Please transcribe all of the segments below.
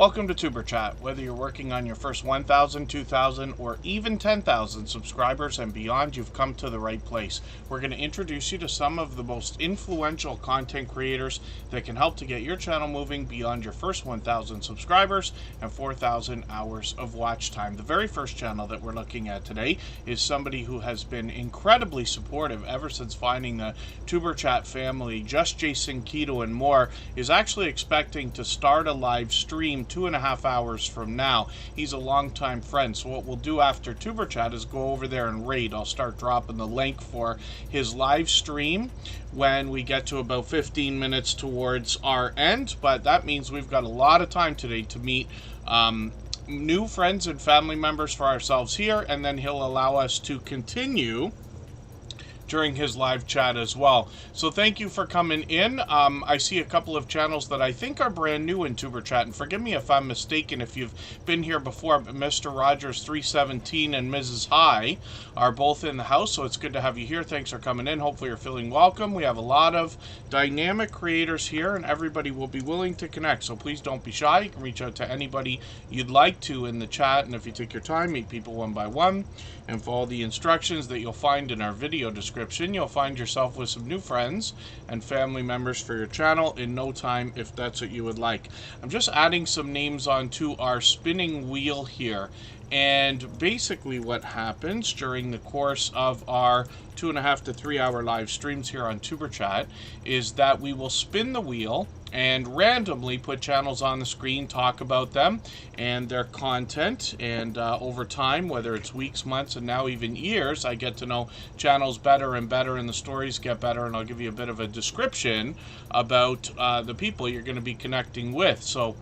Welcome to Superchat. Whether you're working on your first 1,000, 2,000, or even 10,000 subscribers and beyond, you've come to the right place. We're going to introduce you to some of the most influential content creators that can help to get your channel moving beyond your first 1,000 subscribers and 4,000 hours of watch time. The very first channel that we're looking at today is somebody who has been incredibly supportive ever since finding the Superchat family. Just Jason Keto and More is actually expecting to start a live stream 2.5 hours from now. He's a longtime friend, so what we'll do after Superchat is go over there and raid. I'll start dropping the link for his live stream when we get to about 15 minutes towards our end, but that means we've got a lot of time today to meet new friends and family members for ourselves here, and then he'll allow us to continue during his live chat as well. So thank you for coming in. I see a couple of channels that I think are brand new in Superchat, and forgive me if I'm mistaken if you've been here before, but Mr. Rogers 317 and Mrs. High are both in the house, so it's good to have you here. Thanks for coming in. Hopefully you're feeling welcome. We have a lot of dynamic creators here, and everybody will be willing to connect, so please don't be shy. You can reach out to anybody you'd like to in the chat, and if you take your time, meet people one by one, and follow the instructions that you'll find in our video description, you'll find yourself with some new friends and family members for your channel in no time, if that's what you would like. I'm just adding some names onto our spinning wheel here. And basically what happens during the course of our 2.5 to 3 hour live streams here on Superchat is that we will spin the wheel and randomly put channels on the screen, talk about them and their content, and over time, whether it's weeks, months, and now even years, I get to know channels better and better, and the stories get better, and I'll give you a bit of a description about the people you're going to be connecting with. So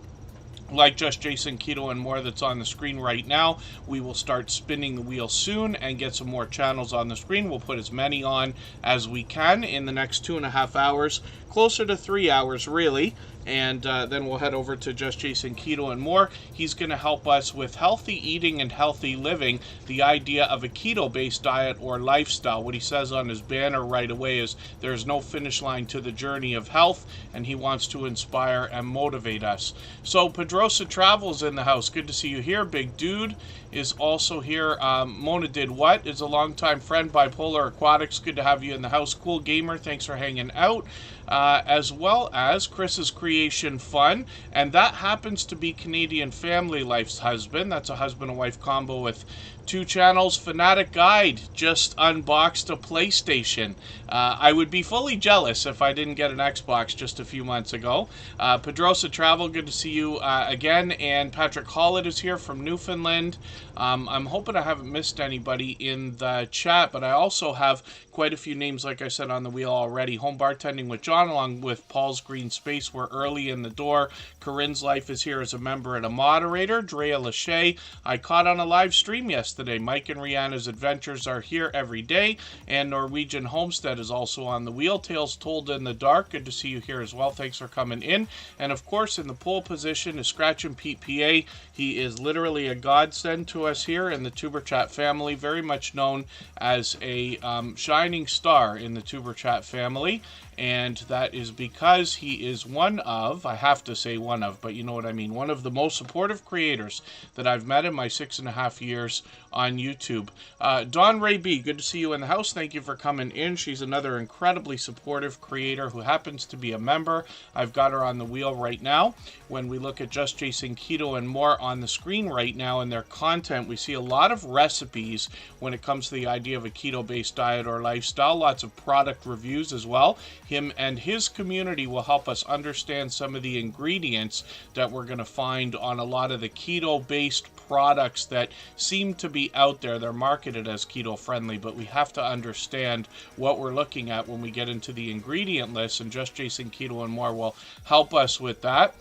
like Just Jason Keto and More that's on the screen right now, we will start spinning the wheel soon and get some more channels on the screen. We'll put as many on as we can in the next 2.5 hours, closer to 3 hours really, and then we'll head over to Just Jason Keto and More. He's going to help us with healthy eating and healthy living, the idea of a keto-based diet or lifestyle. What he says on his banner right away is there's no finish line to the journey of health, and he wants to inspire and motivate us. So Pedrosa Travels in the house. Good to see you here. Big Dude is also here. Mona Did What is a longtime friend. Bipolar Aquatics, good to have you in the house. Cool Gamer, thanks for hanging out. As well as Chris's Creation Fun, and that happens to be Canadian Family Life's husband. That's a husband and wife combo with 2 channels. Fanatic Guide just unboxed a PlayStation. I would be fully jealous if I didn't get an Xbox just a few months ago. Pedrosa Travel, good to see you again. And Patrick Hollett is here from Newfoundland. I'm hoping I haven't missed anybody in the chat, but I also have quite a few names, like I said, on the wheel already. Home Bartending with John, along with Paul's Green Space. We're early in the door. Corinne's Life is here as a member and a moderator. Drea Lachey, I caught on a live stream yesterday. Mike and Rihanna's Adventures are here every day. And Norwegian Homestead is also on the wheel. Tales Told in the Dark, good to see you here as well. Thanks for coming in. And of course, in the pole position is Scratchin' Pete PA. He is literally a godsend to us here in the Superchat family, very much known as a shining star in the Superchat family. And that is because he is one of, I have to say one of, but you know what I mean, one of the most supportive creators that I've met in my 6.5 years on YouTube. Dawn Ray B, good to see you in the house. Thank you for coming in. She's another incredibly supportive creator who happens to be a member. I've got her on the wheel right now. When we look at Just Jason Keto and More on the screen right now in their content, we see a lot of recipes when it comes to the idea of a keto-based diet or lifestyle. Lots of product reviews as well. Him and his community will help us understand some of the ingredients that we're going to find on a lot of the keto-based products that seem to be out there. They're marketed as keto-friendly, but we have to understand what we're looking at when we get into the ingredient list, and Just Jason Keto and More will help us with that.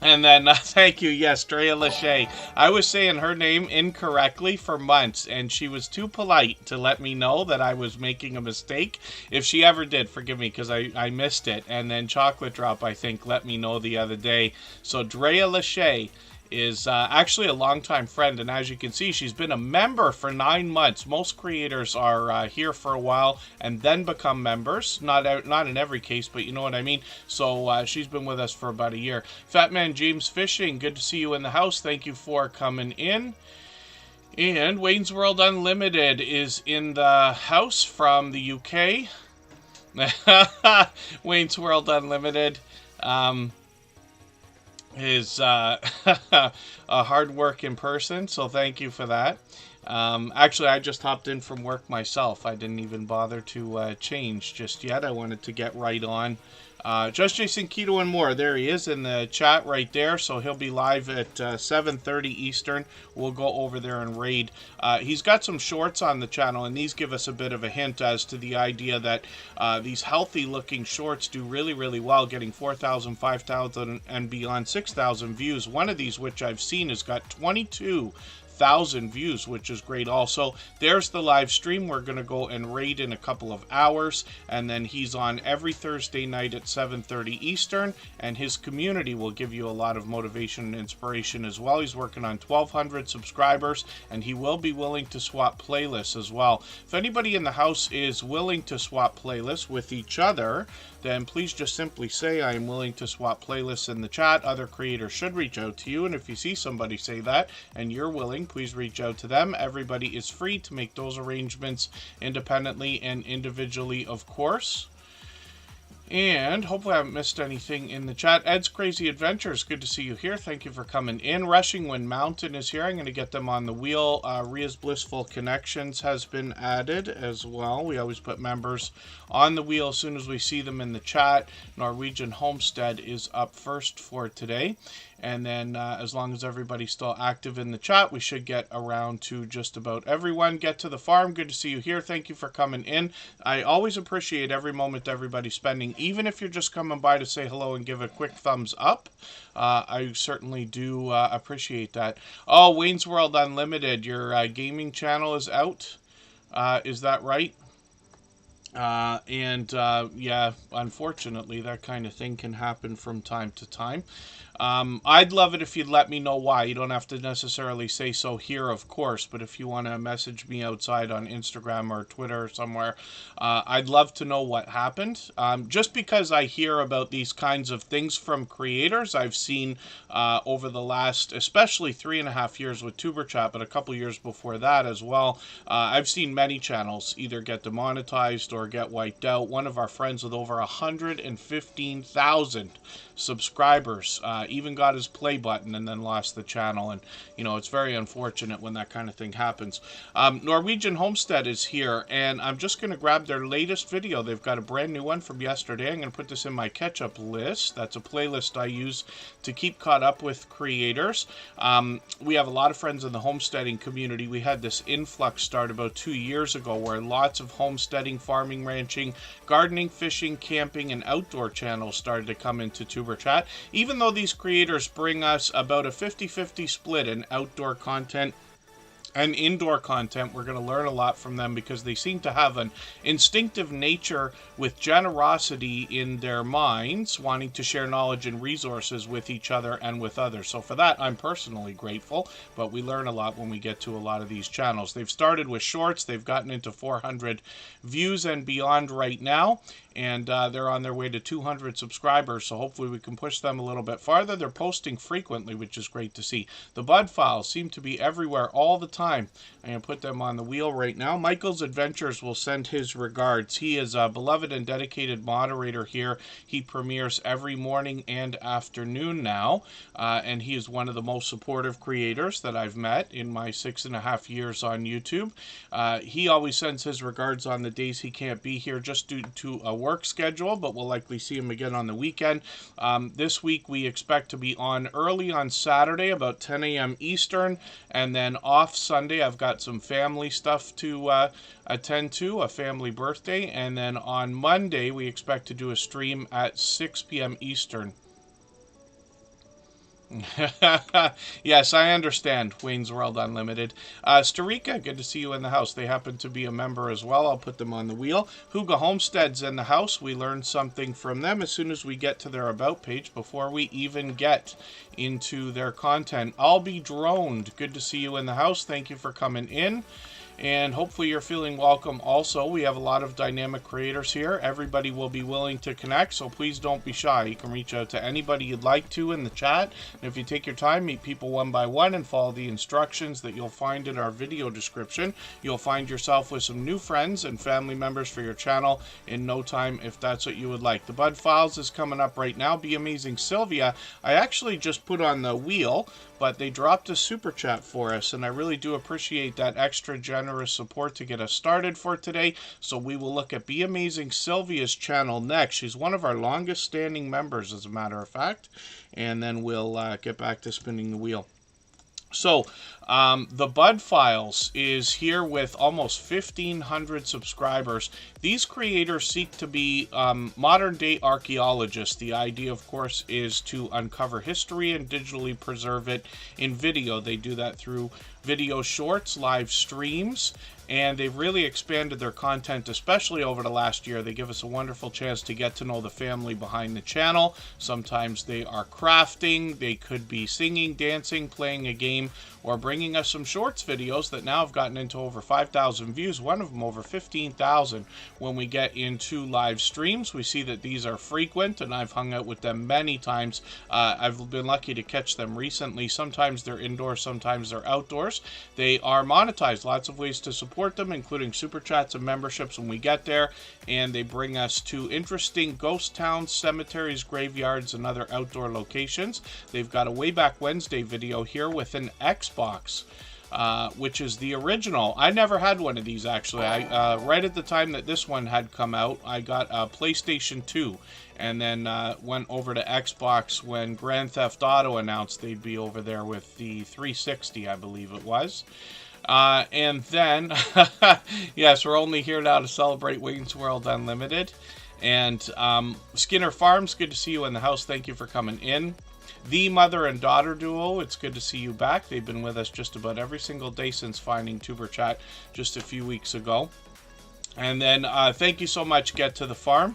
And then, thank you, yes, Drea Lachey. I was saying her name incorrectly for months, and she was too polite to let me know that I was making a mistake. If she ever did, forgive me, because I missed it. And then Chocolate Drop, I think, let me know the other day. So Drea Lachey is actually a longtime friend, and as you can see, she's been a member for 9 months. Most creators are here for a while and then become members. Not in every case, but you know what I mean. So she's been with us for about a year. Fatman James Fishing, good to see you in the house. Thank you for coming in. And Wayne's World Unlimited is in the house from the UK. Wayne's World Unlimited is a hard work in person, so thank you for that. Actually, I just hopped in from work myself. I didn't even bother to change just yet. I wanted to get right on. Just Jason Keto and more. There he is in the chat right there. So he'll be live at 7:30 Eastern. We'll go over there and raid. He's got some shorts on the channel, and these give us a bit of a hint as to the idea that these healthy-looking shorts do really, really well, getting 4,000, 5,000, and beyond 6,000 views. One of these, which I've seen, has got 22,000 views, which is great. Also, there's the live stream. We're going to go and raid in a couple of hours, and then he's on every Thursday night at 7:30 Eastern, and his community will give you a lot of motivation and inspiration as well. He's working on 1,200 subscribers, and he will be willing to swap playlists as well. If anybody in the house is willing to swap playlists with each other, then please just simply say, I am willing to swap playlists in the chat. Other creators should reach out to you, and if you see somebody say that and you're willing, please reach out to them. Everybody is free to make those arrangements independently and individually, of course. And hopefully I haven't missed anything in the chat. Ed's Crazy Adventures, good to see you here. Thank you for coming in. Rushing Wind Mountain is here. I'm going to get them on the wheel. Ria's Blissful Connections has been added as well. We always put members on the wheel as soon as we see them in the chat. Norwegian Homestead is up first for today. And then as long as everybody's still active in the chat, we should get around to just about everyone. Get to the farm. Good to see you here. Thank you for coming in. I always appreciate every moment everybody's spending, even if you're just coming by to say hello and give a quick thumbs up. I certainly do appreciate that. Oh, Wayne's World Unlimited, your gaming channel is out. Is that right? Yeah, unfortunately, that kind of thing can happen from time to time. I'd love it if you'd let me know why. You don't have to necessarily say so here, of course, but if you want to message me outside on Instagram or Twitter or somewhere, I'd love to know what happened. Just because I hear about these kinds of things from creators, I've seen over the last, especially 3.5 years with Superchat, but a couple years before that as well, I've seen many channels either get demonetized or get wiped out. One of our friends with over 115,000 subscribers even got his play button and then lost the channel, and you know, it's very unfortunate when that kind of thing happens. Norwegian Homestead is here, and I'm just going to grab their latest video. They've got a brand new one from yesterday. I'm going to put this in my catch-up list. That's a playlist I use to keep caught up with creators. We have a lot of friends in the homesteading community. We had this influx start about 2 years ago where lots of homesteading, farming, ranching, gardening, fishing, camping, and outdoor channels started to come into Superchat. Even though these creators bring us about a 50-50 split in outdoor content and indoor content, we're going to learn a lot from them because they seem to have an instinctive nature with generosity in their minds, wanting to share knowledge and resources with each other and with others. So for that, I'm personally grateful, but we learn a lot when we get to a lot of these channels. They've started with shorts. They've gotten into 400 views and beyond right now, and they're on their way to 200 subscribers, so hopefully we can push them a little bit farther. They're posting frequently, which is great to see. The Bud files seem to be everywhere all the time. I'm going to put them on the wheel right now. Michael's Adventures will send his regards. He is a beloved and dedicated moderator here. He premieres every morning and afternoon now, and he is one of the most supportive creators that I've met in my 6.5 years on YouTube. He always sends his regards on the days he can't be here just due to a work schedule, but we'll likely see him again on the weekend. This week we expect to be on early on Saturday about 10 a.m. Eastern, and then off Sunday I've got some family stuff to attend to, a family birthday, and then on Monday we expect to do a stream at 6 p.m. Eastern. Yes, I understand. Wayne's World Unlimited. Starika, good to see you in the house. They happen to be a member as well. I'll put them on the wheel. Huga Homestead's in the house. We learned something from them as soon as we get to their About page before we even get into their content. I'll be droned. Good to see you in the house. Thank you for coming in. And hopefully you're feeling welcome also. We have a lot of dynamic creators here. Everybody will be willing to connect, so please don't be shy. You can reach out to anybody you'd like to in the chat. And if you take your time, meet people one by one and follow the instructions that you'll find in our video description, you'll find yourself with some new friends and family members for your channel in no time if that's what you would like. The Bud Files is coming up right now. Be Amazing Sylvia, I actually just put on the wheel, but they dropped a super chat for us, and I really do appreciate that extra generous support to get us started for today. So we will look at Be Amazing Sylvia's channel next. She's one of our longest standing members, as a matter of fact, and then we'll get back to spinning the wheel. So, the Bud Files is here with almost 1,500 subscribers. These creators seek to be modern-day archaeologists. The idea, of course, is to uncover history and digitally preserve it in video. They do that through video shorts, live streams, and they've really expanded their content, especially over the last year. They give us a wonderful chance to get to know the family behind the channel. Sometimes they are crafting, they could be singing, dancing, playing a game, or bringing us some shorts videos that now have gotten into over 5,000 views, one of them over 15,000. When we get into live streams, we see that these are frequent, and I've hung out with them many times. I've been lucky to catch them recently. Sometimes they're indoors, sometimes they're outdoors. They are monetized. Lots of ways to support them, including super chats and memberships when we get there, and they bring us to interesting ghost towns, cemeteries, graveyards, and other outdoor locations. They've got a Way Back Wednesday video here with an Xbox, which is the original. I never had one of these, actually. Right at the time that this one had come out, I got a PlayStation 2, and then went over to Xbox when Grand Theft Auto announced they'd be over there with the 360, I believe it was. And then, yes, we're only here now to celebrate Wayne's World Unlimited. And Skinner Farms, good to see you in the house. Thank you for coming in. The Mother and Daughter Duo, it's good to see you back. They've been with us just about every single day since finding Superchat just a few weeks ago. And then thank you so much, Get to the Farm.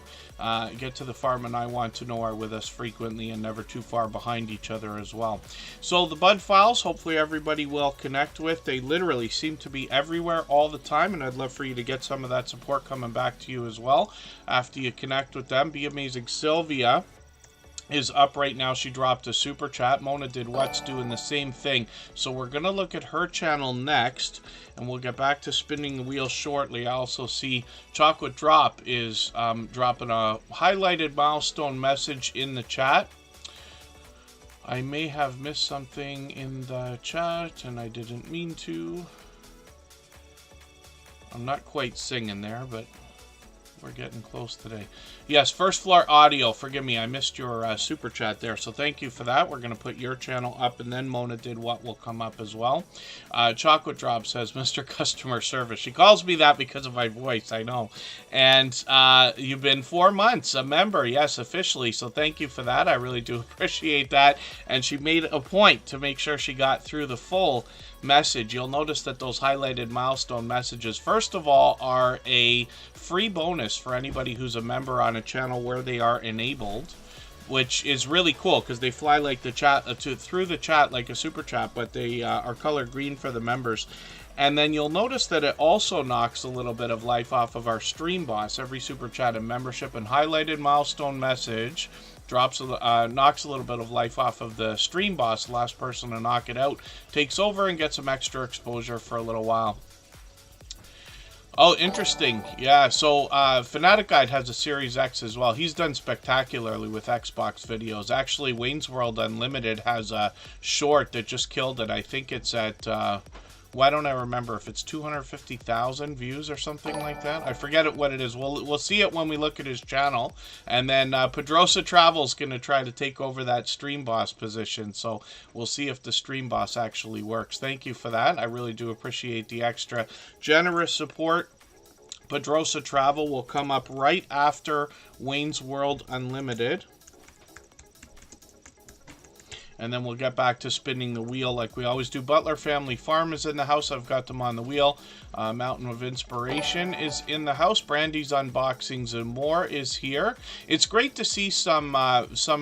Get to the Farm and I Want to Know are with us frequently and never too far behind each other as well. So the Bud Files, hopefully everybody will connect with. They literally seem to be everywhere all the time, and I'd love for you to get some of that support coming back to you as well after you connect with them. Be Amazing Sylvia is up right now. She dropped a super chat. Mona Did What's doing the same thing. So we're going to look at her channel next, and we'll get back to spinning the wheel shortly. I also see Chocolate Drop is dropping a highlighted milestone message in the chat. I may have missed something in the chat, and I didn't mean to. I'm not quite singing there, but we're getting close today. Yes, First Floor Audio. Forgive me, I missed your super chat there. So thank you for that. We're going to put your channel up, and then Mona Did What will come up as well. Chocolate Drop says, Mr. Customer Service. She calls me that because of my voice, I know. And you've been 4 months a member, yes, officially. So thank you for that. I really do appreciate that. And she made a point to make sure she got through the full message. You'll notice that those highlighted milestone messages, first of all, are a free bonus for anybody who's a member on a channel where they are enabled, which is really cool because they fly like the chat through the chat like a super chat, but they are color green for the members. And then you'll notice that it also knocks a little bit of life off of our stream boss. Every super chat and membership and highlighted milestone message knocks a little bit of life off of the stream boss. The last person to knock it out takes over and gets some extra exposure for a little while. Oh, interesting. Yeah, so Fanatic Guide has a Series X as well. He's done spectacularly with Xbox videos. Actually, Wayne's World Unlimited has a short that just killed it. I think it's at, why don't I remember if it's 250,000 views or something like that? I forget what it is. We'll see it when we look at his channel. And then Pedrosa Travel's going to try to take over that Stream Boss position. So we'll see if the Stream Boss actually works. Thank you for that. I really do appreciate the extra generous support. Pedrosa Travel will come up right after Wayne's World Unlimited. and then we'll get back to spinning the wheel like we always do. Butler Family Farm is in the house. I've got them on the wheel. Mountain of Inspiration is in the house. Brandy's Unboxings and More is here. It's great to see some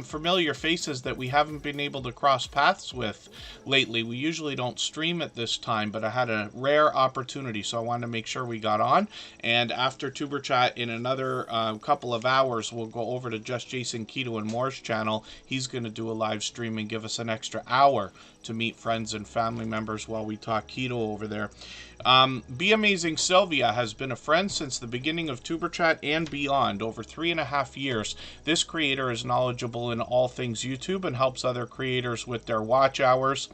familiar faces that we haven't been able to cross paths with lately. We usually don't stream at this time, but I had a rare opportunity, so I wanted to make sure we got on. And after Tuber Chat, in another couple of hours, we'll go over to Just Jason Keto and More's channel. He's going to do a live stream and give us an extra hour to meet friends and family members while we talk keto over there. Be Amazing Sylvia has been a friend since the beginning of Tuber Chat and beyond, over 3.5 years. This creator is knowledgeable in all things YouTube and helps other creators with their watch hours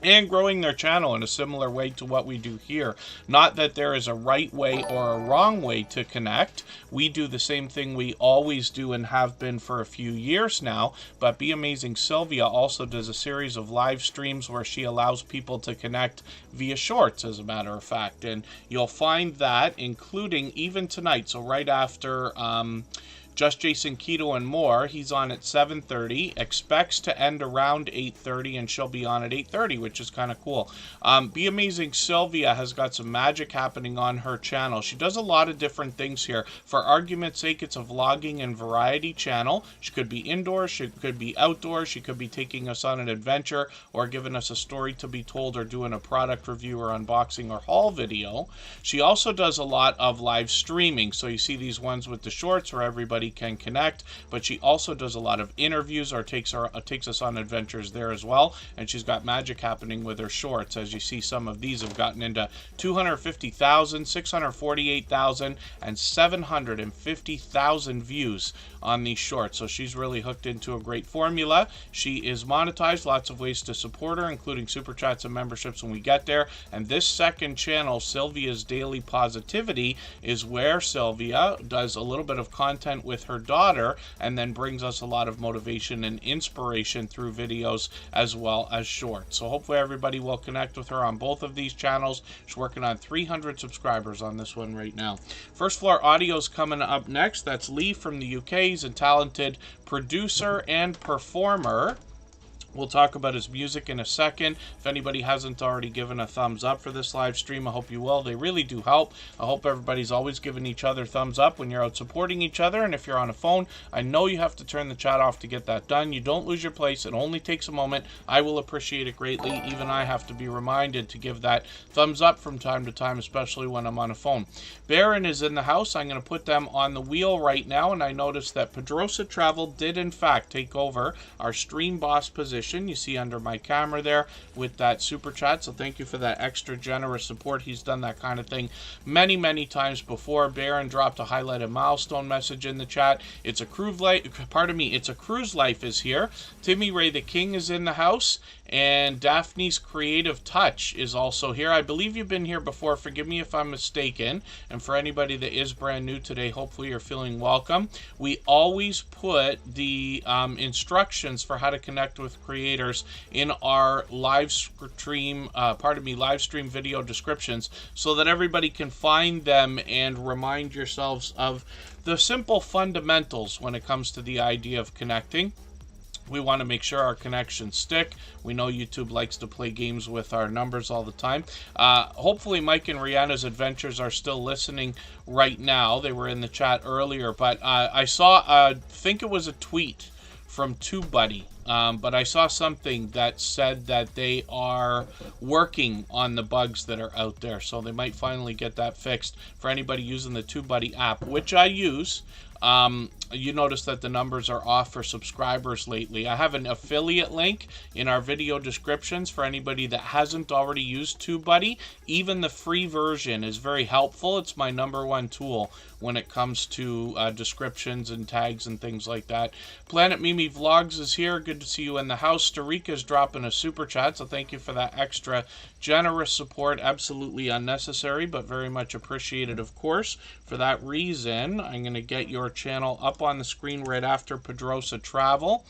and growing their channel in a similar way to what we do here. Not that there is a right way or a wrong way to connect. We do the same thing we always do and have been for a few years now, but Be Amazing Sylvia also does a series of live streams where she allows people to connect via shorts, as a matter of fact. And you'll find that, including even tonight, so right after Just Jason Keto and More, he's on at 7:30, expects to end around 8:30, and she'll be on at 8:30, which is kind of cool. Be Amazing Sylvia has got some magic happening on her channel. She does a lot of different things here. For argument's sake, it's a vlogging and variety channel. She could be indoors, she could be outdoors, she could be taking us on an adventure, or giving us a story to be told, or doing a product review or unboxing or haul video. She also does a lot of live streaming, so you see these ones with the shorts where everybody can connect, but she also does a lot of interviews or takes us on adventures there as well. And she's got magic happening with her shorts. As you see, some of these have gotten into 250,000, 648,000, and 750,000 views on these shorts. So she's really hooked into a great formula. She is monetized, lots of ways to support her, including super chats and memberships when we get there. And this second channel, Sylvia's Daily Positivity, is where Sylvia does a little bit of content with her daughter and then brings us a lot of motivation and inspiration through videos as well as shorts. So hopefully everybody will connect with her on both of these channels. She's working on 300 subscribers on this one right now. First Floor Audio's coming up next. That's Lee from the UK. He's a talented producer and performer. We'll talk about his music in a second. If anybody hasn't already given a thumbs up for this live stream, I hope you will. They really do help. I hope everybody's always giving each other thumbs up when you're out supporting each other. And if you're on a phone, I know you have to turn the chat off to get that done. You don't lose your place. It only takes a moment. I will appreciate it greatly. Even I have to be reminded to give that thumbs up from time to time, especially when I'm on a phone. Baron is in the house. I'm going to put them on the wheel right now. And I noticed that Pedrosa Travel did, in fact, take over our stream boss position. You see under my camera there with that super chat, so thank you for that extra generous support. He's done that kind of thing many times before. Baron dropped a highlighted milestone message in the chat. It's a cruise life, it's a cruise life is here. Timmy Ray the King is in the house, and Daphne's Creative Touch is also here. I believe you've been here before. Forgive me if I'm mistaken. And for anybody that is brand new today, hopefully you're feeling welcome. We always put the instructions for how to connect with creators in our live stream video descriptions, so that everybody can find them and remind yourselves of the simple fundamentals when it comes to the idea of connecting. We want to make sure our connections stick. We know YouTube likes to play games with our numbers all the time. Hopefully Mike and Rihanna's Adventures are still listening right now. They were in the chat earlier, but I saw, I think it was a tweet from TubeBuddy. But I saw something that said that they are working on the bugs that are out there. So they might finally get that fixed for anybody using the TubeBuddy app, which I use. You notice that the numbers are off for subscribers lately. I have an affiliate link in our video descriptions for anybody that hasn't already used TubeBuddy. Even the free version is very helpful. It's my #1 tool when it comes to descriptions and tags and things like that. Planet Mimi Vlogs is here. Good to see you in the house. Starika's dropping a super chat, so thank you for that extra generous support. Absolutely unnecessary, but very much appreciated, of course. For that reason, I'm going to get your channel up on the screen right after Pedrosa Travel.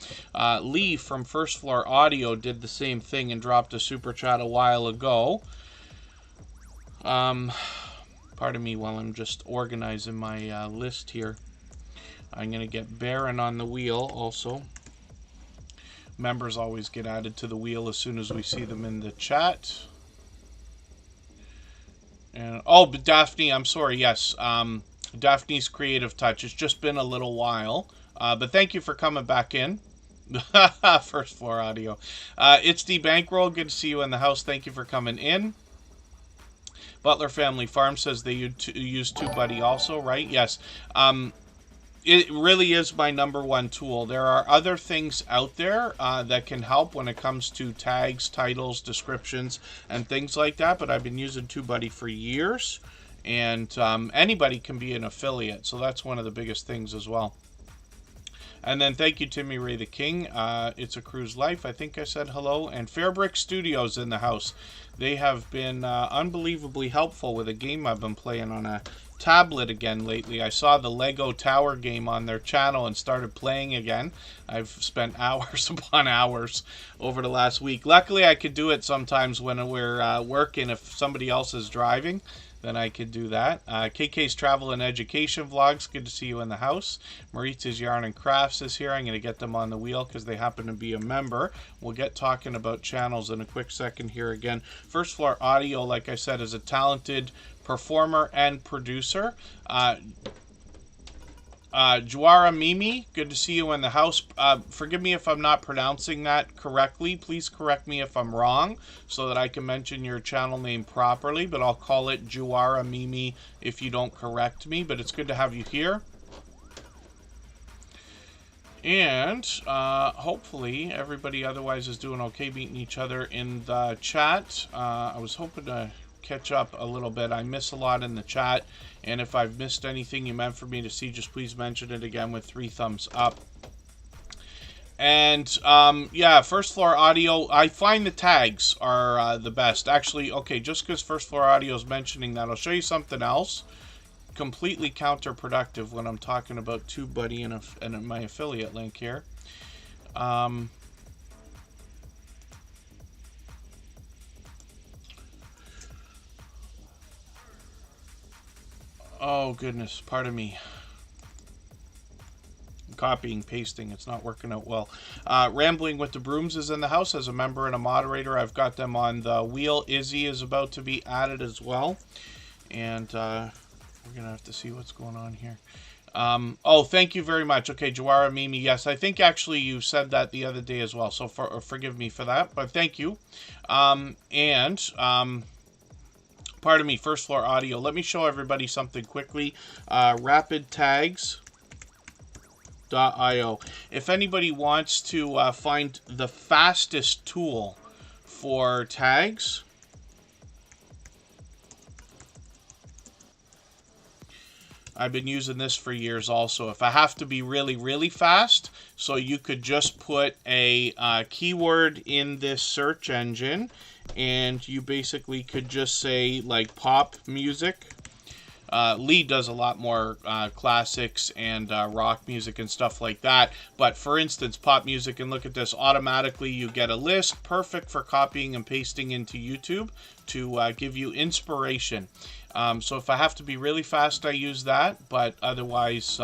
Lee from First Floor Audio did the same thing and dropped a super chat a while ago. Pardon me while I'm just organizing my list here. I'm going to get Baron on the wheel also. Members always get added to the wheel as soon as we see them in the chat. And oh, but Daphne, I'm sorry. Yes, Daphne's Creative Touch. It's just been a little while, but thank you for coming back in. First Floor Audio. It's the Bankroll. Good to see you in the house. Thank you for coming in. Butler Family Farm says they use TubeBuddy also, right? Yes. It really is my #1 tool. There are other things out there that can help when it comes to tags, titles, descriptions, and things like that, but I've been using TubeBuddy for years, and anybody can be an affiliate, so that's one of the biggest things as well. And then thank you, Timmy Ray the King. It's a Cruise Life. I think I said hello. And Fairbrick Studios in the house. They have been unbelievably helpful with a game I've been playing on a tablet again lately. I saw the Lego Tower game on their channel and started playing again. I've spent hours upon hours over the last week. Luckily, I could do it sometimes when we're working. If somebody else is driving, then I could do that. KK's Travel and Education Vlogs, good to see you in the house. Maritza's Yarn and Crafts is here. I'm going to get them on the wheel because they happen to be a member. We'll get talking about channels in a quick second here again. First Floor Audio, like I said, is a talented performer and producer. Juara Mimi, good to see you in the house. Forgive me if I'm not pronouncing that correctly. Please correct me if I'm wrong so that I can mention your channel name properly, but I'll call it Juara Mimi if you don't correct me, but it's good to have you here. And hopefully everybody otherwise is doing okay, meeting each other in the chat. I was hoping to catch up a little bit. I miss a lot in the chat, and if I've missed anything you meant for me to see, just please mention it again with 3 thumbs up. And yeah, First Floor Audio, I find the tags are the best. Actually, okay, just because First Floor Audio is mentioning that, I'll show you something else completely counterproductive when I'm talking about TubeBuddy and my affiliate link here. Oh, goodness. Pardon me. Copying, pasting. It's not working out well. Rambling with the Brooms is in the house as a member and a moderator. I've got them on the wheel. Izzy is about to be added as well. And we're going to have to see what's going on here. Oh, thank you very much. Okay, Jawara Mimi. Yes, I think actually you said that the other day as well. So forgive me for that. But thank you. Pardon me, First Floor Audio. Let me show everybody something quickly. Rapidtags.io. If anybody wants to find the fastest tool for tags, I've been using this for years also. If I have to be really, really fast, so you could just put a keyword in this search engine, and you basically could just say like pop music. Lee does a lot more classics and rock music and stuff like that. But for instance, pop music, and look at this. Automatically you get a list, perfect for copying and pasting into YouTube to give you inspiration. So if I have to be really fast, I use that. But otherwise,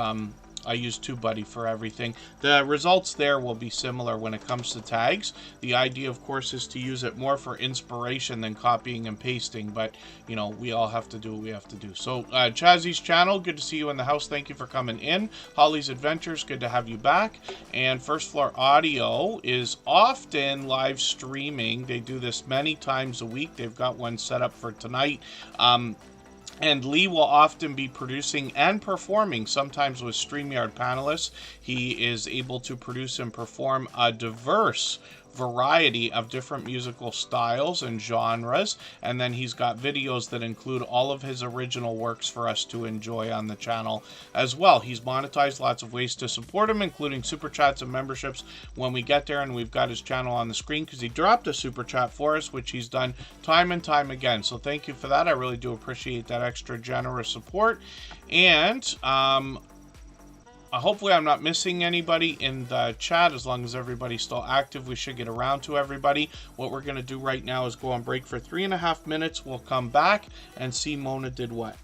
I use TubeBuddy for everything. The results there will be similar when it comes to tags. The idea, of course, is to use it more for inspiration than copying and pasting. But, you know, we all have to do what we have to do. So, Chazzy's channel, good to see you in the house. Thank you for coming in. Holly's Adventures, good to have you back. And First Floor Audio is often live streaming. They do this many times a week. They've got one set up for tonight. And Lee will often be producing and performing, sometimes with StreamYard panelists. He is able to produce and perform a diverse variety of different musical styles and genres, and then he's got videos that include all of his original works for us to enjoy on the channel as well. He's monetized, lots of ways to support him, including super chats and memberships when we get there, and we've got his channel on the screen because he dropped a super chat for us, which he's done time and time again. So thank you for that. I really do appreciate that extra generous support. And hopefully I'm not missing anybody in the chat. As long as everybody's still active, we should get around to everybody. What we're going to do right now is go on break for 3.5 minutes. We'll come back and see Mona did what.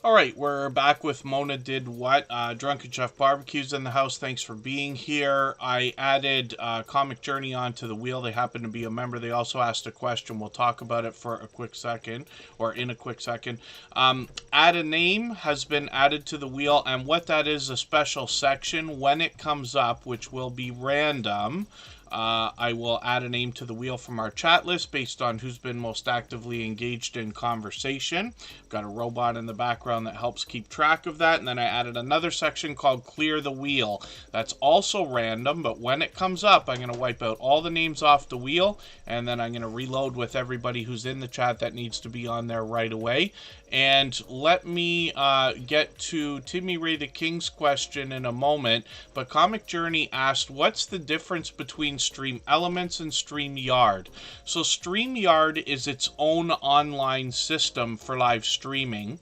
All right, we're back with Mona Did What. Drunken Chef Barbecue's in the house. Thanks for being here. I added Comic Journey onto the wheel. They happen to be a member. They also asked a question. We'll talk about it for a quick second, or in a quick second. Add a name has been added to the wheel, and what that is, a special section. When it comes up, which will be random, I will add a name to the wheel from our chat list based on who's been most actively engaged in conversation. Got a robot in the background that helps keep track of that. And then I added another section called Clear the Wheel. That's also random, but when it comes up, I'm going to wipe out all the names off the wheel, and then I'm going to reload with everybody who's in the chat that needs to be on there right away. And let me get to Timmy Ray the King's question in a moment. But Comic Journey asked, what's the difference between Stream Elements and StreamYard? So StreamYard is its own online system for live streaming,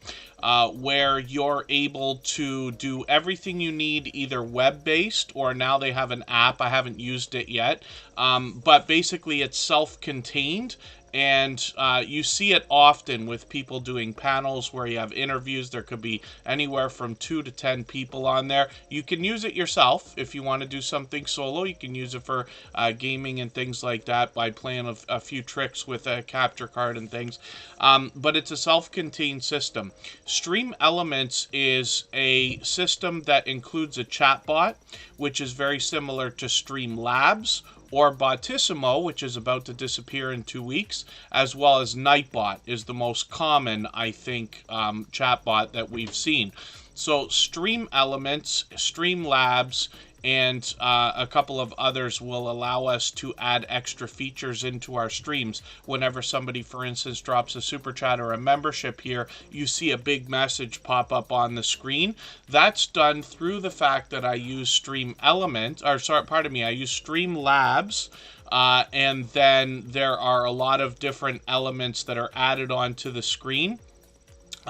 where you're able to do everything you need, either web-based or now they have an app. I haven't used it yet, but basically it's self-contained. And you see it often with people doing panels where you have interviews. There could be anywhere from 2 to 10 people on there. You can use it yourself if you want to do something solo. You can use it for gaming and things like that by playing a few tricks with a capture card and things. But it's a self-contained system. Stream Elements is a system that includes a chatbot, which is very similar to Streamlabs, or Botissimo, which is about to disappear in 2 weeks, as well as Nightbot is the most common, I think, chatbot that we've seen. So Stream Elements, Streamlabs, and a couple of others will allow us to add extra features into our streams. Whenever somebody, for instance, drops a super chat or a membership here, you see a big message pop up on the screen. That's done through the fact that I use Stream Elements, or sorry, pardon me, I use Streamlabs. And then there are a lot of different elements that are added onto the screen.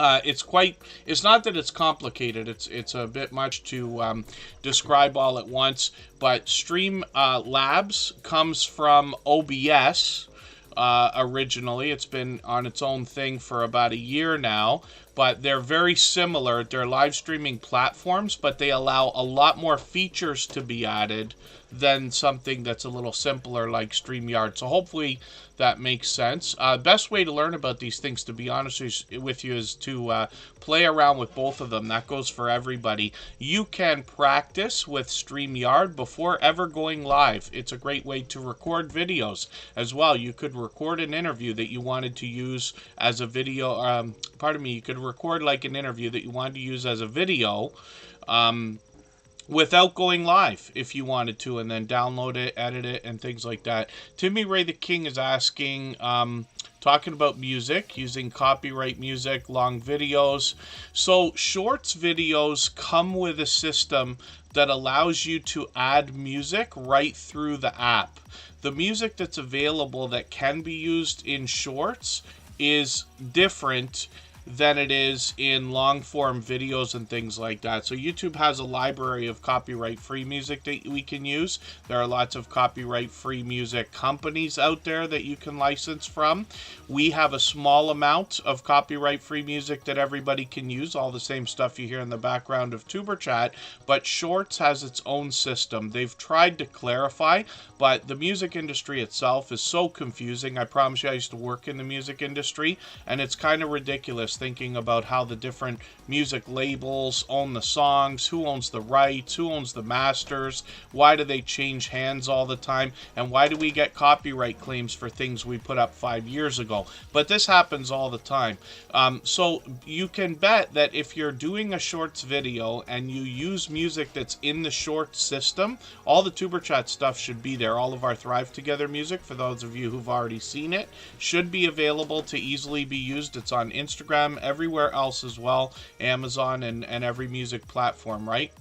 It's not that it's complicated, it's a bit much to describe all at once, but Streamlabs comes from OBS originally. It's been on its own thing for about a year now, but they're very similar. They're live streaming platforms, but they allow a lot more features to be added than something that's a little simpler like StreamYard. So hopefully that makes sense. Best way to learn about these things, to be honest with you, is to play around with both of them. That goes for everybody. You can practice with StreamYard before ever going live. It's a great way to record videos as well. You could record an interview that you wanted to use as a video. You could record like an interview that you wanted to use as a video, without going live if you wanted to, and then download it, edit it, and things like that. Timmy Ray the King is asking, talking about music, using copyright music, long videos. So shorts videos come with a system that allows you to add music right through the app. The music that's available that can be used in shorts is different than it is in long form videos and things like that. So YouTube has a library of copyright free music that we can use. There are lots of copyright free music companies out there that you can license from. We have a small amount of copyright free music that everybody can use, all the same stuff you hear in the background of Superchat, but Shorts has its own system. They've tried to clarify, but the music industry itself is so confusing. I promise you, I used to work in the music industry, and it's kind of ridiculous thinking about how the different music labels own the songs, who owns the rights, who owns the masters, why do they change hands all the time, and why do we get copyright claims for things we put up 5 years ago. But this happens all the time. So you can bet that if you're doing a shorts video and you use music that's in the shorts system, all the Tuber Chat stuff should be there. All of our Thrive Together music, for those of you who've already seen it, should be available to easily be used. It's on Instagram, everywhere else as well, Amazon and every music platform, right?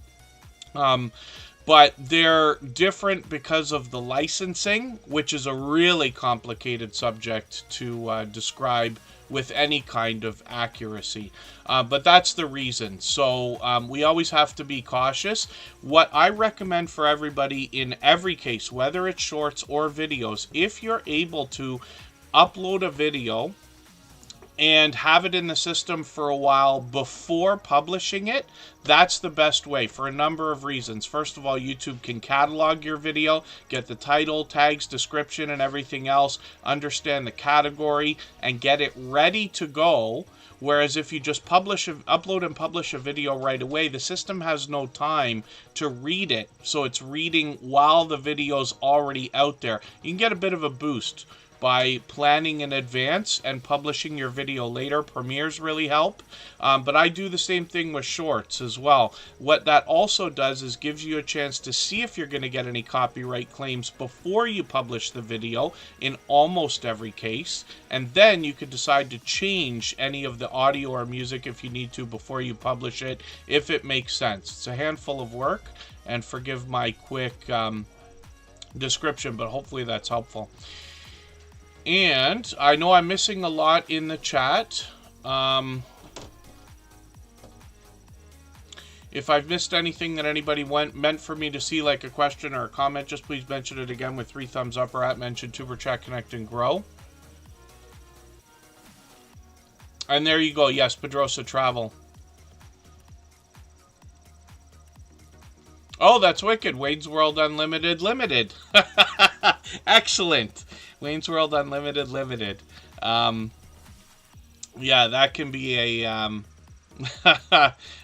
But they're different because of the licensing, which is a really complicated subject to describe with any kind of accuracy. But that's the reason. So we always have to be cautious. What I recommend for everybody in every case, whether it's shorts or videos, if you're able to upload a video and have it in the system for a while before publishing it. That's the best way for a number of reasons. First of all, YouTube can catalog your video, get the title, tags, description, and everything else, understand the category, and get it ready to go. Whereas if you just upload and publish a video right away, the system has no time to read it. So it's reading while the video's already out there. You can get a bit of a boost by planning in advance and publishing your video later. Premieres really help, but I do the same thing with shorts as well. What that also does is gives you a chance to see if you're going to get any copyright claims before you publish the video in almost every case, and then you could decide to change any of the audio or music if you need to before you publish it, if it makes sense. It's a handful of work, and forgive my quick description, but hopefully that's helpful. And I know I'm missing a lot in the chat. If I've missed anything that anybody meant for me to see, like a question or a comment, just please mention it again with 3 thumbs up or at mention Tuber Chat, Connect, and Grow. And there you go. Yes, Pedrosa Travel. Oh, that's wicked. Wayne's World Unlimited Limited. Excellent. Wayne's World Unlimited Limited. Yeah, that can be a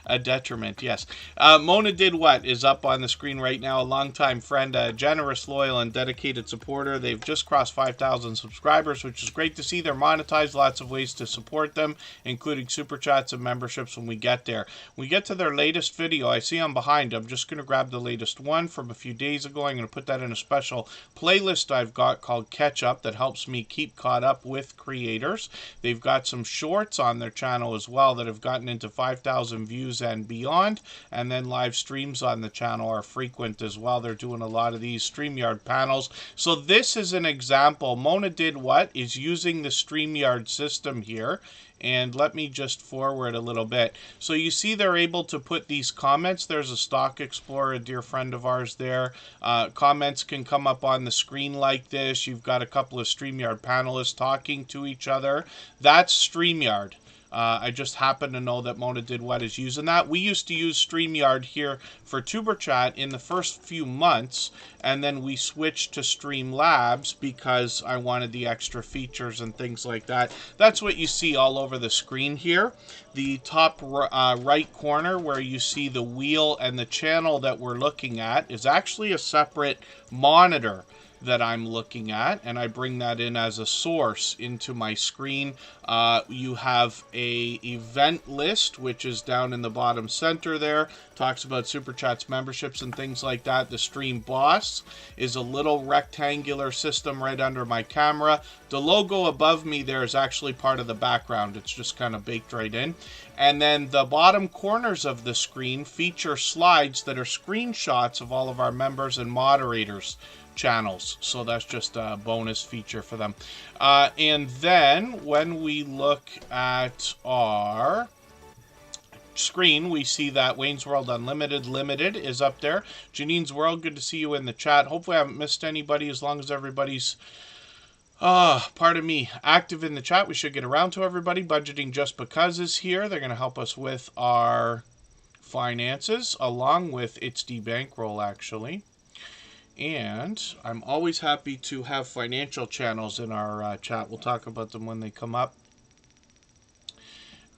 a detriment, yes. Mona Did What is up on the screen right now. A longtime friend, a generous, loyal, and dedicated supporter. They've just crossed 5,000 subscribers, which is great to see. They're monetized. Lots of ways to support them, including super chats and memberships when we get there. When we get to their latest video, I see I'm behind. I'm just going to grab the latest one from a few days ago. I'm going to put that in a special playlist I've got called Catch Up that helps me keep caught up with creators. They've got some shorts on their channel as well that have gotten into 5,000 views and beyond, and then live streams on the channel are frequent as well. They're doing a lot of these StreamYard panels. So this is an example. Mona Did What is using the StreamYard system here, and let me just forward a little bit. So you see they're able to put these comments. There's a Stock Explorer, a dear friend of ours there. Comments can come up on the screen like this. You've got a couple of StreamYard panelists talking to each other. That's StreamYard. I just happen to know that Mona Did What is using that. We used to use StreamYard here for Tuber Chat in the first few months, and then we switched to Streamlabs because I wanted the extra features and things like that. That's what you see all over the screen here. The top right corner where you see the wheel and the channel that we're looking at is actually a separate monitor that I'm looking at, and I bring that in as a source into my screen. You have a event list, which is down in the bottom center there. Talks about Super Chats, memberships, and things like that. The Stream Boss is a little rectangular system right under my camera. The logo above me there is actually part of the background. It's just kind of baked right in. And then the bottom corners of the screen feature slides that are screenshots of all of our members and moderators channels, so that's just a bonus feature for them. And then when we look at our screen, we see that Wayne's World Unlimited Limited is up there. Janine's World, good to see you in the chat. Hopefully I haven't missed anybody. As long as everybody's pardon me, active in the chat, we should get around to everybody. Budgeting Just Because is here. They're going to help us with our finances, along with It's D Bankroll, actually. And I'm always happy to have financial channels in our chat. We'll talk about them when they come up.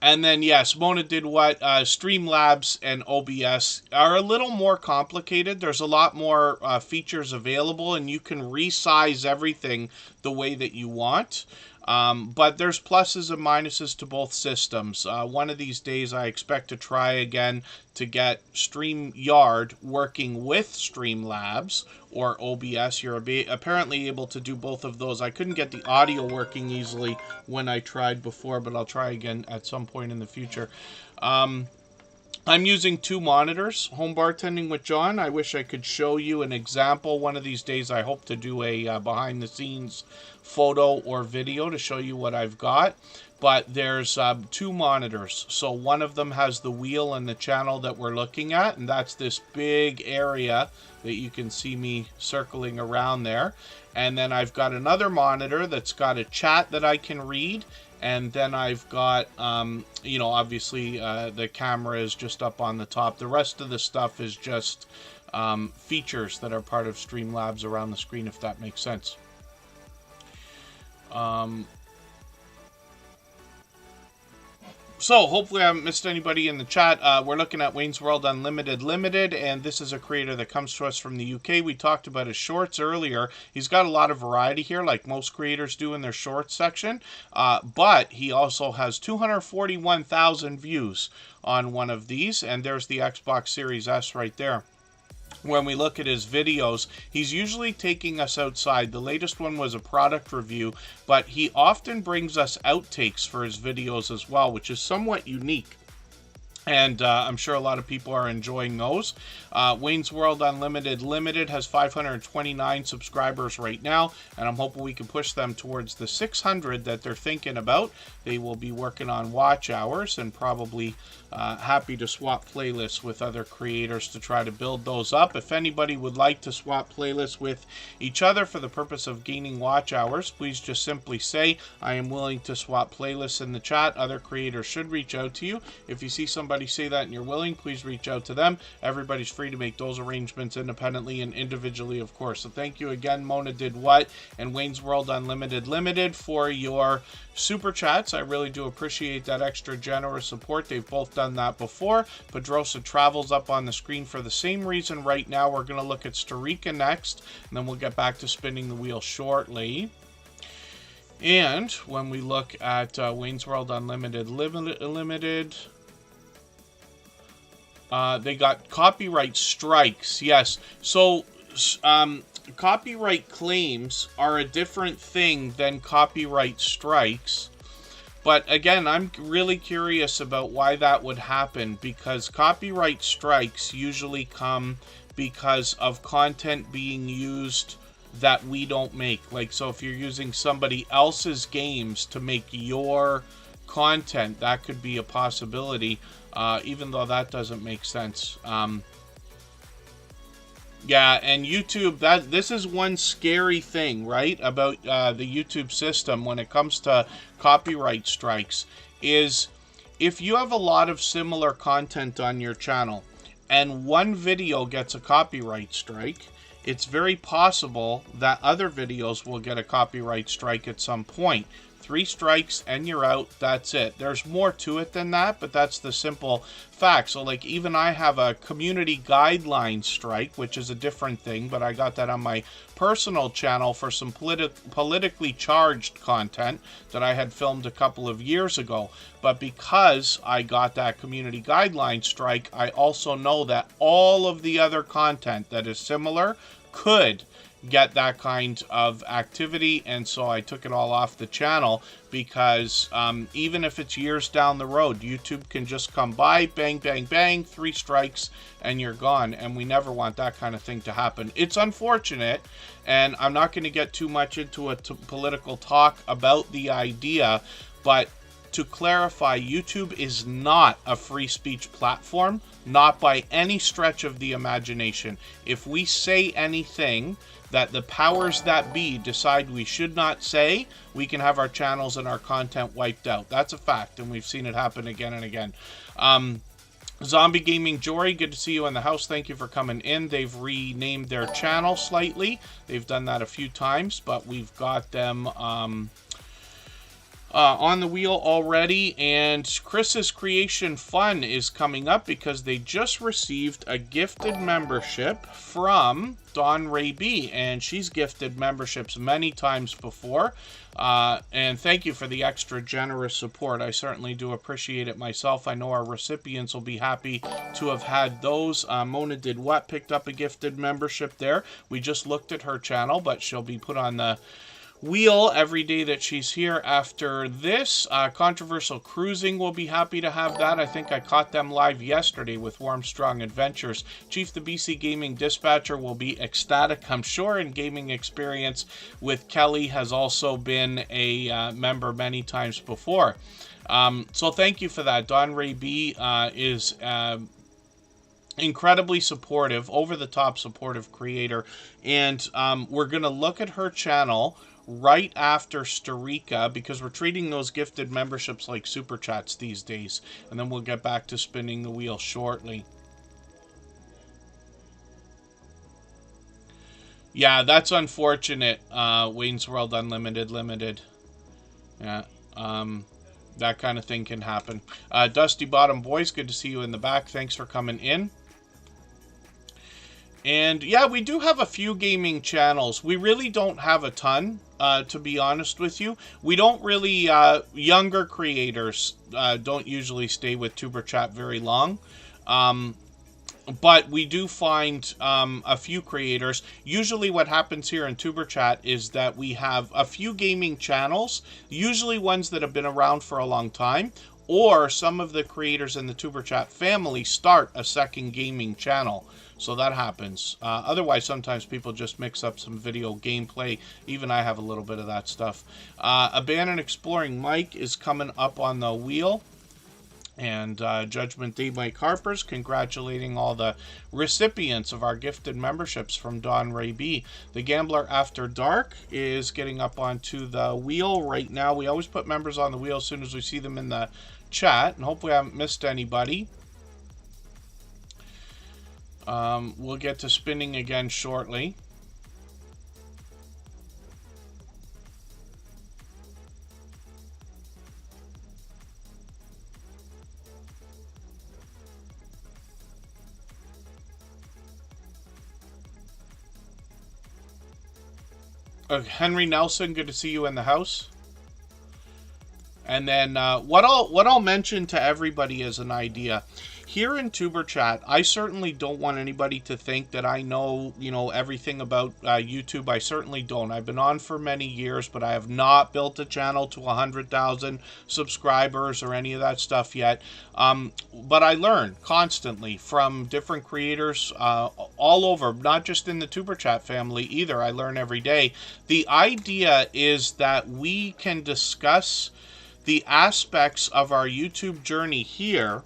And then, yes, Mona Did What. Streamlabs and OBS are a little more complicated. There's a lot more features available, and you can resize everything the way that you want. But there's pluses and minuses to both systems. One of these days I expect to try again to get StreamYard working with Streamlabs or OBS. You're apparently able to do both of those. I couldn't get the audio working easily when I tried before, but I'll try again at some point in the future. I'm using 2 monitors. Home Bartending with John. I wish I could show you an example. One of these days I hope to do a behind the scenes photo or video to show you what I've got. But there's 2 monitors. So one of them has the wheel and the channel that we're looking at, and that's this big area that you can see me circling around there. And then I've got another monitor that's got a chat that I can read And then I've got, you know, obviously the camera is just up on the top. The rest of the stuff is just features that are part of Streamlabs around the screen, if that makes sense. So, hopefully I haven't missed anybody in the chat. We're looking at Wayne's World Unlimited Limited, and this is a creator that comes to us from the UK. We talked about his shorts earlier. He's got a lot of variety here, like most creators do in their shorts section, but he also has 241,000 views on one of these, and there's the Xbox Series S right there. When we look at his videos, he's usually taking us outside. The latest one was a product review, but he often brings us outtakes for his videos as well, which is somewhat unique. And I'm sure a lot of people are enjoying those. Wayne's World Unlimited Limited has 529 subscribers right now, and I'm hoping we can push them towards the 600 that they're thinking about. They will be working on watch hours and probably happy to swap playlists with other creators to try to build those up. If anybody would like to swap playlists with each other for the purpose of gaining watch hours, please just simply say, I am willing to swap playlists in the chat. Other creators should reach out to you. If you see somebody say that and you're willing, please reach out to them. Everybody's free to make those arrangements independently and individually, of course. So thank you again, Mona Did What and Wayne's World Unlimited Limited, for your super chats. I really do appreciate that extra generous support. They've both done that before. Pedrosa Travels up on the screen for the same reason right now. We're going to look at Starika next, and then we'll get back to spinning the wheel shortly. And when we look at Wayne's World Unlimited Limited, they got copyright strikes. Yes. So, copyright claims are a different thing than copyright strikes. But again, I'm really curious about why that would happen, because copyright strikes usually come because of content being used that we don't make. Like, so if you're using somebody else's games to make your content, that could be a possibility, even though that doesn't make sense. Yeah, and YouTube, this is one scary thing, right, about the YouTube system when it comes to copyright strikes, is if you have a lot of similar content on your channel and one video gets a copyright strike, it's very possible that other videos will get a copyright strike at some point. 3 strikes and you're out. That's it. There's more to it than that, but that's the simple fact. So, like, even I have a community guideline strike, which is a different thing, but I got that on my personal channel for some politically charged content that I had filmed a couple of years ago. But because I got that community guideline strike, I also know that all of the other content that is similar could get that kind of activity, and so I took it all off the channel, because even if it's years down the road, YouTube can just come by, bang, bang, bang, 3 strikes, and you're gone, and we never want that kind of thing to happen. It's unfortunate, and I'm not going to get too much into a political talk about the idea, but to clarify, YouTube is not a free speech platform, not by any stretch of the imagination. If we say anything that the powers that be decide we should not say, we can have our channels and our content wiped out. That's a fact, and we've seen it happen again and again. Zombie Gaming Jory, good to see you in the house. Thank you for coming in. They've renamed their channel slightly. They've done that a few times, but we've got them on the wheel already. And Chris's Creation Fun is coming up because they just received a gifted membership from Dawn Ray B, and she's gifted memberships many times before. And thank you for the extra generous support. I certainly do appreciate it myself. I know our recipients will be happy to have had those. Mona Did What picked up a gifted membership there. We just looked at her channel, but she'll be put on the wheel every day that she's here after this. Controversial Cruising will be happy to have that. I think I caught them live yesterday with Warm Strong Adventures. Chief the BC Gaming Dispatcher will be ecstatic, I'm sure, and Gaming Experience with Kelly has also been a member many times before. So thank you for that. Don Ray B is incredibly supportive, over-the-top supportive creator, and we're going to look at her channel right after Starika, because we're treating those gifted memberships like super chats these days. And then we'll get back to spinning the wheel shortly. Yeah, that's unfortunate. Wayne's World Unlimited Limited. Yeah, that kind of thing can happen. Dusty Bottom Boys, good to see you in the back. Thanks for coming in. And yeah, we do have a few gaming channels. We really don't have a ton, to be honest with you. We don't really, younger creators don't usually stay with Superchat very long. But we do find a few creators. Usually what happens here in Superchat is that we have a few gaming channels, usually ones that have been around for a long time, or some of the creators in the Superchat family start a second gaming channel. So that happens. Otherwise, sometimes people just mix up some video gameplay. Even I have a little bit of that stuff. Abandoned Exploring Mike is coming up on the wheel. And Judgment Day Mike Harper's congratulating all the recipients of our gifted memberships from Don Ray B. The Gambler After Dark is getting up onto the wheel right now. We always put members on the wheel as soon as we see them in the chat, and hopefully I haven't missed anybody. We'll get to spinning again shortly. Henry Nelson, good to see you in the house. And then what I'll mention to everybody as an idea. Here in Tuberchat, I certainly don't want anybody to think that I know, everything about YouTube. I certainly don't. I've been on for many years, but I have not built a channel to 100,000 subscribers or any of that stuff yet. But I learn constantly from different creators all over, not just in the Tuberchat family either. I learn every day. The idea is that we can discuss the aspects of our YouTube journey here,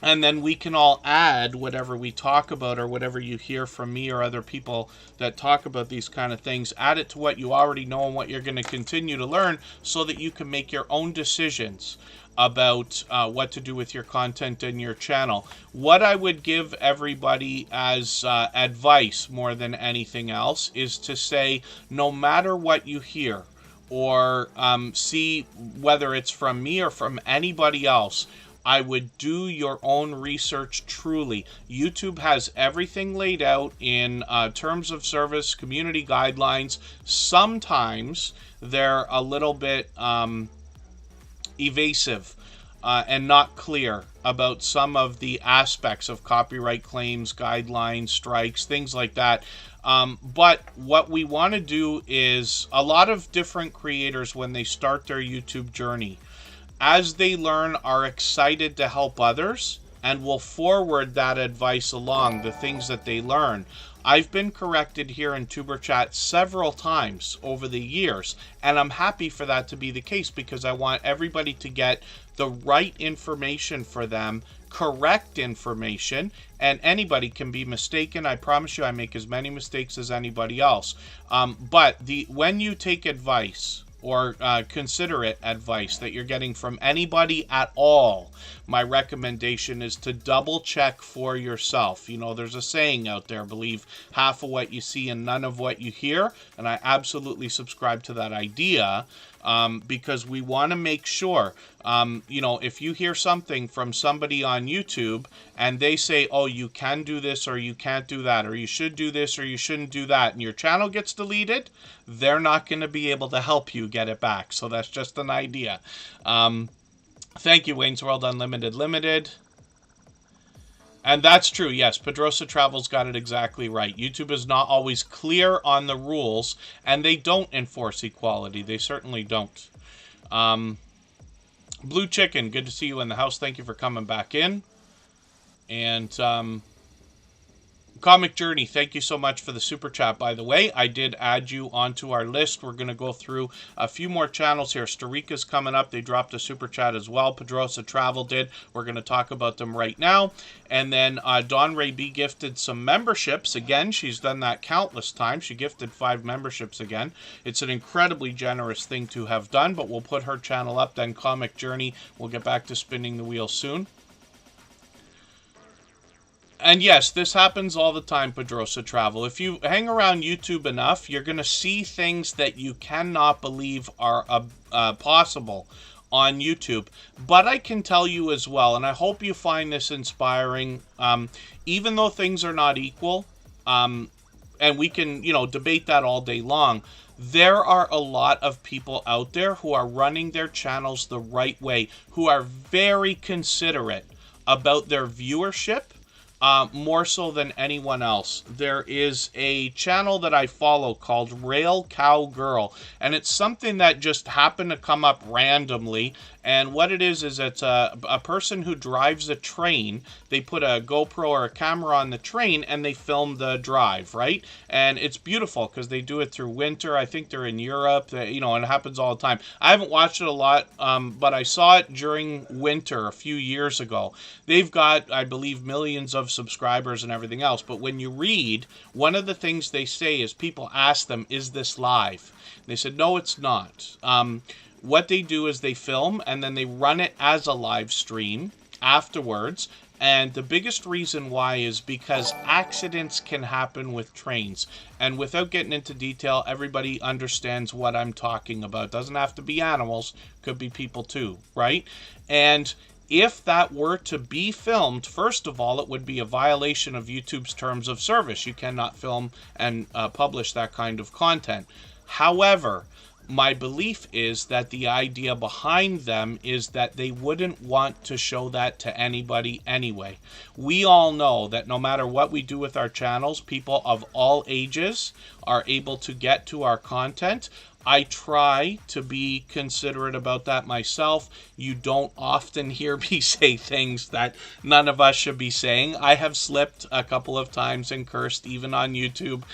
and then we can all add whatever we talk about or whatever you hear from me or other people that talk about these kind of things. Add it to what you already know and what you're going to continue to learn so that you can make your own decisions about what to do with your content and your channel. What I would give everybody as advice more than anything else is to say, no matter what you hear, or see, whether it's from me or from anybody else, I would do your own research truly. YouTube has everything laid out in terms of service, community guidelines. Sometimes they're a little bit evasive and not clear about some of the aspects of copyright claims, guidelines, strikes, things like that. But what we want to do is, a lot of different creators, when they start their YouTube journey, as they learn, are excited to help others and will forward that advice along, the things that they learn. I've been corrected here in Tuberchat several times over the years, and I'm happy for that to be the case, because I want everybody to get the right information for them, correct information, and anybody can be mistaken. I promise you I make as many mistakes as anybody else. But when you take advice, or consider it advice that you're getting from anybody at all, my recommendation is to double check for yourself. There's a saying out there, believe half of what you see and none of what you hear, and I absolutely subscribe to that idea, because we want to make sure, if you hear something from somebody on YouTube and they say, oh, you can do this or you can't do that, or you should do this or you shouldn't do that, and your channel gets deleted, they're not going to be able to help you get it back. So that's just an idea. Thank you, Wayne's World Unlimited Limited. And that's true, yes. Pedrosa Travel's got it exactly right. YouTube is not always clear on the rules, and they don't enforce equality. They certainly don't. Blue Chicken, good to see you in the house. Thank you for coming back in. And Comic Journey, thank you so much for the super chat, by the way. I did add you onto our list. We're going to go through a few more channels here. Starika's coming up. They dropped a super chat as well. Pedrosa Travel did. We're going to talk about them right now. And then Dawn Ray B gifted some memberships. Again, she's done that countless times. She gifted 5 memberships again. It's an incredibly generous thing to have done, but we'll put her channel up. Then Comic Journey. We'll get back to spinning the wheel soon. And yes, this happens all the time, Pedrosa Travel. If you hang around YouTube enough, you're going to see things that you cannot believe are possible on YouTube. But I can tell you as well, and I hope you find this inspiring, even though things are not equal, and we can, debate that all day long, there are a lot of people out there who are running their channels the right way, who are very considerate about their viewership, more so than anyone else. There is a channel that I follow called Rail Cow Girl, and it's something that just happened to come up randomly. And what it is it's a person who drives a train. They put a GoPro or a camera on the train and they film the drive, right? And it's beautiful because they do it through winter. I think they're in Europe, and it happens all the time. I haven't watched it a lot, but I saw it during winter a few years ago. They've got, I believe, millions of subscribers and everything else. But when you read, one of the things they say is people ask them, is this live? And they said, no, it's not. What they do is they film and then they run it as a live stream afterwards. And the biggest reason why is because accidents can happen with trains. And without getting into detail, everybody understands what I'm talking about. It doesn't have to be animals, could be people too, right? And if that were to be filmed, first of all, it would be a violation of YouTube's terms of service. You cannot film and publish that kind of content. However, my belief is that the idea behind them is that they wouldn't want to show that to anybody anyway. We all know that no matter what we do with our channels, people of all ages are able to get to our content. I try to be considerate about that myself. You don't often hear me say things that none of us should be saying. I have slipped a couple of times and cursed even on YouTube.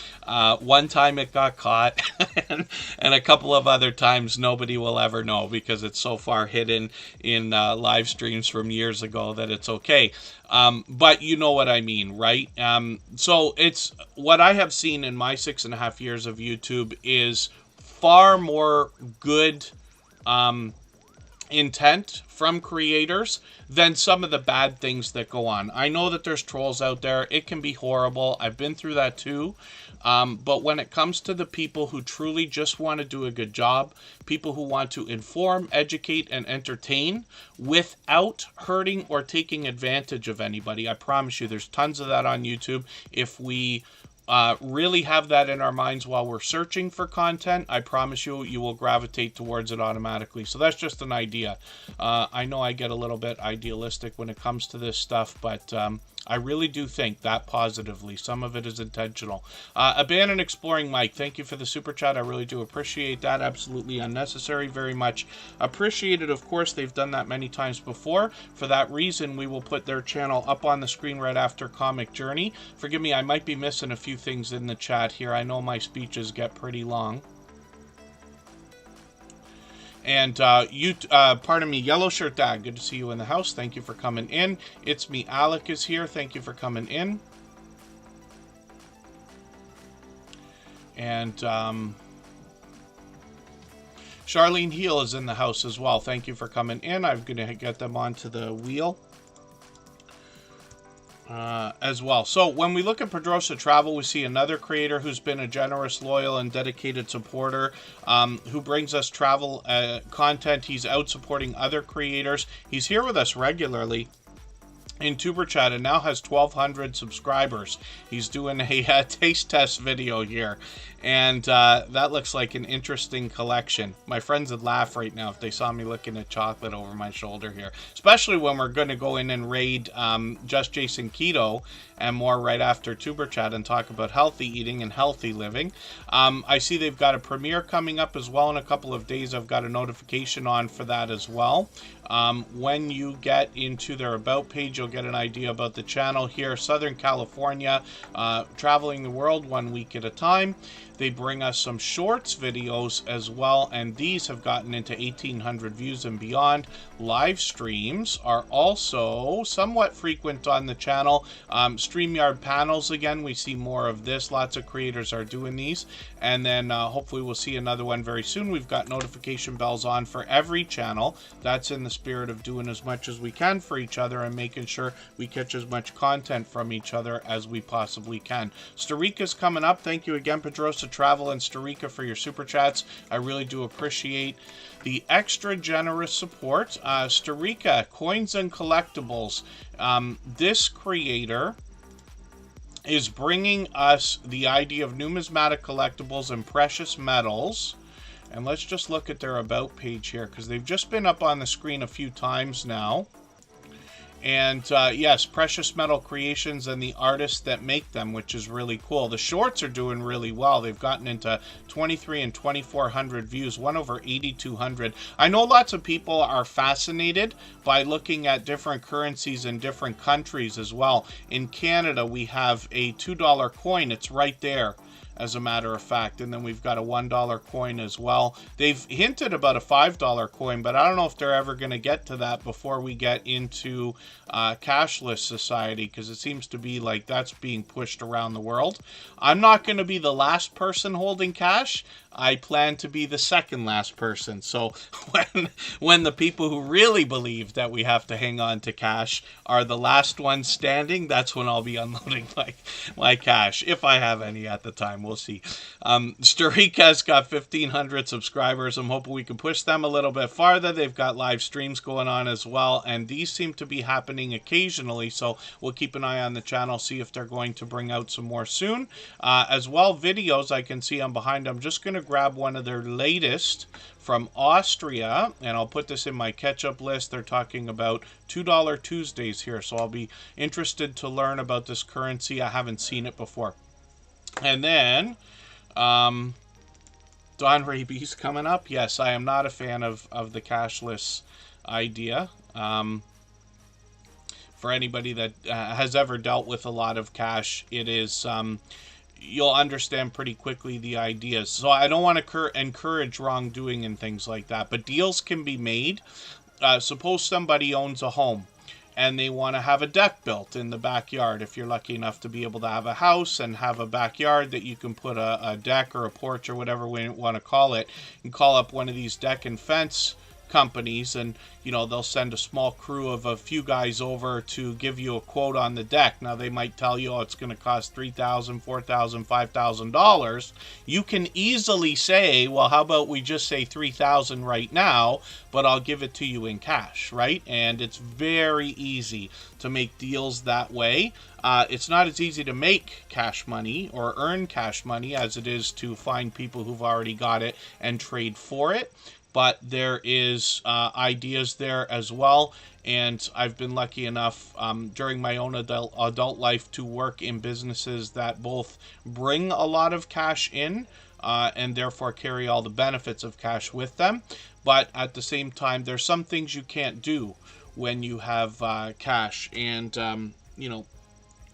One time it got caught, and a couple of other times nobody will ever know because it's so far hidden in live streams from years ago that it's okay. But you know what I mean, right? So it's what I have seen in my 6.5 years of YouTube is far more good intent from creators than some of the bad things that go on. I know that there's trolls out there. It can be horrible. I've been through that too. But when it comes to the people who truly just want to do a good job, people who want to inform, educate, and entertain without hurting or taking advantage of anybody, I promise you there's tons of that on YouTube. If we really have that in our minds while we're searching for content, I promise you, you will gravitate towards it automatically. So that's just an idea. I know I get a little bit idealistic when it comes to this stuff, but I really do think that positively. Some of it is intentional. Abandoned Exploring Mike, thank you for the super chat. I really do appreciate that. Absolutely unnecessary. Very much appreciated. Of course, they've done that many times before. For that reason, we will put their channel up on the screen right after Comic Journey. Forgive me, I might be missing a few things in the chat here. I know my speeches get pretty long. And pardon me, Yellow Shirt Dad, good to see you in the house. Thank you for coming in. It's me, Alec is here. Thank you for coming in. And Charlene Heel is in the house as well. Thank you for coming in. I'm going to get them onto the wheel as well. So when we look at Pedrosa Travel, we see another creator who's been a generous, loyal, and dedicated supporter who brings us travel content. He's out supporting other creators. He's here with us regularly in Superchat and now has 1,200 subscribers. He's doing a taste test video here, and that looks like an interesting collection. My friends would laugh right now if they saw me looking at chocolate over my shoulder here, especially when we're going to go in and raid Just Jason Keto and more right after Superchat and talk about healthy eating and healthy living. I see they've got a premiere coming up as well in a couple of days. I've got a notification on for that as well. When you get into their about page, you'll you'll get an idea about the channel here. Southern California, traveling the world 1 week at a time. They bring us some shorts videos as well, and these have gotten into 1,800 views and beyond. Live streams are also somewhat frequent on the channel. StreamYard panels, again, we see more of this. Lots of creators are doing these, and then hopefully we'll see another one very soon. We've got notification bells on for every channel. That's in the spirit of doing as much as we can for each other and making sure we catch as much content from each other as we possibly can. Starika's coming up. Thank you again, Pedrosa Travel and Starika, for your super chats. I really do appreciate the extra generous support. Starika, Coins and Collectibles. This creator is bringing us the idea of numismatic collectibles and precious metals. And let's just look at their about page here, because they've just been up on the screen a few times now. And yes, precious metal creations and the artists that make them, which is really cool. The shorts are doing really well. They've gotten into 23 and 2,400 views, one over 8,200. I know lots of people are fascinated by looking at different currencies in different countries as well. In Canada, we have a $2 coin. It's right there, as a matter of fact. And then we've got a $1 coin as well. They've hinted about a $5 coin, but I don't know if they're ever going to get to that before we get into cashless society, because it seems to be like that's being pushed around the world. I'm not going to be the last person holding cash. I plan to be the second last person. So when the people who really believe that we have to hang on to cash are the last ones standing, that's when I'll be unloading my cash, if I have any at the time. We'll see. Starika's got 1,500 subscribers. I'm hoping we can push them a little bit farther. They've got live streams going on as well, and these seem to be happening occasionally, so we'll keep an eye on the channel, see if they're going to bring out some more soon. As well, videos, I can see I'm behind. I'm just going to grab one of their latest from Austria, and I'll put this in my catch-up list. They're talking about $2 Tuesdays here, so I'll be interested to learn about this currency. I haven't seen it before. And then Don Raby's coming up. Yes, I am not a fan of the cashless idea. For anybody that has ever dealt with a lot of cash, it is you'll understand pretty quickly the ideas. So I don't want to encourage wrongdoing and things like that, but deals can be made. Suppose somebody owns a home and they want to have a deck built in the backyard. If you're lucky enough to be able to have a house and have a backyard that you can put a deck or a porch or whatever we want to call it, you can call up one of these deck and fence companies, and they'll send a small crew of a few guys over to give you a quote on the deck. Now they might tell you, it's going to cost $3,000, $4,000, $5,000. You can easily say, well, how about we just say $3,000 right now, but I'll give it to you in cash, right? And it's very easy to make deals that way. It's not as easy to make cash money or earn cash money as it is to find people who've already got it and trade for it. But there is ideas there as well, and I've been lucky enough during my own adult life to work in businesses that both bring a lot of cash in and therefore carry all the benefits of cash with them. But at the same time, there's some things you can't do when you have cash. And,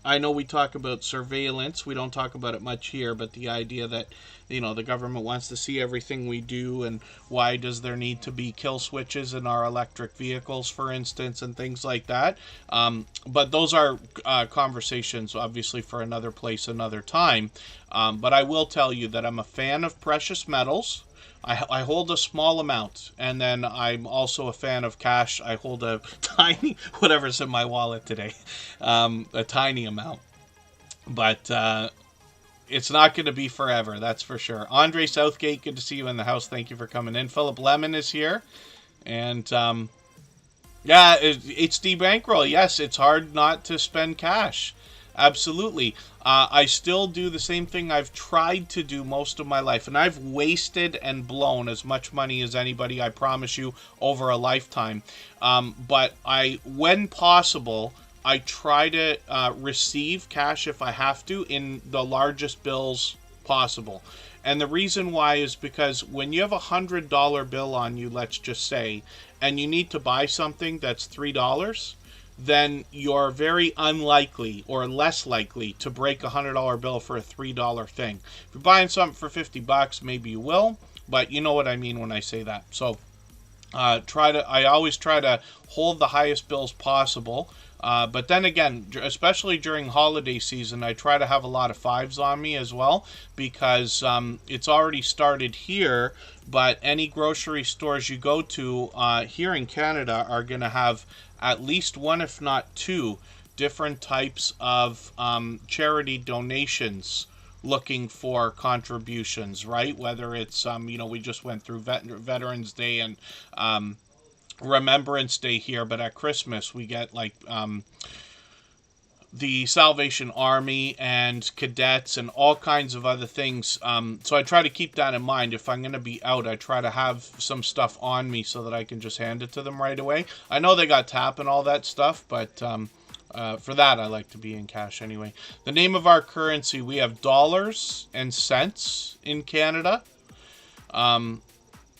I know we talk about surveillance. We don't talk about it much here, but the idea that, the government wants to see everything we do, and why does there need to be kill switches in our electric vehicles, for instance, and things like that. But those are conversations, obviously, for another place, another time. But I will tell you that I'm a fan of precious metals. I hold a small amount, and then I'm also a fan of cash. I hold a tiny, whatever's in my wallet today, a tiny amount. But it's not going to be forever, that's for sure. Andre Southgate, good to see you in the house. Thank you for coming in. Philip Lemon is here. And, yeah, it's Bankroll. Yes, it's hard not to spend cash. Absolutely. I still do the same thing I've tried to do most of my life, and I've wasted and blown as much money as anybody, I promise you, over a lifetime. But when possible, I try to receive cash if I have to in the largest bills possible. And the reason why is because when you have $100 bill on you, let's just say, and you need to buy something that's $3, then you're very unlikely or less likely to break a $100 bill for a $3 thing. If you're buying something for $50, maybe you will, but you know what I mean when I say that. So I always try to hold the highest bills possible. But then again, especially during holiday season, I try to have a lot of fives on me as well, because it's already started here, but any grocery stores you go to here in Canada are going to have at least one, if not two, different types of charity donations looking for contributions, right? Whether it's, we just went through Veterans Day and Remembrance Day here, but at Christmas we get like the Salvation Army and cadets and all kinds of other things. So I try to keep that in mind. If I'm going to be out, I try to have some stuff on me so that I can just hand it to them right away. I know they got tap and all that stuff, but for that, I like to be in cash anyway. The name of our currency, we have dollars and cents in Canada.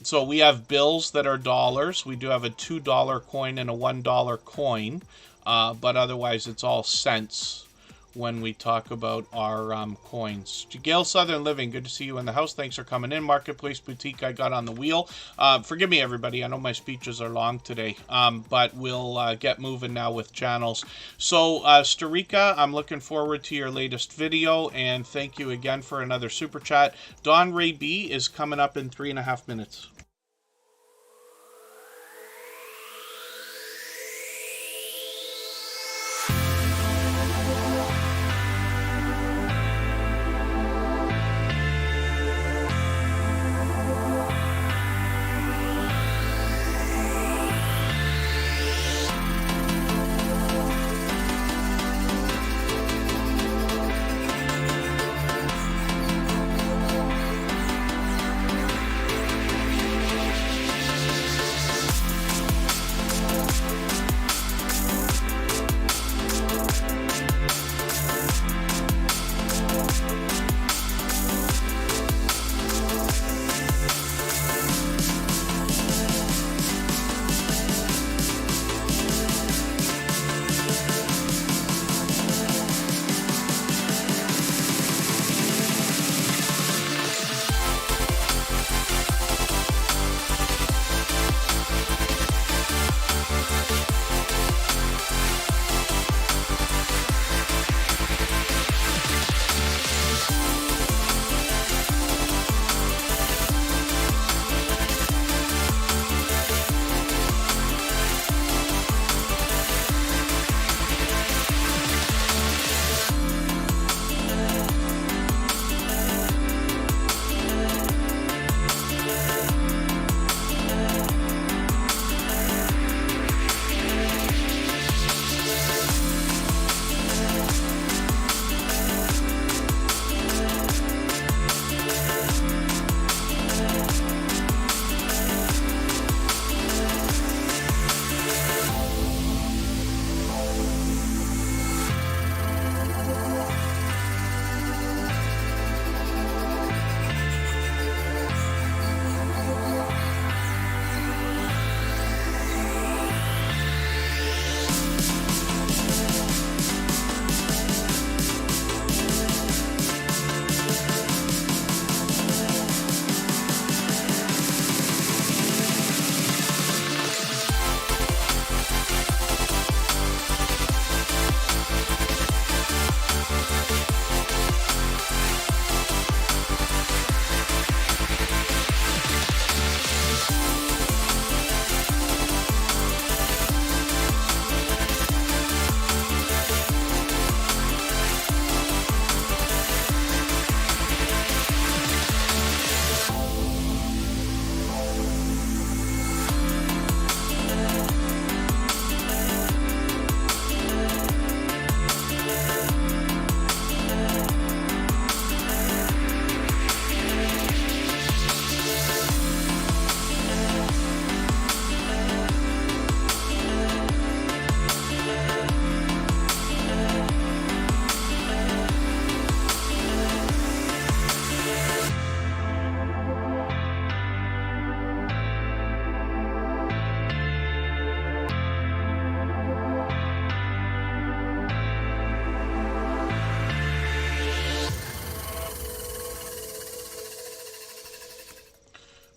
So we have bills that are dollars. We do have a $2 coin and a $1 coin. But otherwise, it's all cents when we talk about our coins. Gail Southern Living, good to see you in the house. Thanks for coming in. Marketplace Boutique, I got on the wheel. Forgive me, everybody. I know my speeches are long today, but we'll get moving now with channels. So, Starika, I'm looking forward to your latest video, and thank you again for another super chat. Don Ray B is coming up in 3.5 minutes.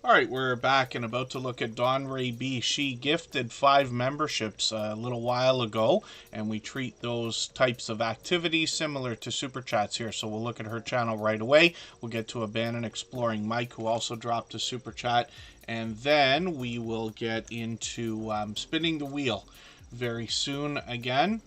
All right, we're back and about to look at Dawn Ray B. She gifted 5 memberships a little while ago, and we treat those types of activities similar to Super Chats here. So we'll look at her channel right away. We'll get to Abandon Exploring Mike, who also dropped a Super Chat, and then we will get into spinning the wheel very soon again.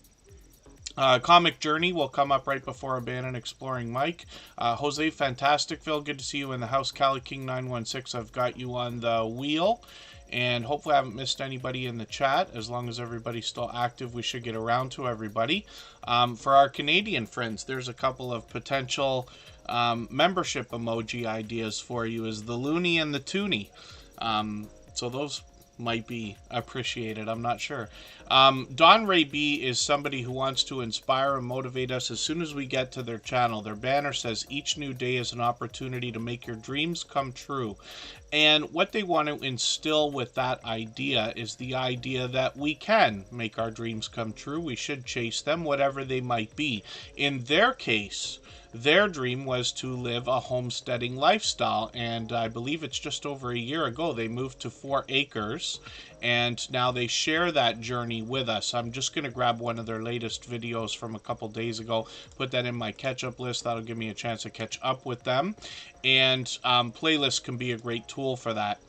Comic Journey will come up right before Abandon Exploring Mike. Jose Fantasticville, good to see you in the house. Cali King 916, I've got you on the wheel. And hopefully I haven't missed anybody in the chat. As long as everybody's still active, we should get around to everybody. For our Canadian friends, there's a couple of potential membership emoji ideas for you, is the Looney and the Toonie. So those might be appreciated, I'm not sure. Dawn Ray B is somebody who wants to inspire and motivate us as soon as we get to their channel. Their banner says, each new day is an opportunity to make your dreams come true. And what they want to instill with that idea is the idea that we can make our dreams come true. We should chase them, whatever they might be. In their case, their dream was to live a homesteading lifestyle, and I believe it's just over a year ago they moved to 4 acres, and now they share that journey with us. I'm just going to grab one of their latest videos from a couple days ago, put that in my catch-up list. That'll give me a chance to catch up with them, and playlists can be a great tool for that.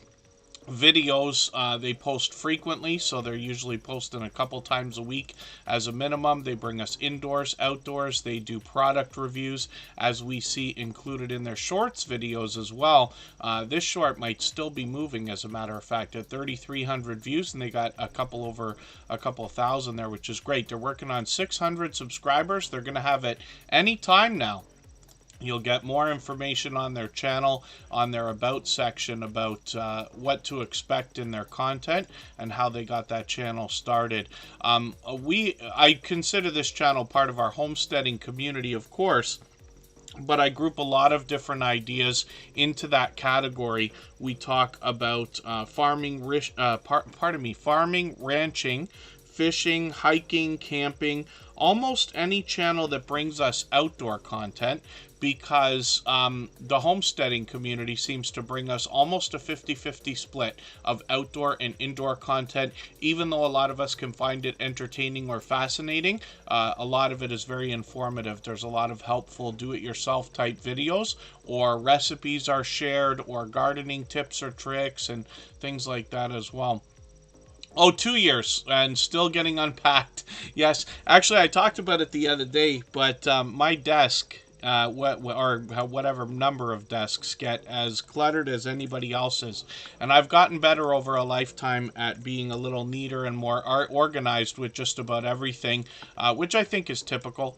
Videos, they post frequently, so they're usually posting a couple times a week as a minimum. They bring us indoors, outdoors. They do product reviews, as we see included in their shorts videos as well. This short might still be moving, as a matter of fact, at 3,300 views, and they got a couple thousand there, which is great. They're working on 600 subscribers. They're going to have it any time now. You'll get more information on their channel, on their About section, about what to expect in their content and how they got that channel started. I consider this channel part of our homesteading community, of course, but I group a lot of different ideas into that category. We talk about farming, ranching, fishing, hiking, camping, almost any channel that brings us outdoor content, because the homesteading community seems to bring us almost a 50-50 split of outdoor and indoor content. Even though a lot of us can find it entertaining or fascinating, a lot of it is very informative. There's a lot of helpful do-it-yourself type videos, or recipes are shared, or gardening tips or tricks and things like that as well. Oh, 2 years and still getting unpacked. Yes, actually I talked about it the other day, but my desk, whatever number of desks, get as cluttered as anybody else's, and I've gotten better over a lifetime at being a little neater and more organized with just about everything, which I think is typical.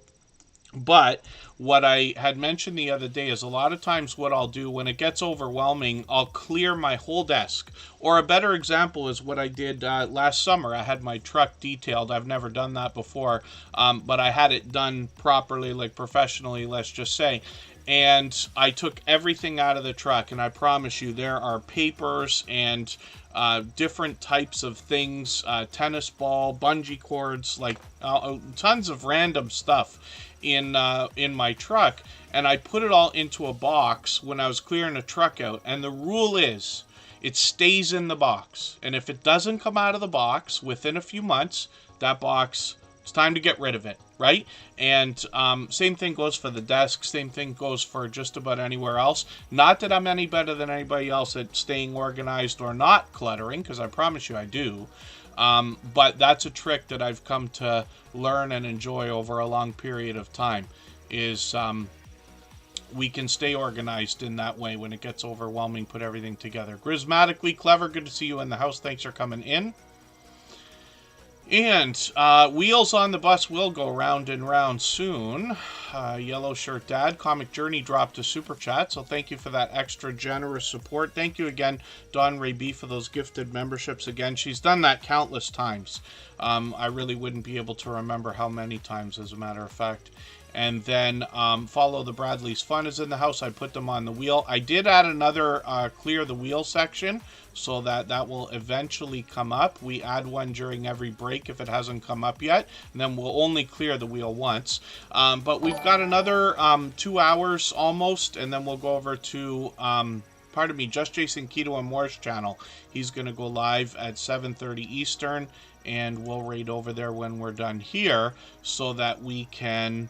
But what I had mentioned the other day is a lot of times what I'll do when it gets overwhelming, I'll clear my whole desk. Or a better example is what I did last summer. I had my truck detailed. I've never done that before, but I had it done properly, like professionally, let's just say. And I took everything out of the truck, and I promise you there are papers and different types of things, tennis ball, bungee cords, like tons of random stuff in my truck, and I put it all into a box when I was clearing the truck out. And the rule is it stays in the box, and if it doesn't come out of the box within a few months, that box, it's time to get rid of it, right? And same thing goes for the desk, same thing goes for just about anywhere else. Not that I'm any better than anybody else at staying organized or not cluttering, because I promise you I do. But that's a trick that I've come to learn and enjoy over a long period of time, is we can stay organized in that way. When it gets overwhelming, put everything together. Grismatically Clever, good to see you in the house. Thanks for coming in. And Wheels on the Bus will go round and round soon. Yellow Shirt Dad, Comic Journey dropped a super chat, so thank you for that extra generous support. Thank you again, Dawn Ray B, for those gifted memberships again. She's done that countless times. I really wouldn't be able to remember how many times, as a matter of fact. And then Follow the Bradley's Fun is in the house. I put them on the wheel. I did add another clear the wheel section, so that will eventually come up. We add one during every break if it hasn't come up yet, and then we'll only clear the wheel once. But we've got another 2 hours almost, and then we'll go over to pardon me, Just Jason Keto and Moore's channel. He's going to go live at 7:30 Eastern, and we'll raid over there when we're done here so that we can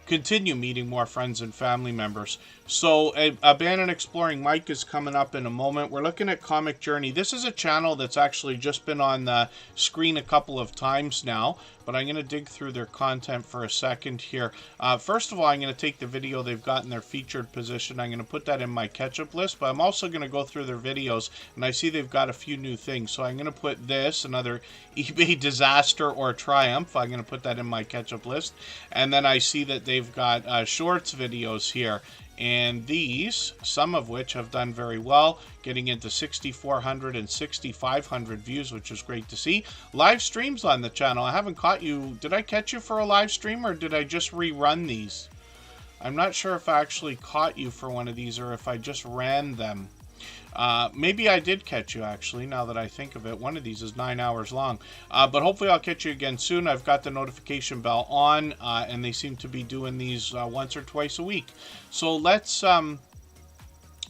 continue meeting more friends and family members. So Abandoned Exploring Mike is coming up in a moment. We're looking at Comic Journey. This is a channel that's actually just been on the screen a couple of times now, but I'm going to dig through their content for a second here. First of all, I'm going to take the video they've got in their featured position. I'm going to put that in my catch-up list, but I'm also going to go through their videos, and I see they've got a few new things. So I'm going to put this, another eBay disaster or triumph. I'm going to put that in my catch-up list. And then I see that they've got shorts videos here. And these, some of which have done very well, getting into 6,400 and 6,500 views, which is great to see. Live streams on the channel. I haven't caught you. Did I catch you for a live stream, or did I just rerun these? I'm not sure if I actually caught you for one of these or if I just ran them. Maybe I did catch you, actually, now that I think of it. One of these is 9 hours long. But hopefully I'll catch you again soon. I've got the notification bell on, and they seem to be doing these once or twice a week. So let's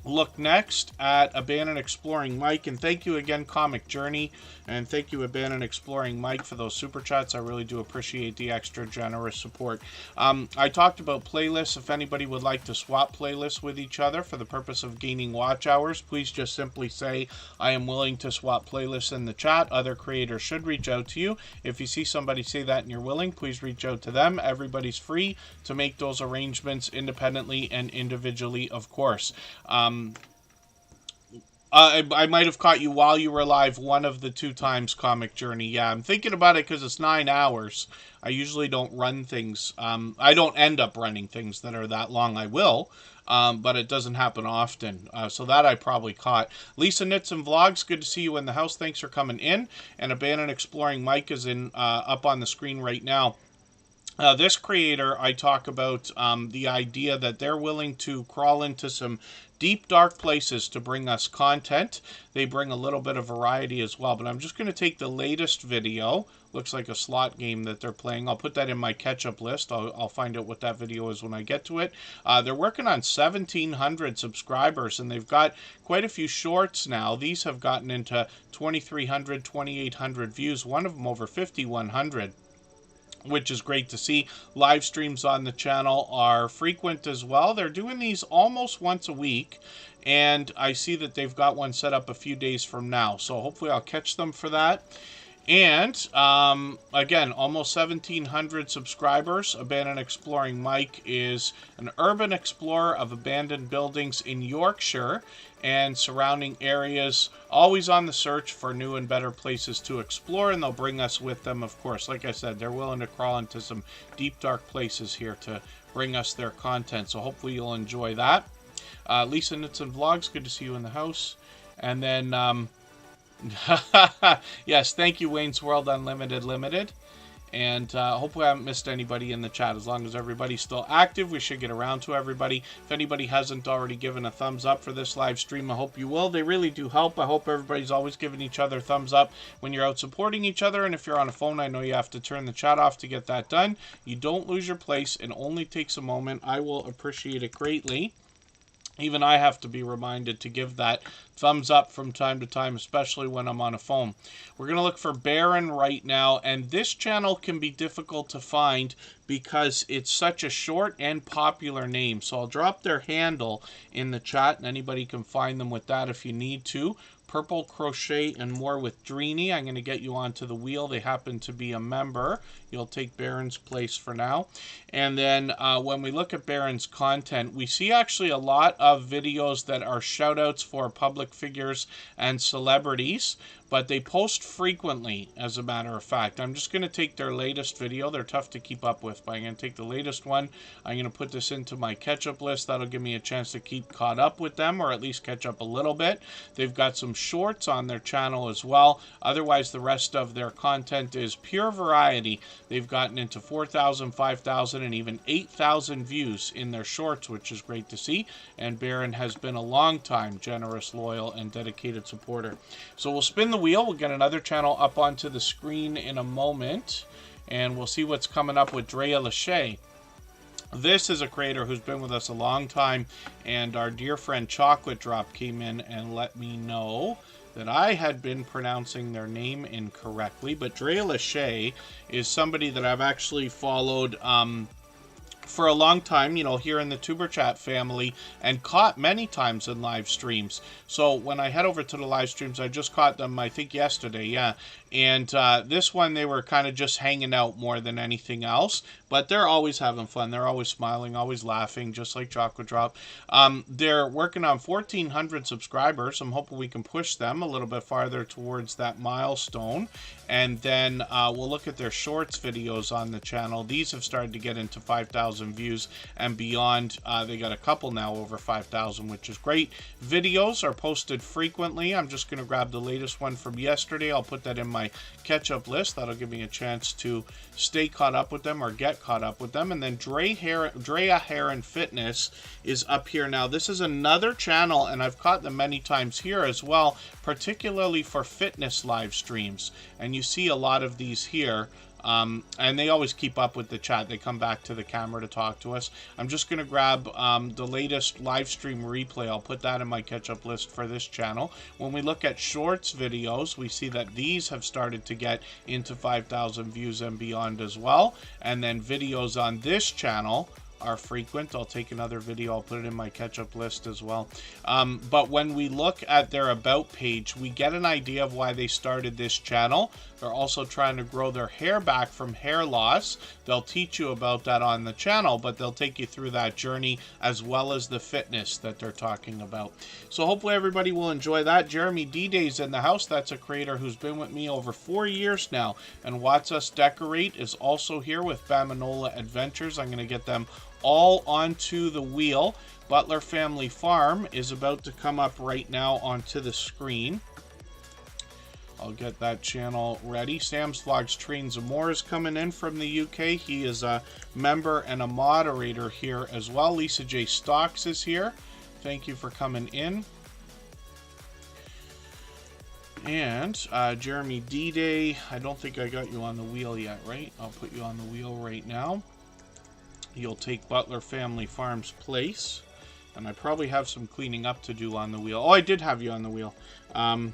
look next at Abandoned Exploring Mike. And thank you again, Comic Journey. And thank you, Abandoned Exploring Mike, for those super chats. I really do appreciate the extra generous support. I talked about playlists. If anybody would like to swap playlists with each other for the purpose of gaining watch hours, please just simply say, I am willing to swap playlists in the chat. Other creators should reach out to you. If you see somebody say that and you're willing, please reach out to them. Everybody's free to make those arrangements independently and individually, of course. I might have caught you while you were live one of the 2 times, Comic Journey. Yeah, I'm thinking about it because it's 9 hours. I usually don't run things. I don't end up running things that are that long. I will, but it doesn't happen often. So that I probably caught. Lisa Knits and Vlogs, good to see you in the house. Thanks for coming in. And Abandoned Exploring Mike is in up on the screen right now. This creator, I talk about the idea that they're willing to crawl into some deep, dark places to bring us content. They bring a little bit of variety as well, but I'm just going to take the latest video. Looks like a slot game that they're playing. I'll put that in my catch-up list. I'll find out what that video is when I get to it. They're working on 1,700 subscribers, and they've got quite a few shorts now. These have gotten into 2,300, 2,800 views. One of them over 5,100. Which is great to see. Live streams on the channel are frequent as well. They're doing these almost once a week, and I see that they've got one set up a few days from now. So hopefully I'll catch them for that. And again, almost 1,700 subscribers. Abandoned Exploring Mike is an urban explorer of abandoned buildings in Yorkshire and surrounding areas, always on the search for new and better places to explore, and they'll bring us with them, of course. Like I said, they're willing to crawl into some deep, dark places here to bring us their content, so hopefully you'll enjoy that. Lisa Knits and Vlogs, good to see you in the house. And then, yes, thank you, Wayne's World Unlimited Limited. And hopefully I haven't missed anybody in the chat. As long as everybody's still active, we should get around to everybody. If anybody hasn't already given a thumbs up for this live stream, I hope you will. They really do help. I hope everybody's always giving each other thumbs up when you're out supporting each other. And if you're on a phone, I know you have to turn the chat off to get that done. You don't lose your place. It only takes a moment. I will appreciate it greatly. Even I have to be reminded to give that thumbs up from time to time, especially when I'm on a phone. We're going to look for Baron right now, and this channel can be difficult to find because it's such a short and popular name. So I'll drop their handle in the chat, and anybody can find them with that if you need to. Purple Crochet and More with Dreeny. I'm going to get you onto the wheel. They happen to be a member. You'll take Baron's place for now. And then when we look at Baron's content, we see actually a lot of videos that are shout-outs for public figures and celebrities, but they post frequently, as a matter of fact. I'm just going to take their latest video. They're tough to keep up with, but I'm going to take the latest one. I'm going to put this into my catch-up list. That'll give me a chance to keep caught up with them, or at least catch up a little bit. They've got some shorts on their channel as well. Otherwise, the rest of their content is pure variety. They've gotten into 4,000, 5,000, and even 8,000 views in their shorts, which is great to see. And Baron has been a long time generous, loyal, and dedicated supporter. So we'll spin the wheel. We'll get another channel up onto the screen in a moment, and we'll see what's coming up with Drea Lachey. This is a creator who's been with us a long time, and our dear friend Chocolate Drop came in and let me know that I had been pronouncing their name incorrectly. But Dre Lachey is somebody that I've actually followed for a long time, you know, here in the Tuber Chat family, and caught many times in live streams. So when I head over to the live streams, I just caught them, I think yesterday, yeah. And this one, they were kind of just hanging out more than anything else. But they're always having fun. They're always smiling, always laughing, just like Chocolate Drop. They're working on 1,400 subscribers. I'm hoping we can push them a little bit farther towards that milestone. And then we'll look at their shorts videos on the channel. These have started to get into 5,000 views and beyond. They got a couple now over 5,000, which is great. Videos are posted frequently. I'm just going to grab the latest one from yesterday. I'll put that in my catch-up list. That'll give me a chance to stay caught up with them or get caught up with them. And then Drea Heron Fitness is up here now. This is another channel, and I've caught them many times here as well, particularly for fitness live streams. And you see a lot of these here. And they always keep up with the chat. They come back to the camera to talk to us. I'm just going to grab the latest live stream replay. I'll put that in my catch-up list for this channel. When we look at shorts videos, we see that these have started to get into 5,000 views and beyond as well. And then videos on this channel are frequent. I'll take another video. I'll put it in my catch-up list as well. But when we look at their about page, we get an idea of why they started this channel. They're also trying to grow their hair back from hair loss. They'll teach you about that on the channel, but they'll take you through that journey as well as the fitness that they're talking about. So hopefully everybody will enjoy that. Jeremy D-Day's in the house. That's a creator who's been with me over 4 years now. And Watch Us Decorate is also here with Bamanola Adventures. I'm going to get them all onto the wheel. Butler Family Farm is about to come up right now onto the screen. I'll get that channel ready. Sam's Vlogs Trains and More is coming in from the UK. He is a member and a moderator here as well. Lisa J. Stocks is here. Thank you for coming in. And Jeremy D-Day, I don't think I got you on the wheel yet, right? I'll put you on the wheel right now. You'll take Butler Family Farm's place. And I probably have some cleaning up to do on the wheel. Oh, I did have you on the wheel. I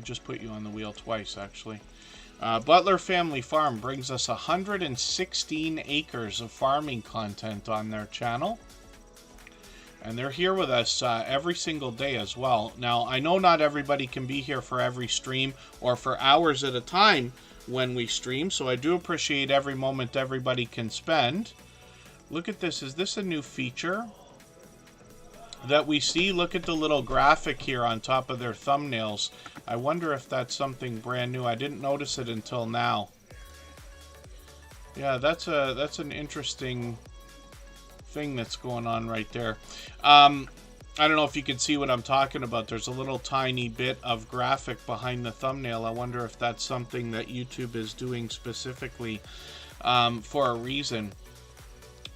just put you on the wheel twice, actually. Butler Family Farm brings us 116 acres of farming content on their channel. And they're here with us every single day as well. Now, I know not everybody can be here for every stream or for hours at a time when we stream, so I do appreciate every moment everybody can spend. Look at this. Is this a new feature that we see? Look at the little graphic here on top of their thumbnails. I wonder if that's something brand new. I didn't notice it until now. Yeah, that's an interesting thing that's going on right there. I don't know if you can see what I'm talking about. There's a little tiny bit of graphic behind the thumbnail. I wonder if that's something that YouTube is doing specifically for a reason.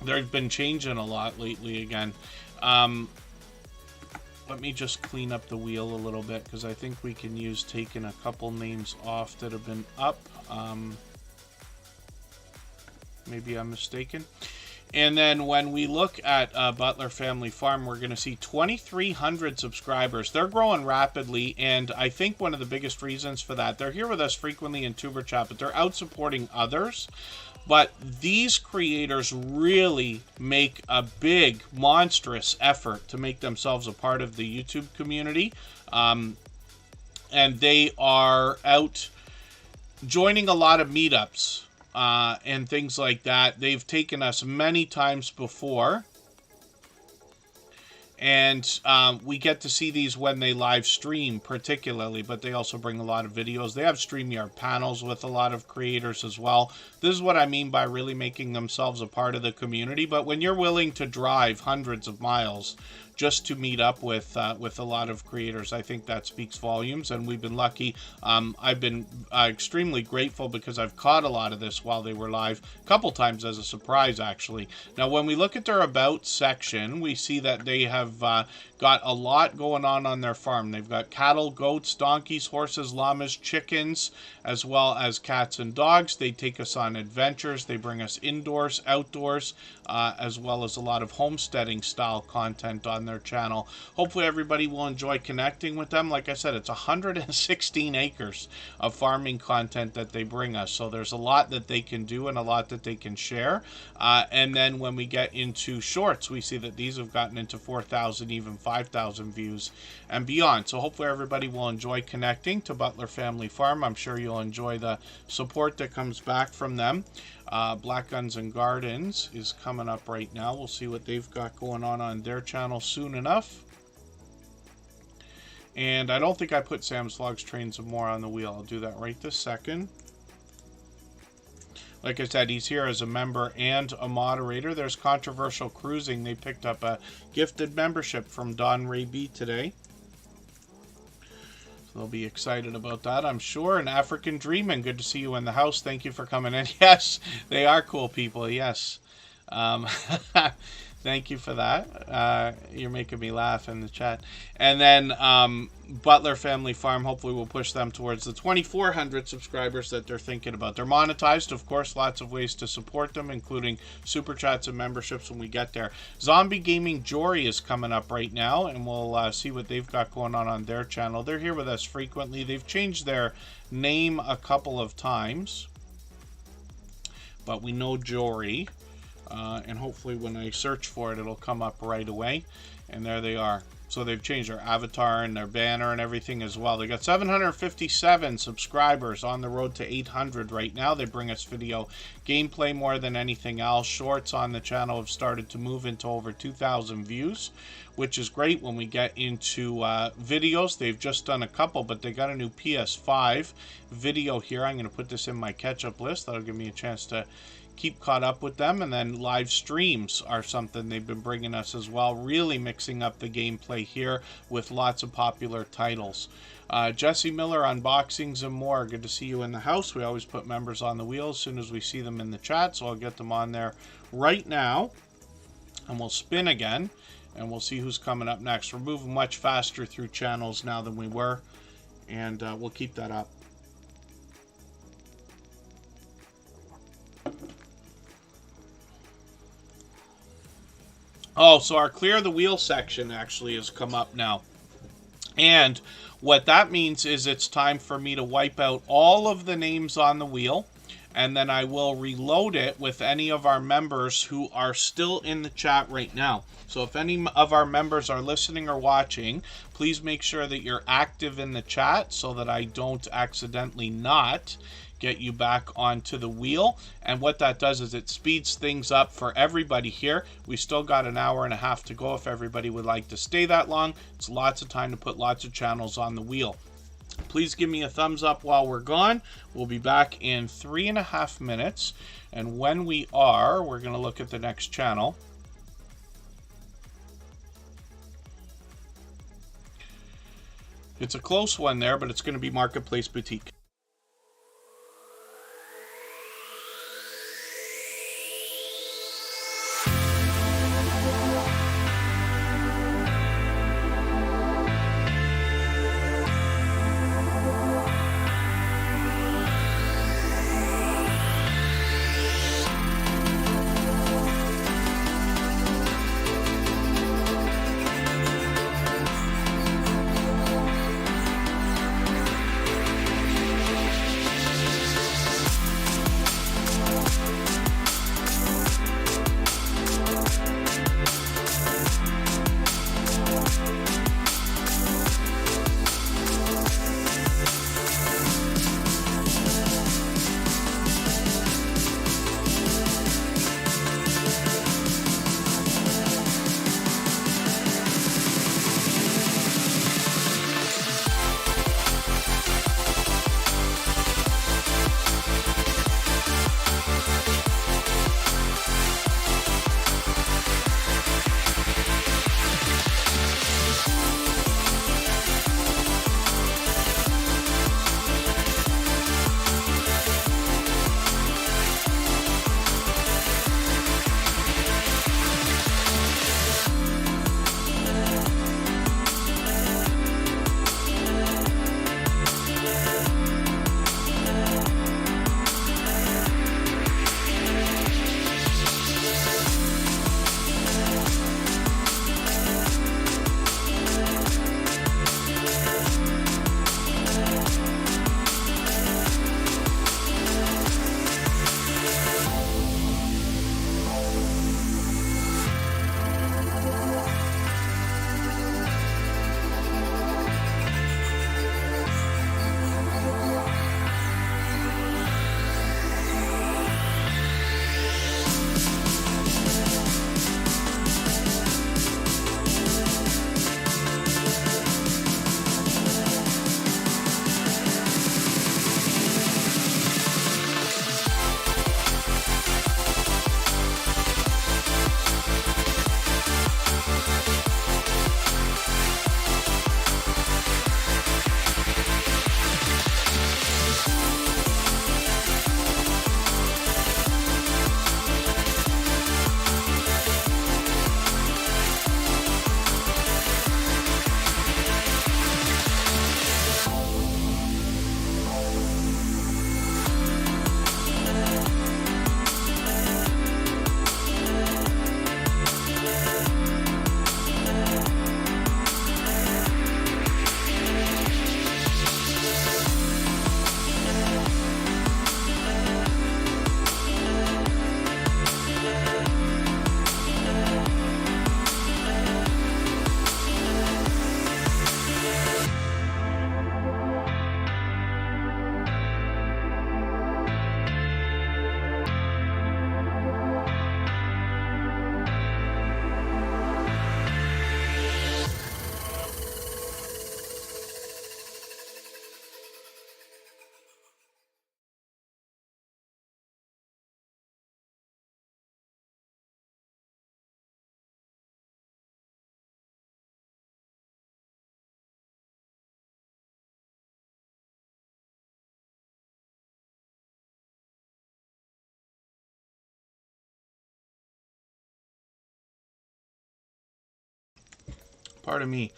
They've been changing a lot lately again. Let me just clean up the wheel a little bit, because I think we can use taking a couple names off that have been up. Maybe I'm mistaken. And then when we look at Butler Family Farm, we're going to see 2,300 subscribers. They're growing rapidly, and I think one of the biggest reasons for that, they're here with us frequently in Tuber Chat, but they're out supporting others. But these creators really make a big, monstrous effort to make themselves a part of the YouTube community. And they are out joining a lot of meetups. And things like that. They've taken us many times before. And we get to see these when they live stream particularly, but they also bring a lot of videos. They have StreamYard panels with a lot of creators as well. This is what I mean by really making themselves a part of the community. But when you're willing to drive hundreds of miles just to meet up with a lot of creators, I think that speaks volumes, and we've been lucky. I've been extremely grateful because I've caught a lot of this while they were live, a couple times as a surprise, actually. Now, when we look at their About section, we see that they have got a lot going on their farm. They've got cattle, goats, donkeys, horses, llamas, chickens, as well as cats and dogs. They take us on adventures. They bring us indoors, outdoors, as well as a lot of homesteading style content on their channel. Hopefully everybody will enjoy connecting with them. Like I said, it's 116 acres of farming content that they bring us. So there's a lot that they can do and a lot that they can share. And then when we get into shorts, we see that these have gotten into 4,000, even 5,000 views and beyond. So hopefully everybody will enjoy connecting to Butler Family Farm. I'm sure you'll enjoy the support that comes back from them. Black Guns and Gardens is coming up right now. We'll see what they've got going on their channel soon enough. And I don't think I put Sam's Vlogs Trains and More on the wheel. I'll do that right this second. Like I said, he's here as a member and a moderator. There's Controversial Cruising. They picked up a gifted membership from Don Ray B today. So they'll be excited about that, I'm sure. And African Dreamin', good to see you in the house. Thank you for coming in. Yes, they are cool people, yes. Thank you for that. You're making me laugh in the chat. And then Butler Family Farm, hopefully we'll push them towards the 2,400 subscribers that they're thinking about. They're monetized, of course, lots of ways to support them, including super chats and memberships when we get there. Zombie Gaming Jory is coming up right now, and we'll see what they've got going on their channel. They're here with us frequently. They've changed their name a couple of times, but we know Jory. And hopefully when I search for it, it'll come up right away. And there they are. So they've changed their avatar and their banner and everything as well. They got 757 subscribers, on the road to 800 right now. They bring us video gameplay more than anything else. Shorts on the channel have started to move into over 2,000 views, which is great. When we get into videos, they've just done a couple, but they got a new PS5 video here. I'm going to put this in my catch-up list. That'll give me a chance to keep caught up with them. And then live streams are something they've been bringing us as well, really mixing up the gameplay here with lots of popular titles. Jesse Miller, Unboxings and More, good to see you in the house. We always put members on the wheel as soon as we see them in the chat, so I'll get them on there right now, and we'll spin again and we'll see who's coming up next. We're moving much faster through channels now than we were, and we'll keep that up. Oh, so our Clear the Wheel section actually has come up now. And what that means is it's time for me to wipe out all of the names on the wheel, and then I will reload it with any of our members who are still in the chat right now. So if any of our members are listening or watching, please make sure that you're active in the chat so that I don't accidentally not get you back onto the wheel. And what that does is it speeds things up for everybody here. We still got an hour and a half to go if everybody would like to stay that long. It's lots of time to put lots of channels on the wheel. Please give me a thumbs up while we're gone. We'll be back in 3.5 minutes. And when we are, we're going to look at the next channel. It's a close one there, but it's going to be Marketplace Boutique. Pardon me.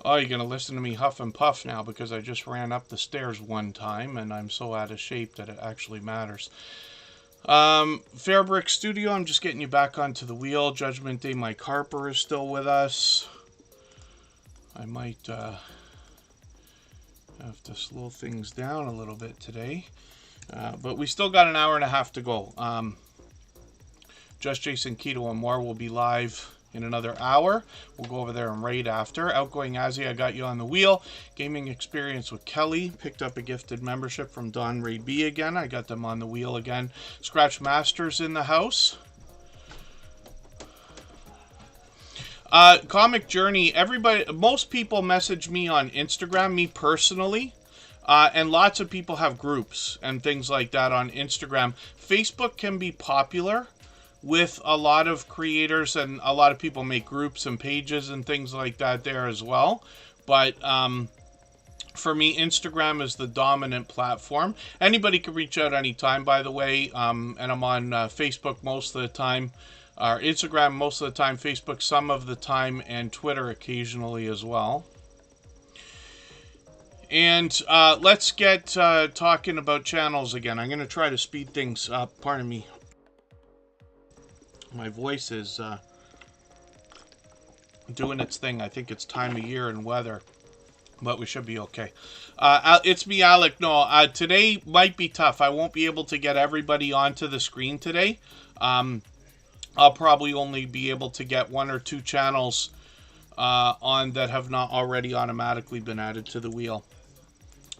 Oh, you're going to listen to me huff and puff now because I just ran up the stairs one time and I'm so out of shape that it actually matters. Fairbrick Studio, I'm just getting you back onto the wheel. Judgment Day, Mike Harper is still with us. I might have to slow things down a little bit today. But we still got an hour and a half to go. Just Jason Keto and more will be live in another hour. We'll go over there and raid after. Outgoing Azzy, I got you on the wheel. Gaming Experience with Kelly. Picked up a gifted membership from Don Ray B again. I got them on the wheel again. Scratch Masters in the house. Comic Journey. Most people message me on Instagram, me personally. And lots of people have groups and things like that on Instagram. Facebook can be popular with a lot of creators, and a lot of people make groups and pages and things like that there as well. But for me, Instagram is the dominant platform. Anybody can reach out anytime, by the way. And I'm on Facebook most of the time, or Instagram most of the time, Facebook some of the time, and Twitter occasionally as well. And let's get talking about channels again. I'm going to try to speed things up. Pardon me. My voice is doing its thing. I think it's time of year and weather, but we should be okay. It's me, Alec. No, today might be tough. I won't be able to get everybody onto the screen today. I'll probably only be able to get 1 or 2 channels on that have not already automatically been added to the wheel.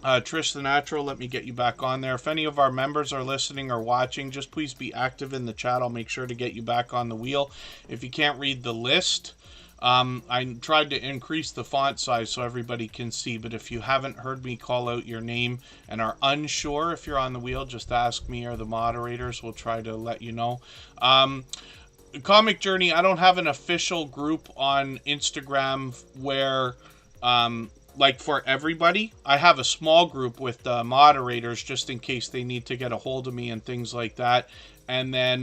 Trish the Natural, let me get you back on there. If any of our members are listening or watching, just please be active in the chat. I'll make sure to get you back on the wheel. If you can't read the list, I tried to increase the font size so everybody can see, but if you haven't heard me call out your name and are unsure if you're on the wheel, just ask me or the moderators. We'll try to let you know. Comic Journey, I don't have an official group on Instagram where... like for everybody. I have a small group with the moderators just in case they need to get a hold of me and things like that. And then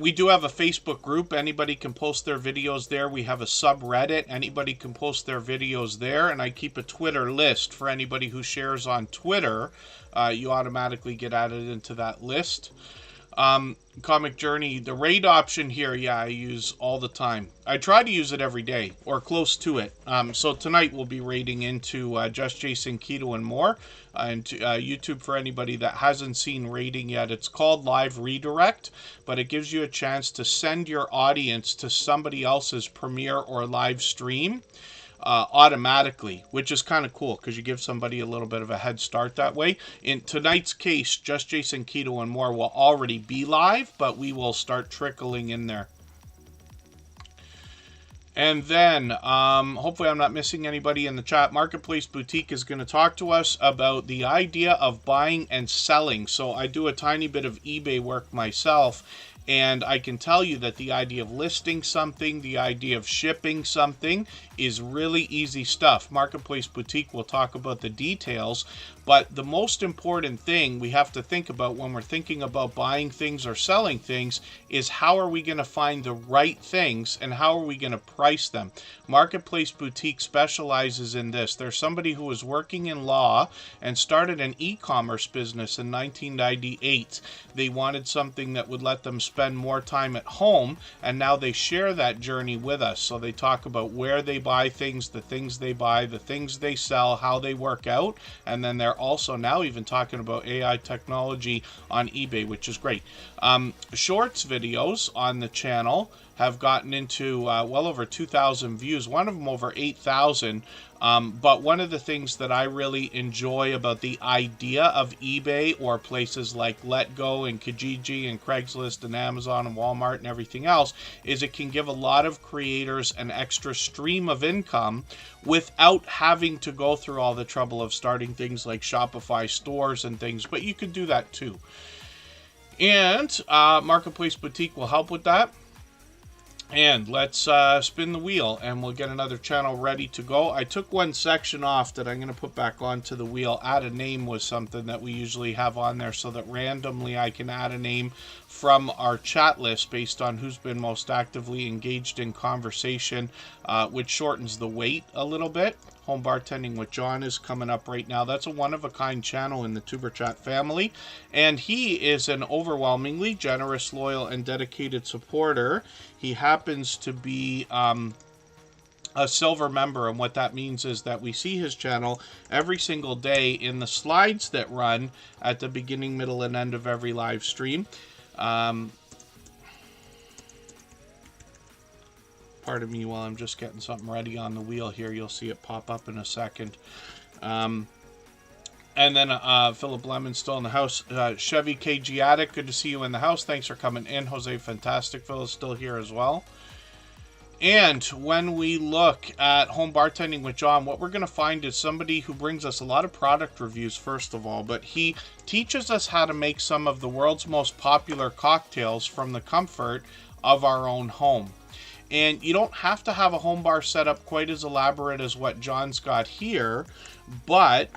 we do have a Facebook group. Anybody can post their videos there. We have a subreddit. Anybody can post their videos there. And I keep a Twitter list for anybody who shares on Twitter. You automatically get added into that list. Comic Journey, the raid option here, yeah, I use all the time. I try to use it every day, or close to it. So tonight we'll be raiding into Just Jason Keto and more, and YouTube for anybody that hasn't seen raiding yet. It's called Live Redirect, but it gives you a chance to send your audience to somebody else's premiere or live stream automatically, which is kind of cool because you give somebody a little bit of a head start that way. In tonight's case, Just Jason Keto and more will already be live, but we will start trickling in there. And then, hopefully I'm not missing anybody in the chat. Marketplace Boutique is going to talk to us about the idea of buying and selling. So I do a tiny bit of eBay work myself, and I can tell you that the idea of listing something, the idea of shipping something is really easy stuff. Marketplace Boutique will talk about the details, but the most important thing we have to think about when we're thinking about buying things or selling things is how are we going to find the right things and how are we going to price them. Marketplace Boutique specializes in this. There's somebody who was working in law and started an e-commerce business in 1998. They wanted something that would let them spend more time at home, and now they share that journey with us. So they talk about where they buy things, the things they buy, the things they sell, how they work out, and then they're also now even talking about AI technology on eBay, which is great. Shorts videos on the channel have gotten into well over 2,000 views, one of them over 8,000. But one of the things that I really enjoy about the idea of eBay or places like Letgo and Kijiji and Craigslist and Amazon and Walmart and everything else is it can give a lot of creators an extra stream of income without having to go through all the trouble of starting things like Shopify stores and things, but you can do that too. And Marketplace Boutique will help with that. And let's spin the wheel and we'll get another channel ready to go. I took one section off that I'm going to put back onto the wheel. Add a name was something that we usually have on there so that randomly I can add a name from our chat list based on who's been most actively engaged in conversation, which shortens the wait a little bit. Home Bartending with John is coming up right now. That's a one-of-a-kind channel in the Superchat family. And he is an overwhelmingly generous, loyal, and dedicated supporter. He happens to be a silver member, and what that means is that we see his channel every single day in the slides that run at the beginning, middle, and end of every live stream. Pardon me while I'm just getting something ready on the wheel here. You'll see it pop up in a second. And then Philip Lemon still in the house. Chevy KG Addict, good to see you in the house. Thanks for coming in. Jose Fantastic Phil is still here as well. And when we look at Home Bartending with John, what we're going to find is somebody who brings us a lot of product reviews, first of all, but he teaches us how to make some of the world's most popular cocktails from the comfort of our own home. And you don't have to have a home bar set up quite as elaborate as what John's got here, but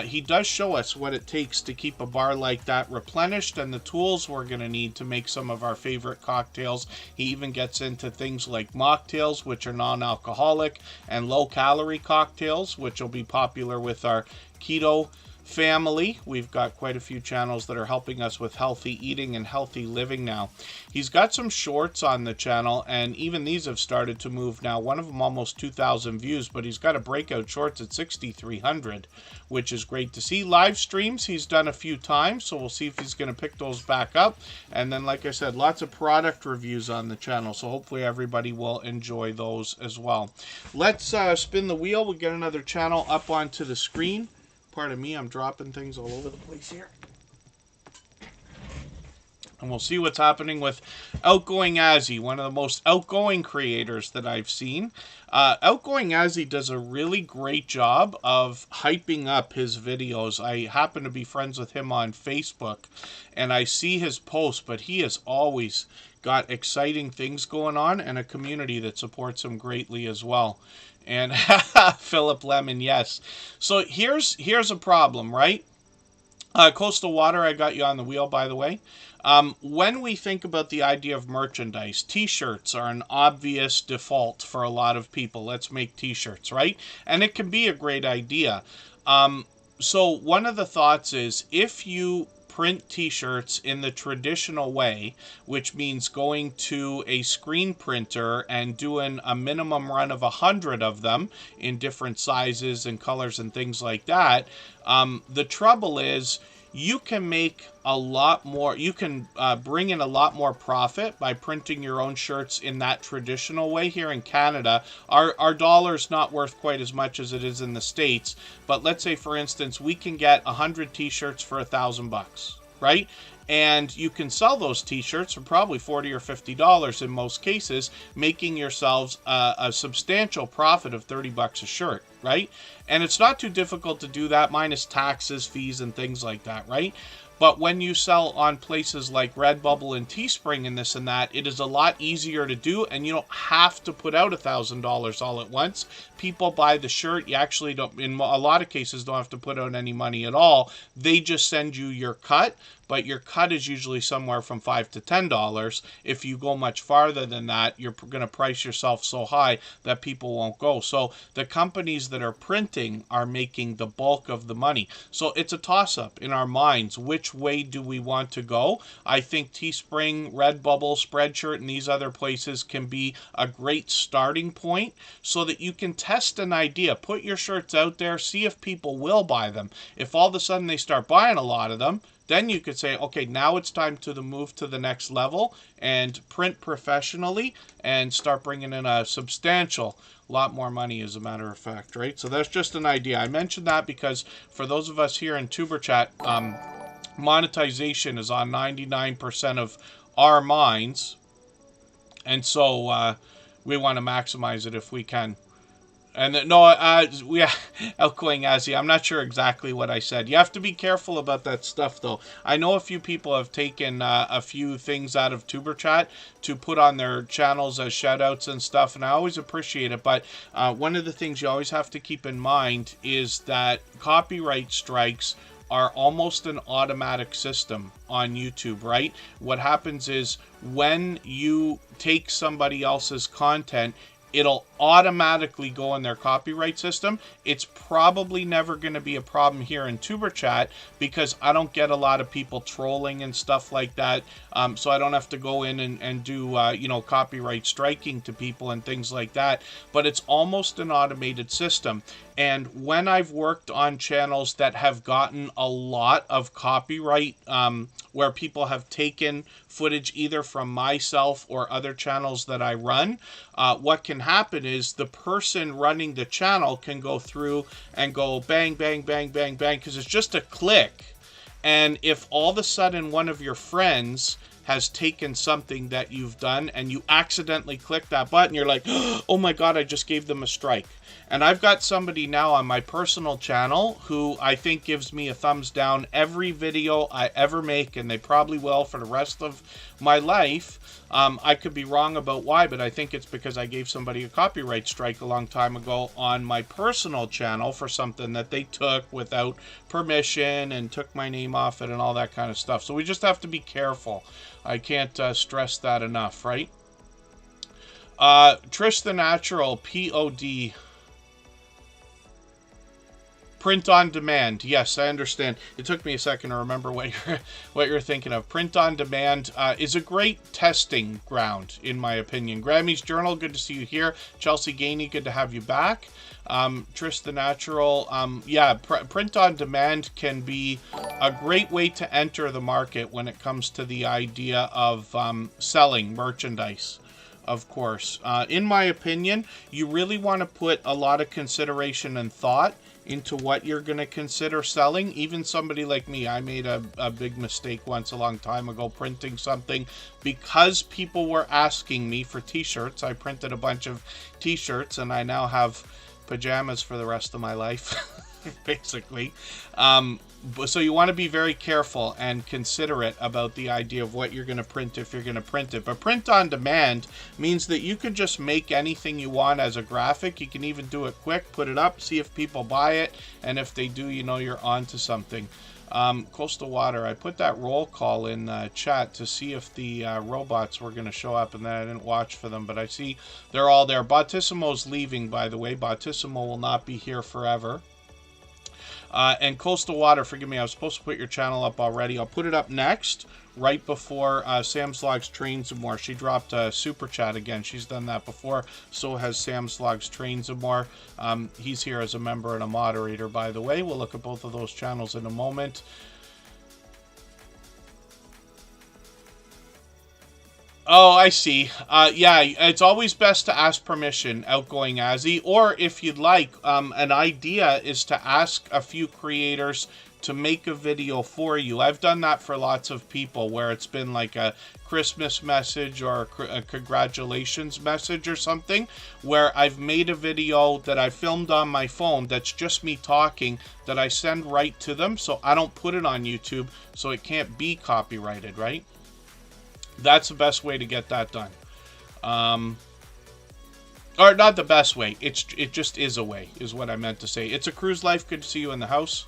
he does show us what it takes to keep a bar like that replenished and the tools we're going to need to make some of our favorite cocktails. He even gets into things like mocktails, which are non-alcoholic, and low-calorie cocktails, which will be popular with our keto family. We've got quite a few channels that are helping us with healthy eating and healthy living now. He's got some shorts on the channel, and even these have started to move now. One of them almost 2,000 views, but he's got a breakout shorts at 6,300, which is great to see. Live streams he's done a few times, so we'll see if he's going to pick those back up. And then, like I said, lots of product reviews on the channel, so hopefully everybody will enjoy those as well. Let's spin the wheel. We'll get another channel up onto the screen. Pardon me, I'm dropping things all over the place here. And we'll see what's happening with Outgoing Azzy, one of the most outgoing creators that I've seen. Outgoing Azzy does a really great job of hyping up his videos. I happen to be friends with him on Facebook, and I see his posts, but he has always got exciting things going on and a community that supports him greatly as well. And Philip Lemon, yes. So here's a problem, right? Coastal Water, I got you on the wheel, by the way. When we think about the idea of merchandise, t-shirts are an obvious default for a lot of people. Let's make t-shirts, right? And it can be a great idea. So one of the thoughts is, if you print t-shirts in the traditional way, which means going to a screen printer and doing a minimum run of 100 of them in different sizes and colors and things like that, the trouble is you can make a lot more, you can bring in a lot more profit by printing your own shirts in that traditional way. Here in Canada, our dollar's not worth quite as much as it is in the States, but let's say, for instance, we can get 100 t-shirts for $1,000, right? And you can sell those t-shirts for probably $40 or $50 in most cases, making yourselves a substantial profit of $30 a shirt, right? And it's not too difficult to do that, minus taxes, fees, and things like that, right? But when you sell on places like Redbubble and Teespring and this and that, it is a lot easier to do, and you don't have to put out $1,000 all at once. People buy the shirt. You actually don't, in a lot of cases, don't have to put out any money at all. They just send you your cut, but your cut is usually somewhere from $5 to $10. If you go much farther than that, you're going to price yourself so high that people won't go. So the companies that are printing are making the bulk of the money. So it's a toss-up in our minds. Which way do we want to go? I think Teespring, Redbubble, Spreadshirt, and these other places can be a great starting point so that you can test an idea. Put your shirts out there, see if people will buy them. If all of a sudden they start buying a lot of them, then you could say, okay, now it's time to move to the next level and print professionally and start bringing in a substantial lot more money, as a matter of fact, right? So that's just an idea. I mentioned that because for those of us here in Tuberchat, monetization is on 99% of our minds, and so we want to maximize it if we can. And no, yeah, outgoing Azzy. I'm not sure exactly what I said. You have to be careful about that stuff, though. I know a few people have taken a few things out of Tuber Chat to put on their channels as shoutouts and stuff, and I always appreciate it. But one of the things you always have to keep in mind is that copyright strikes are almost an automatic system on YouTube, right? What happens is when you take somebody else's content, it'll automatically go in their copyright system. It's probably never going to be a problem here in Tuber Chat because I don't get a lot of people trolling and stuff like that. So I don't have to go in and do, copyright striking to people and things like that. But it's almost an automated system. And when I've worked on channels that have gotten a lot of copyright, where people have taken footage either from myself or other channels that I run, what can happen is the person running the channel can go through and go bang, bang, bang, bang, bang, because it's just a click. And if all of a sudden one of your friends has taken something that you've done and you accidentally click that button, you're like, oh my God, I just gave them a strike. And I've got somebody now on my personal channel who I think gives me a thumbs down every video I ever make, and they probably will for the rest of my life. I could be wrong about why, but I think it's because I gave somebody a copyright strike a long time ago on my personal channel for something that they took without permission and took my name off it and all that kind of stuff. So we just have to be careful. I can't stress that enough, right? Trish the Natural, POD. Print on demand. Yes, I understand. It took me a second to remember what you're thinking of. Print on demand is a great testing ground, in my opinion. Grammy's Journal, good to see you here. Chelsea Gainey, good to have you back. Trish the Natural, print on demand can be a great way to enter the market when it comes to the idea of selling merchandise. Of course. In my opinion, you really want to put a lot of consideration and thought into what you're going to consider selling. Even somebody like me, I made a big mistake once a long time ago printing something because people were asking me for t-shirts. I printed a bunch of t-shirts and I now have pajamas for the rest of my life, basically. So you want to be very careful and considerate about the idea of what you're going to print if you're going to print it. But print on demand means that you can just make anything you want as a graphic. You can even do it quick, put it up, see if people buy it, and if they do, you know you're on to something. Coastal Water, I put that roll call in chat to see if the robots were going to show up, and then I didn't watch for them, but I see they're all there. Bautissimo's leaving, by the way. Bautissimo will not be here forever. And Coastal Water, forgive me, I was supposed to put your channel up already. I'll put it up next, right before Sam's Logs Trains and More. She dropped a Super Chat again. She's done that before. So has Sam's Logs Trains and More. He's here as a member and a moderator, by the way. We'll look at both of those channels in a moment. Oh, I see. Yeah, it's always best to ask permission, Outgoing Azzy, or if you'd like, an idea is to ask a few creators to make a video for you. I've done that for lots of people where it's been like a Christmas message or a congratulations message or something, where I've made a video that I filmed on my phone that's just me talking that I send right to them, so I don't put it on YouTube, so it can't be copyrighted, right? That's the best way to get that done. Or not the best way. It just is a way, is what I meant to say. It's a Cruise Life. Good to see you in the house.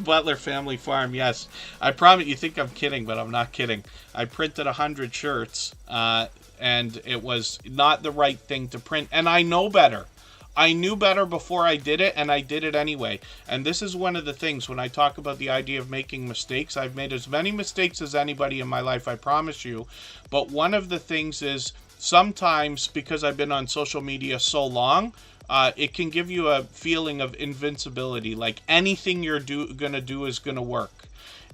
Butler Family Farm, yes. I promise, you think I'm kidding, but I'm not kidding. I printed 100 shirts, and it was not the right thing to print. And I know better. I knew better before I did it, and I did it anyway. And this is one of the things when I talk about the idea of making mistakes. I've made as many mistakes as anybody in my life, I promise you. But one of the things is sometimes, because I've been on social media so long, it can give you a feeling of invincibility, like anything you're going to do is going to work.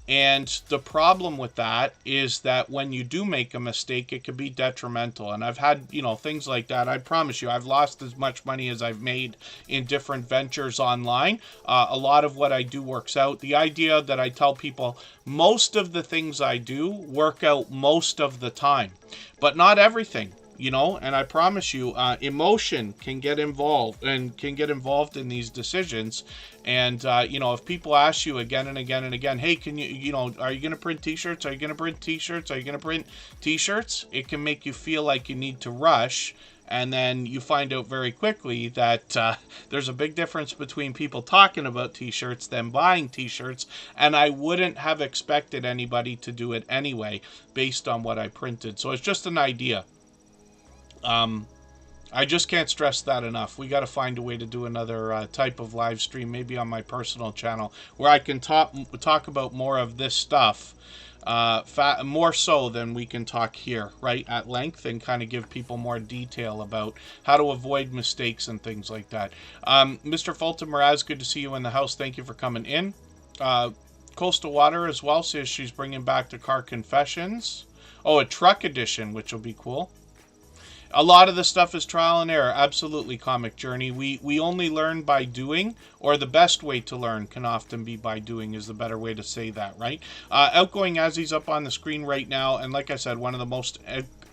And the problem with that is that when you do make a mistake, it can be detrimental. And I've had, things like that. I promise you, I've lost as much money as I've made in different ventures online. A lot of what I do works out. The idea that I tell people, most of the things I do work out most of the time, but not everything. you know, and I promise you, emotion can get involved in these decisions. And you know, if people ask you again and again and again, hey, can you know, are you going to print t-shirts? Are you going to print t-shirts? Are you going to print t-shirts? It can make you feel like you need to rush. And then you find out very quickly that there's a big difference between people talking about t-shirts than buying t-shirts. And I wouldn't have expected anybody to do it anyway, based on what I printed. So it's just an idea. I just can't stress that enough. We got to find a way to do another type of live stream, maybe on my personal channel, where I can talk about more of this stuff, more so than we can talk here, right, at length, and kind of give people more detail about how to avoid mistakes and things like that. Mr. Fulton Mraz, good to see you in the house. Thank you for coming in. Coastal Water as well says she's bringing back the Car Confessions. Oh, a truck edition, which will be cool. A lot of the stuff is trial and error. Absolutely, Comic Journey. We only learn by doing, or the best way to learn can often be by doing, is the better way to say that, right? Outgoing as he's up on the screen right now, and like I said, one of the most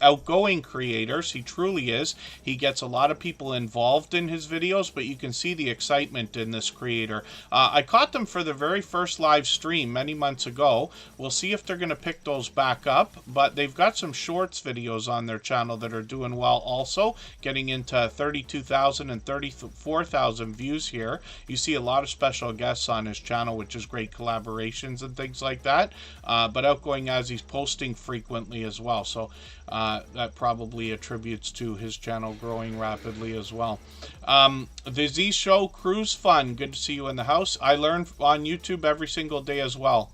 outgoing creators. He truly is. He gets a lot of people involved in his videos, but you can see the excitement in this creator. I caught them for the very first live stream many months ago. We'll see if they're going to pick those back up, but they've got some shorts videos on their channel that are doing well also, getting into 32,000 and 34,000 views here. You see a lot of special guests on his channel, which is great collaborations and things like that. But Outgoing as he's posting frequently as well, so that probably attributes to his channel growing rapidly as well. The Z Show Cruise Fun, good to see you in the house. I learn on YouTube every single day as well.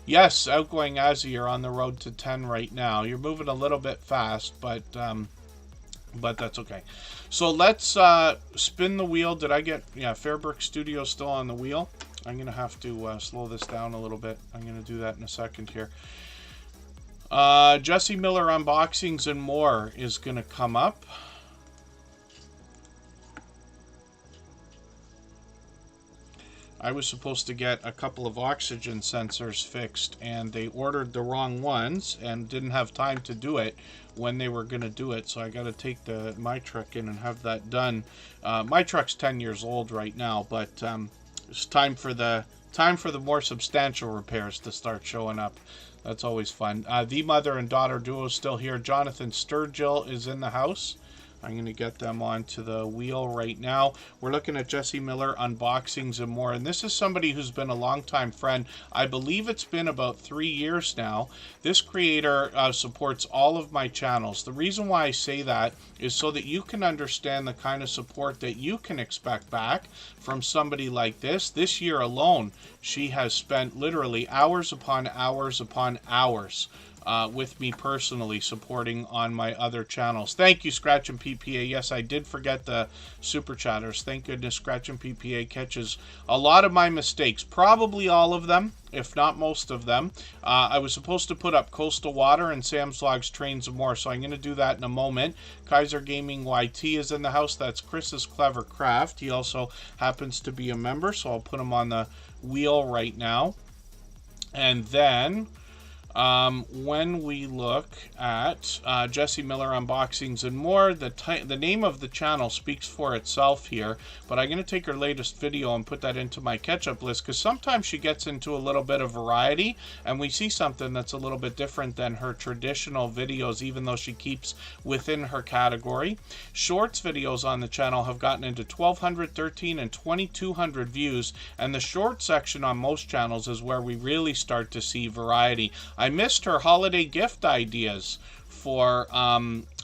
Yes, Outgoing as you're on the road to 10 right now. You're moving a little bit fast, but that's okay. So let's spin the wheel. Did I get, yeah, Fairbrick Studio still on the wheel? I'm going to have to slow this down a little bit. I'm going to do that in a second here. Jesse Miller Unboxings and More is going to come up. I was supposed to get a couple of oxygen sensors fixed, and they ordered the wrong ones and didn't have time to do it when they were going to do it. So I got to take my truck in and have that done. My truck's 10 years old right now, but it's time for the more substantial repairs to start showing up. That's always fun. The mother and daughter duo is still here. Jonathan Sturgill is in the house. I'm going to get them onto the wheel right now. We're looking at Jesse Miller Unboxings and More. And this is somebody who's been a longtime friend. I believe it's been about 3 years now. This creator supports all of my channels. The reason why I say that is so that you can understand the kind of support that you can expect back from somebody like this. This year alone, she has spent literally hours upon hours upon hours with me personally, supporting on my other channels. Thank you, Scratch and PPA. Yes, I did forget the Super Chatters. Thank goodness Scratch and PPA catches a lot of my mistakes. Probably all of them, if not most of them. I was supposed to put up Coastal Water and Sam's Vlogs, Trains and More, so I'm going to do that in a moment. Kaiser Gaming YT is in the house. That's Chris's Clever Craft. He also happens to be a member, so I'll put him on the wheel right now. And then when we look at Jesse Miller Unboxings and More, the name of the channel speaks for itself here, but I'm going to take her latest video and put that into my catch-up list, because sometimes she gets into a little bit of variety, and we see something that's a little bit different than her traditional videos, even though she keeps within her category. Shorts videos on the channel have gotten into 1,200, 1,300, and 2,200 views, and the short section on most channels is where we really start to see variety. I missed her holiday gift ideas for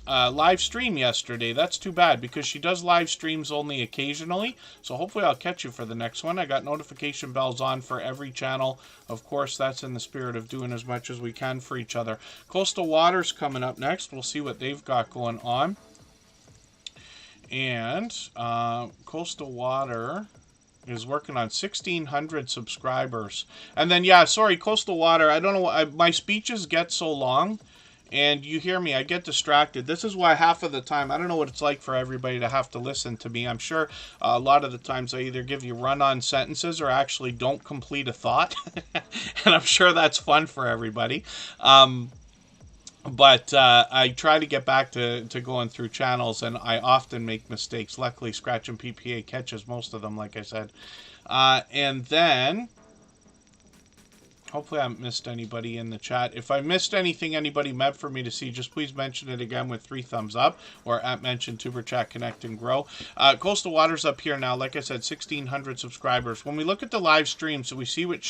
live stream yesterday. That's too bad, because she does live streams only occasionally. So hopefully I'll catch you for the next one. I got notification bells on for every channel. Of course, that's in the spirit of doing as much as we can for each other. Coastal Water's coming up next. We'll see what they've got going on. And Coastal Water is working on 1,600 subscribers. And then, yeah, sorry, Coastal Water, I don't know why my speeches get so long, and you hear me, I get distracted. This is why half of the time, I don't know what it's like for everybody to have to listen to me. I'm sure a lot of the times I either give you run-on sentences or actually don't complete a thought. And I'm sure that's fun for everybody. But I try to get back to going through channels, and I often make mistakes. Luckily, Scratch and PPA catches most of them, like I said. And then hopefully I haven't missed anybody in the chat. If I missed anything anybody meant for me to see, just please mention it again with 3 thumbs up, or at mention Tuber Chat Connect and Grow. Coastal Waters up here now. Like I said, 1,600 subscribers. When we look at the live stream, so we see what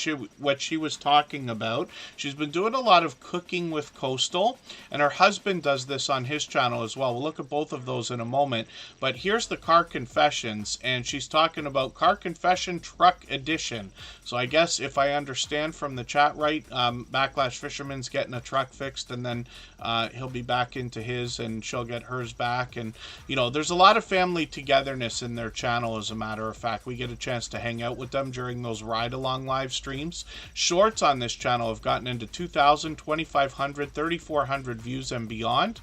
she was talking about. She's been doing a lot of cooking with Coastal, and her husband does this on his channel as well. We'll look at both of those in a moment. But here's the Car Confessions, and she's talking about Car Confession Truck Edition. So I guess if I understand from the chat right, Backlash Fisherman's getting a truck fixed, and then he'll be back into his, and she'll get hers back. And you know, there's a lot of family togetherness in their channel. As a matter of fact, we get a chance to hang out with them during those ride along live streams. Shorts on this channel have gotten into 2,000, 2,500, 3,400 views and beyond.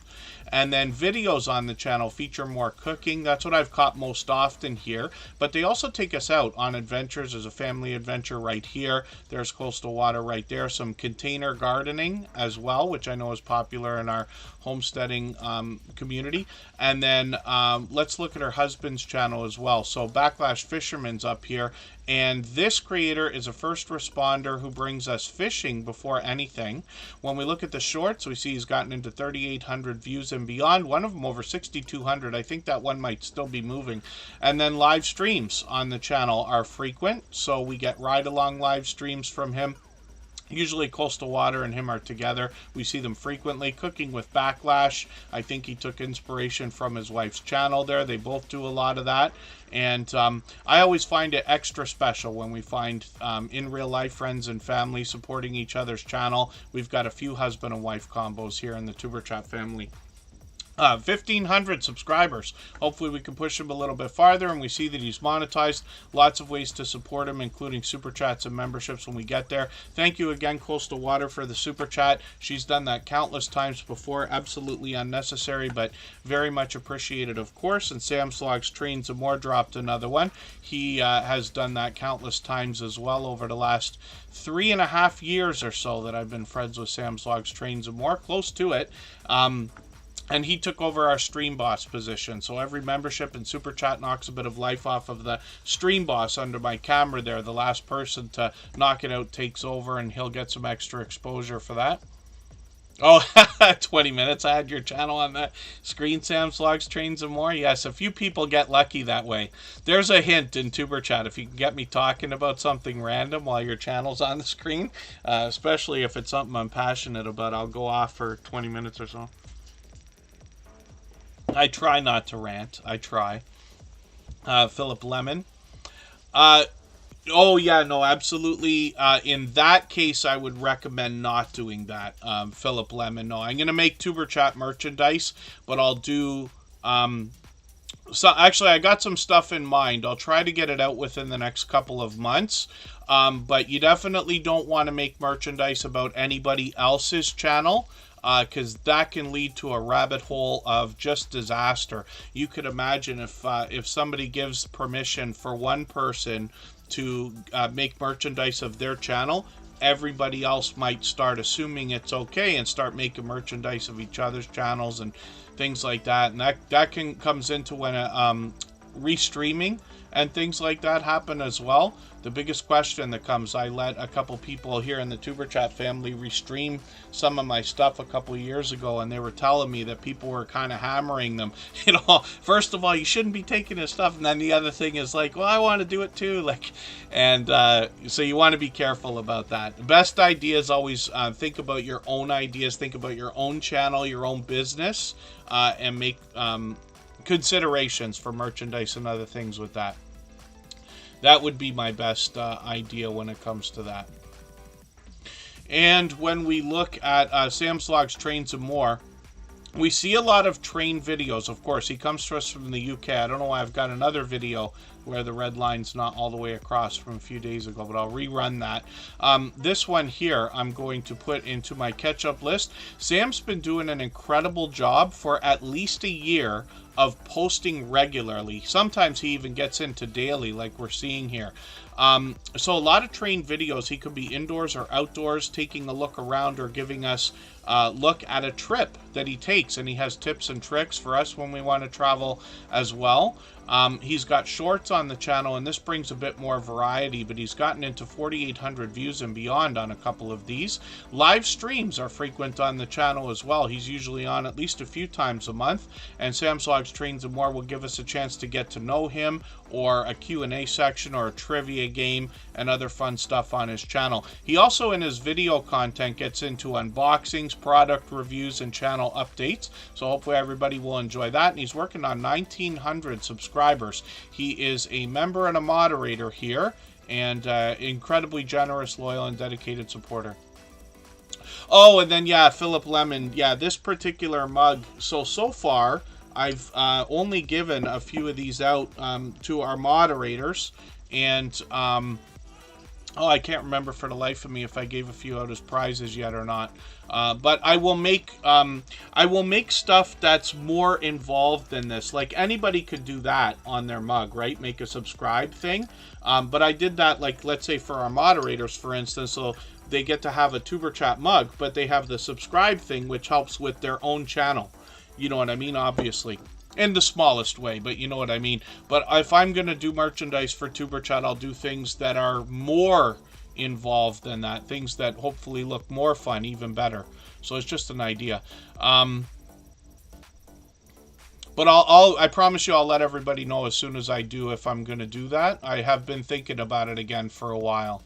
And then videos on the channel feature more cooking. That's what I've caught most often here. But they also take us out on adventures. There's a family adventure right here. There's Coastal Water right there. Some container gardening as well, which I know is popular in our homesteading community. And then let's look at her husband's channel as well. So Backlash Fisherman's up here. And this creator is a first responder who brings us fishing before anything. When we look at the shorts, we see he's gotten into 3,800 views and beyond. One of them over 6,200. I think that one might still be moving. And then live streams on the channel are frequent. So we get ride-along live streams from him. Usually Coastal Water and him are together. We see them frequently. Cooking with Backlash, I think he took inspiration from his wife's channel there. They both do a lot of that. And I always find it extra special when we find in real life friends and family supporting each other's channel. We've got a few husband and wife combos here in the Tuber Chat family. 1,500 subscribers. Hopefully we can push him a little bit farther, and we see that he's monetized. Lots of ways to support him, including super chats and memberships when we get there. Thank you again, Coastal Water, for the super chat. She's done that countless times before. Absolutely unnecessary, but very much appreciated, of course. And Sam's Logs Trains and More dropped another one. He has done that countless times as well over the last 3.5 years or so that I've been friends with Sam's Logs Trains and More. Close to it. And he took over our Stream Boss position. So every membership and Super Chat knocks a bit of life off of the Stream Boss under my camera there. The last person to knock it out takes over, and he'll get some extra exposure for that. Oh, 20 minutes. I had your channel on the screen, Sam's Logs, Trains, and More. Yes, a few people get lucky that way. There's a hint in Tuber Chat. If you can get me talking about something random while your channel's on the screen, especially if it's something I'm passionate about, I'll go off for 20 minutes or so. I try not to rant. I try. Philip Lemon. Oh, yeah, no, absolutely. In that case, I would recommend not doing that, Philip Lemon. No, I'm going to make Tuber Chat merchandise, but I'll do... So actually, I got some stuff in mind. I'll try to get it out within the next couple of months. But you definitely don't want to make merchandise about anybody else's channel, because that can lead to a rabbit hole of just disaster. You could imagine if somebody gives permission for one person to make merchandise of their channel, everybody else might start assuming it's okay and start making merchandise of each other's channels and things like that. And that comes into when restreaming and things like that happen as well. The biggest question that comes, I let a couple people here in the Tuber Chat family restream some of my stuff a couple years ago, and they were telling me that people were kind of hammering them. You know, first of all, you shouldn't be taking his stuff, and then the other thing is like, well, I want to do it too. Like, and so you want to be careful about that. The best idea is always think about your own ideas, think about your own channel, your own business, and make considerations for merchandise and other things with that. That would be my best idea when it comes to that. And when we look at Sam's Logs, Trains, and More, we see a lot of train videos. Of course, he comes to us from the UK. I don't know why I've got another video where the red line's not all the way across from a few days ago, but I'll rerun that. This one here, I'm going to put into my catch-up list. Sam's been doing an incredible job for at least a year of posting regularly. Sometimes he even gets into daily, like we're seeing here. So a lot of trained videos. He could be indoors or outdoors, taking a look around or giving us a look at a trip that he takes, and he has tips and tricks for us when we want to travel as well. He's got shorts on the channel, and this brings a bit more variety, but he's gotten into 4,800 views and beyond on a couple of these. Live streams are frequent on the channel as well. He's usually on at least a few times a month, and Sam's Logs, Trains, and More will give us a chance to get to know him, or a Q&A section, or a trivia game, and other fun stuff on his channel. He also, in his video content, gets into unboxings, product reviews, and channel updates, so hopefully everybody will enjoy that. And he's working on 1,900 subscribers. He is a member and a moderator here, and incredibly generous, loyal, and dedicated supporter. Oh, and then, yeah, Philip Lemon. Yeah, this particular mug. So far, I've only given a few of these out to our moderators, and oh, I can't remember for the life of me if I gave a few out as prizes yet or not. But I will make stuff that's more involved than this. Like, anybody could do that on their mug, right? Make a subscribe thing. But I did that, like, let's say for our moderators, for instance, so they get to have a Tuber Chat mug, but they have the subscribe thing, which helps with their own channel. You know what I mean? Obviously. In the smallest way, but you know what I mean. But if I'm going to do merchandise for Tuber Chat, I'll do things that are more involved than that. Things that hopefully look more fun, even better. So it's just an idea. But I promise you I'll let everybody know as soon as I do if I'm going to do that. I have been thinking about it again for a while.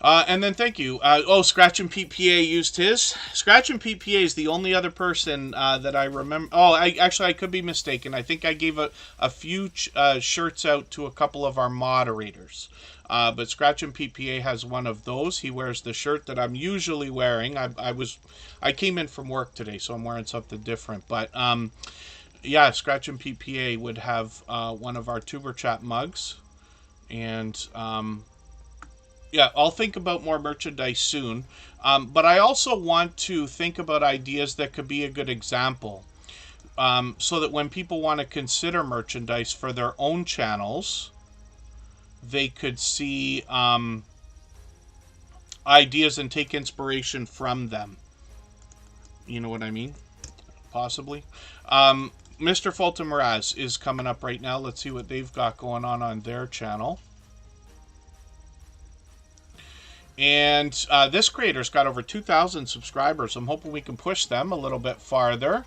And then thank you. Scratch and Pete PA used his. Scratch and Pete PA is the only other person that I remember. Oh, I could be mistaken. I think I gave a few shirts out to a couple of our moderators. But Scratch and Pete PA has one of those. He wears the shirt that I'm usually wearing. I came in from work today, so I'm wearing something different. But yeah, Scratch and Pete PA would have one of our Tuber Chat mugs, and yeah, I'll think about more merchandise soon. But I also want to think about ideas that could be a good example. So that when people want to consider merchandise for their own channels, they could see ideas and take inspiration from them. You know what I mean? Possibly. Mr. Fulton Mraz is coming up right now. Let's see what they've got going on their channel. And this creator's got over 2,000 subscribers. I'm hoping we can push them a little bit farther.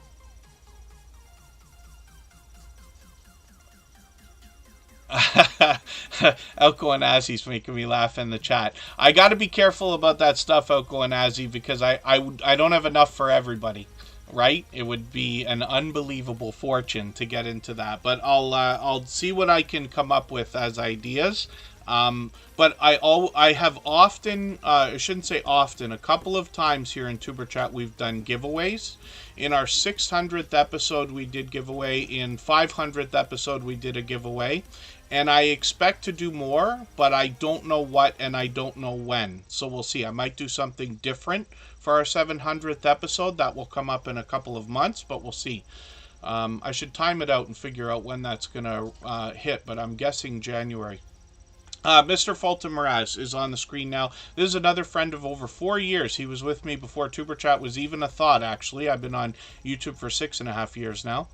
Elko and Azzy's making me laugh in the chat. I got to be careful about that stuff, Elko and Azzy, because I don't have enough for everybody, right? It would be an unbelievable fortune to get into that. But I'll see what I can come up with as ideas. But I have often, I shouldn't say often, a couple of times here in Tuber Chat we've done giveaways. In our 600th episode we did giveaway. In 500th episode we did a giveaway. And I expect to do more, but I don't know what and I don't know when. So we'll see. I might do something different for our 700th episode. That will come up in a couple of months, but we'll see. I should time it out and figure out when that's going to hit, but I'm guessing January. Mr. Fulton Mraz is on the screen now. This is another friend of over 4 years. He was with me before Tuber Chat was even a thought, actually. I've been on YouTube for 6.5 years now.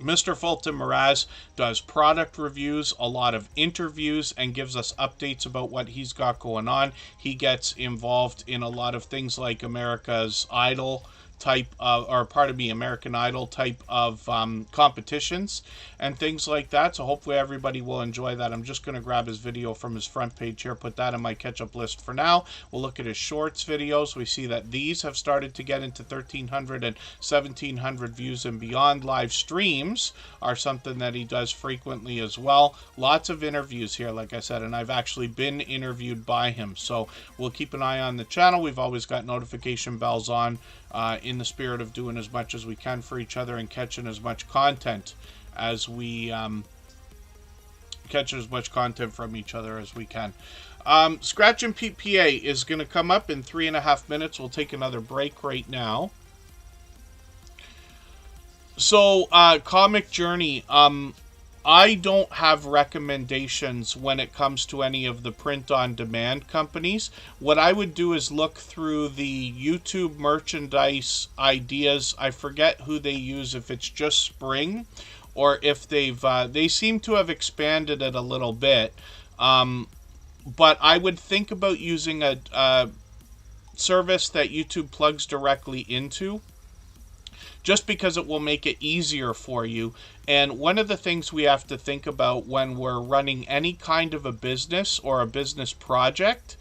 Mr. Fulton Mraz does product reviews, a lot of interviews, and gives us updates about what he's got going on. He gets involved in a lot of things like America's Idol type of, or pardon me, American Idol type of competitions and things like that. So hopefully everybody will enjoy that. I'm just going to grab his video from his front page here, put that in my catch-up list for now. We'll look at his shorts videos. We see that these have started to get into 1,300 and 1,700 views and beyond. Live streams are something that he does frequently as well. Lots of interviews here, like I said, and I've actually been interviewed by him. So we'll keep an eye on the channel. We've always got notification bells on in the spirit of doing as much as we can for each other and catching as much content as we catch as much content from each other as we can. Scratch and Pete PA is going to come up in 3.5 minutes. We'll take another break right now. So, Comic Journey, I don't have recommendations when it comes to any of the print-on-demand companies. What I would do is look through the YouTube merchandise ideas. I forget who they use, if it's just Spring, or if they seem to have expanded it a little bit. But I would think about using a service that YouTube plugs directly into, just because it will make it easier for you. And one of the things we have to think about when we're running any kind of a business or a business project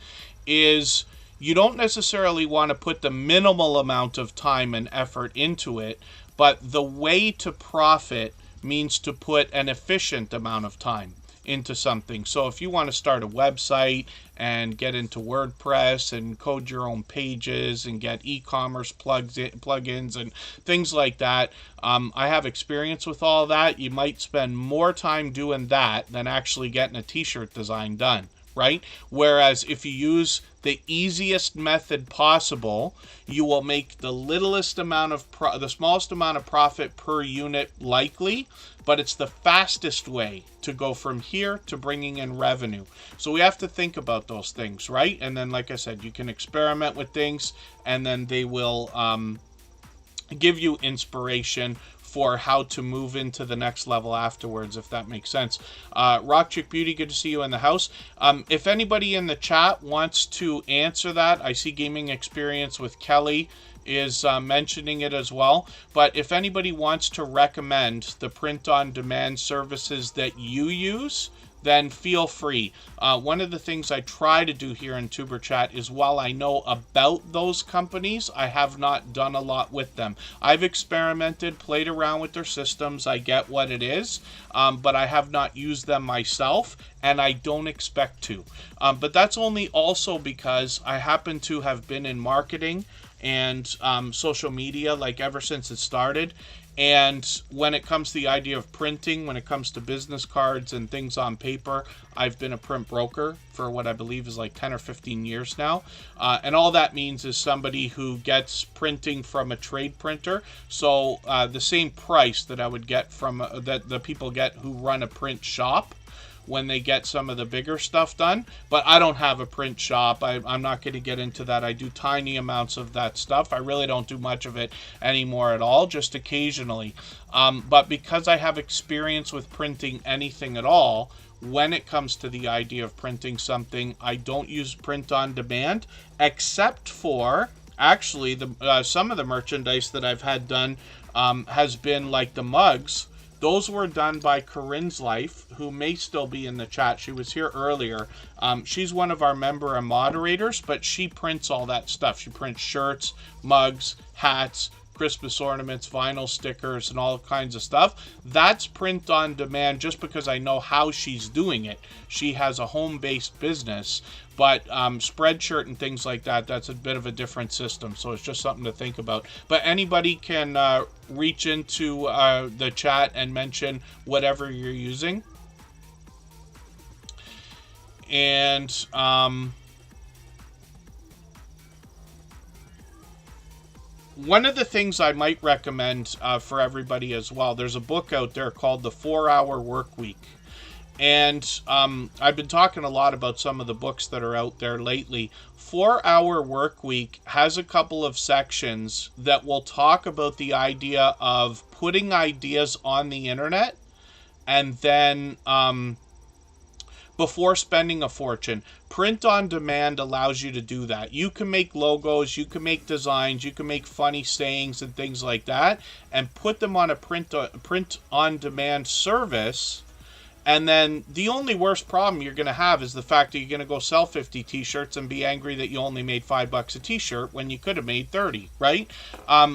is you don't necessarily want to put the minimal amount of time and effort into it, but the way to profit means to put an efficient amount of time into something. So if you want to start a website and get into WordPress and code your own pages and get e-commerce plugins and things like that, I have experience with all that. You might spend more time doing that than actually getting a t-shirt design done, right? Whereas if you use the easiest method possible, you will make the littlest amount of the smallest amount of profit per unit likely, but it's the fastest way to go from here to bringing in revenue. So we have to think about those things, right? And then, like I said, you can experiment with things, and then they will give you inspiration for how to move into the next level afterwards, if that makes sense. Rock Chick Beauty, good to see you in the house. If anybody in the chat wants to answer that, I see Gaming Experience with Kelly is mentioning it as well. But if anybody wants to recommend the print-on-demand services that you use, then feel free. One of the things I try to do here in Tuber Chat is, while I know about those companies, I have not done a lot with them. I've experimented, played around with their systems. I get what it is, but I have not used them myself, and I don't expect to. But that's only also because I happen to have been in marketing and social media like ever since it started. And when it comes to the idea of printing, when it comes to business cards and things on paper, I've been a print broker for what I believe is like 10 or 15 years now. And all that means is somebody who gets printing from a trade printer. So the same price that I would get from that the people get who run a print shop when they get some of the bigger stuff done. But I don't have a print shop. I'm not going to get into that. I do tiny amounts of that stuff. I really don't do much of it anymore at all, just occasionally. But because I have experience with printing anything at all, when it comes to the idea of printing something, I don't use print on demand, except for actually some of the merchandise that I've had done has been like the mugs. Those were done by Corinne's Life, who may still be in the chat. She was here earlier. She's one of our member and moderators, but she prints all that stuff. She prints shirts, mugs, hats, Christmas ornaments, vinyl stickers, and all kinds of stuff. That's print on demand just because I know how she's doing it. She has a home-based business, but Spreadshirt and things like that, that's a bit of a different system, so it's just something to think about. But anybody can reach into the chat and mention whatever you're using. And one of the things I might recommend for everybody as well, there's a book out there called The 4-Hour Workweek. And I've been talking a lot about some of the books that are out there lately. 4-Hour Workweek has a couple of sections that will talk about the idea of putting ideas on the internet and then before spending a fortune. Print on demand allows you to do that. You can make logos, you can make designs, you can make funny sayings and things like that, and put them on a print on demand service. And then the only worst problem you're going to have is the fact that you're going to go sell 50 t-shirts and be angry that you only made $5 a t-shirt when you could have made 30, right?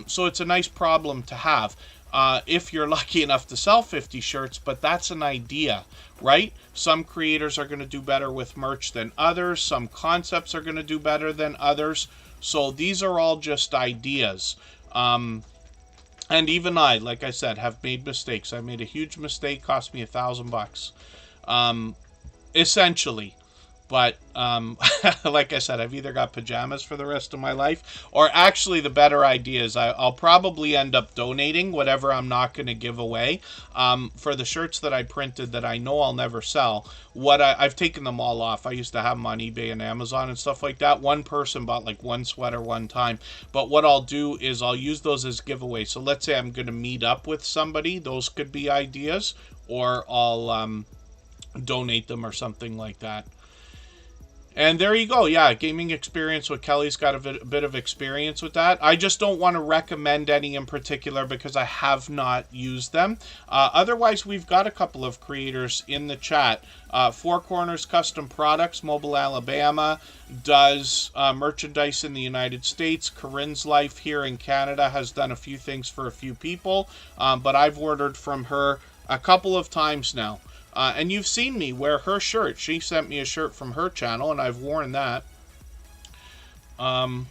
So it's a nice problem to have if you're lucky enough to sell 50 shirts, but that's an idea, right? Some creators are going to do better with merch than others. Some concepts are going to do better than others. So these are all just ideas. And even I, like I said, have made mistakes. I made a huge mistake, cost me $1,000, essentially. But like I said, I've either got pajamas for the rest of my life, or actually the better idea is I'll probably end up donating whatever I'm not going to give away. For the shirts that I printed that I know I'll never sell, I've taken them all off. I used to have them on eBay and Amazon and stuff like that. One person bought like one sweater one time. But what I'll do is I'll use those as giveaways. So let's say I'm going to meet up with somebody. Those could be ideas. Or I'll donate them or something like that. And there you go. Yeah, gaming experience with Kelly's got a bit of experience with that. I just don't want to recommend any in particular because I have not used them. Otherwise, we've got a couple of creators in the chat. Four Corners Custom Products, Mobile, Alabama, does merchandise in the United States. Corinne's Life here in Canada has done a few things for a few people. But I've ordered from her a couple of times now. And you've seen me wear her shirt. She sent me a shirt from her channel, and I've worn that. And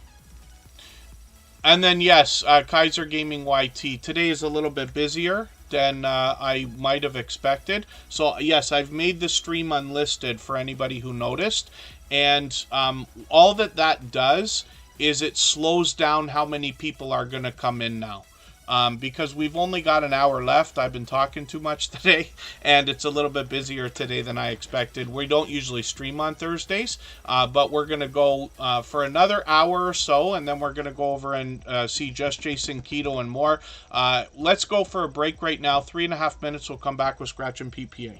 then, yes, Kaiser Gaming YT. Today is a little bit busier than I might have expected. So, yes, I've made the stream unlisted for anybody who noticed. And all that does is it slows down how many people are going to come in now. Because we've only got an hour left. I've been talking too much today, and it's a little bit busier today than I expected. We don't usually stream on Thursdays, but we're going to go for another hour or so, and then we're going to go over and see Just Jason Keto and more. Let's go for a break right now. 3.5 minutes. We'll come back with Scratch and PPA.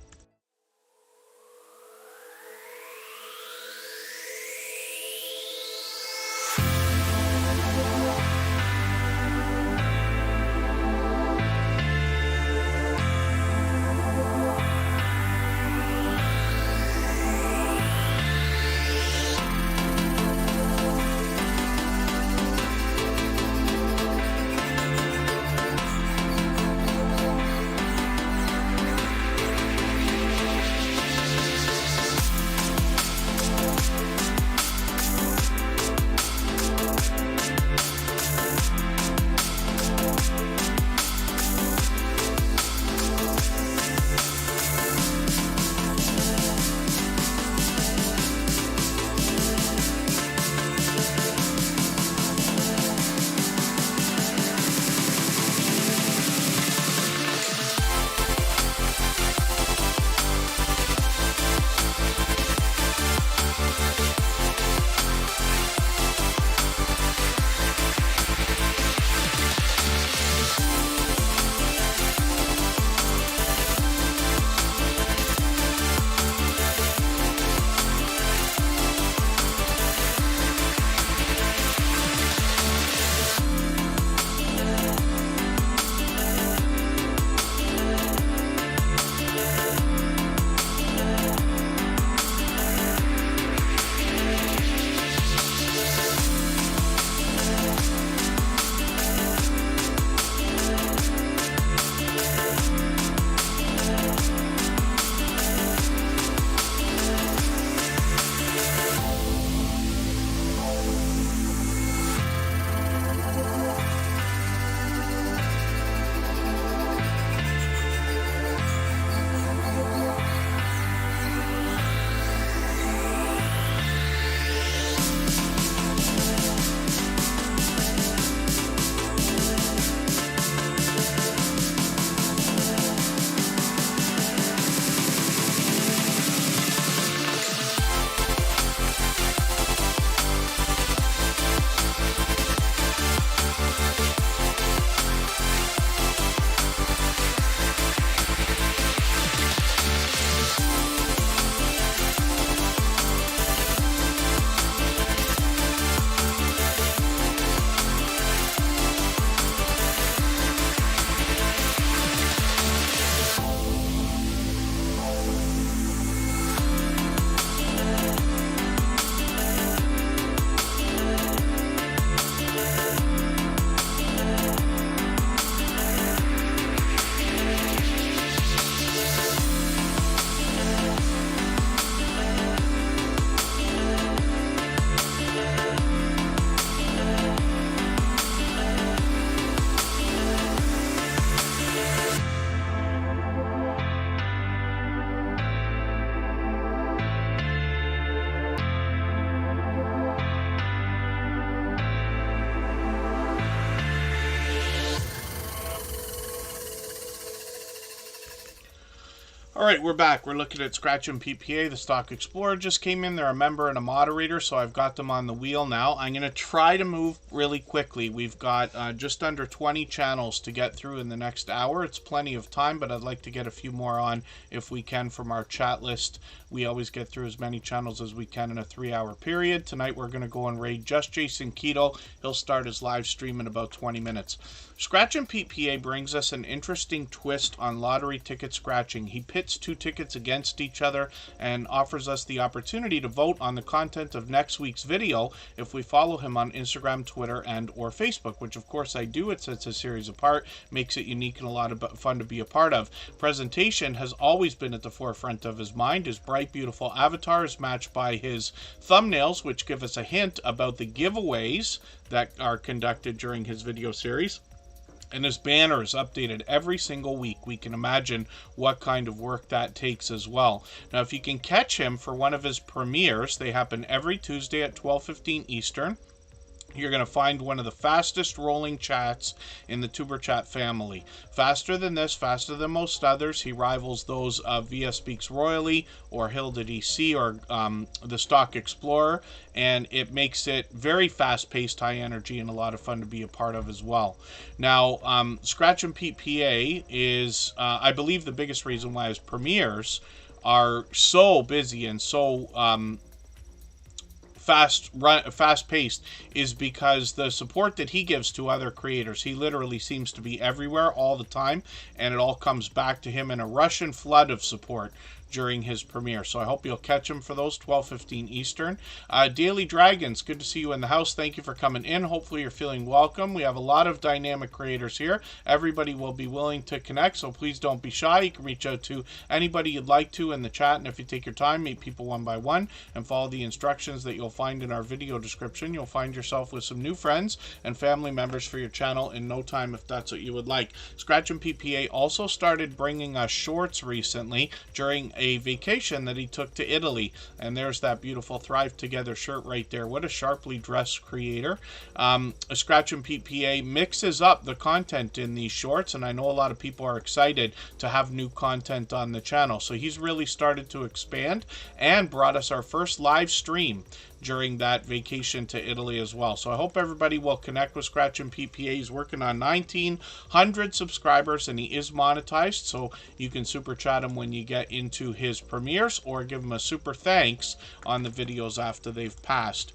All right, we're back. We're looking at Scratch and PPA. The Stock Explorer just came in. They're a member and a moderator, so I've got them on the wheel now. I'm going to try to move really quickly. We've got just under 20 channels to get through in the next hour. It's plenty of time, but I'd like to get a few more on if we can from our chat list. We always get through as many channels as we can in a 3-hour period. Tonight we're going to go and raid just Jason Keto. He'll start his live stream in about 20 minutes. Scratch and PPA brings us an interesting twist on lottery ticket scratching. He pits 2 tickets against each other and offers us the opportunity to vote on the content of next week's video if we follow him on Instagram, Twitter, and or Facebook, which of course I do. It sets a series apart, makes it unique and a lot of fun to be a part of. Presentation has always been at the forefront of his mind. His bright, beautiful avatar is matched by his thumbnails, which give us a hint about the giveaways that are conducted during his video series. And his banner is updated every single week. We can imagine what kind of work that takes as well. Now, if you can catch him for one of his premieres, they happen every Tuesday at 12:15 Eastern. You're going to find one of the fastest rolling chats in the Superchat family. Faster than this, faster than most others. He rivals those of Via Speaks Royally or Hilda DC or the Stock Explorer, and it makes it very fast-paced, high energy, and a lot of fun to be a part of as well. Now, Scratch and PPA is, I believe, the biggest reason why his premieres are so busy and so fast-paced is because the support that he gives to other creators. He literally seems to be everywhere all the time, and it all comes back to him in a Russian flood of support during his premiere. So I hope you'll catch him for those, 12:15 Eastern. Daily Dragons, good to see you in the house. Thank you for coming in. Hopefully you're feeling welcome. We have a lot of dynamic creators here. Everybody will be willing to connect, so please don't be shy. You can reach out to anybody you'd like to in the chat, and if you take your time, meet people one by one and follow the instructions that you'll find in our video description. You'll find yourself with some new friends and family members for your channel in no time if that's what you would like. Scratch and PPA also started bringing us shorts recently during a vacation that he took to Italy, and there's that beautiful Thrive Together shirt right there. What a sharply dressed creator. Scratch and PPA mixes up the content in these shorts, and I know a lot of people are excited to have new content on the channel, so he's really started to expand and brought us our first live stream during that vacation to Italy as well. So I hope everybody will connect with Scratch and PPA. He's working on 1,900 subscribers, and he is monetized, so you can super chat him when you get into his premieres or give him a super thanks on the videos after they've passed.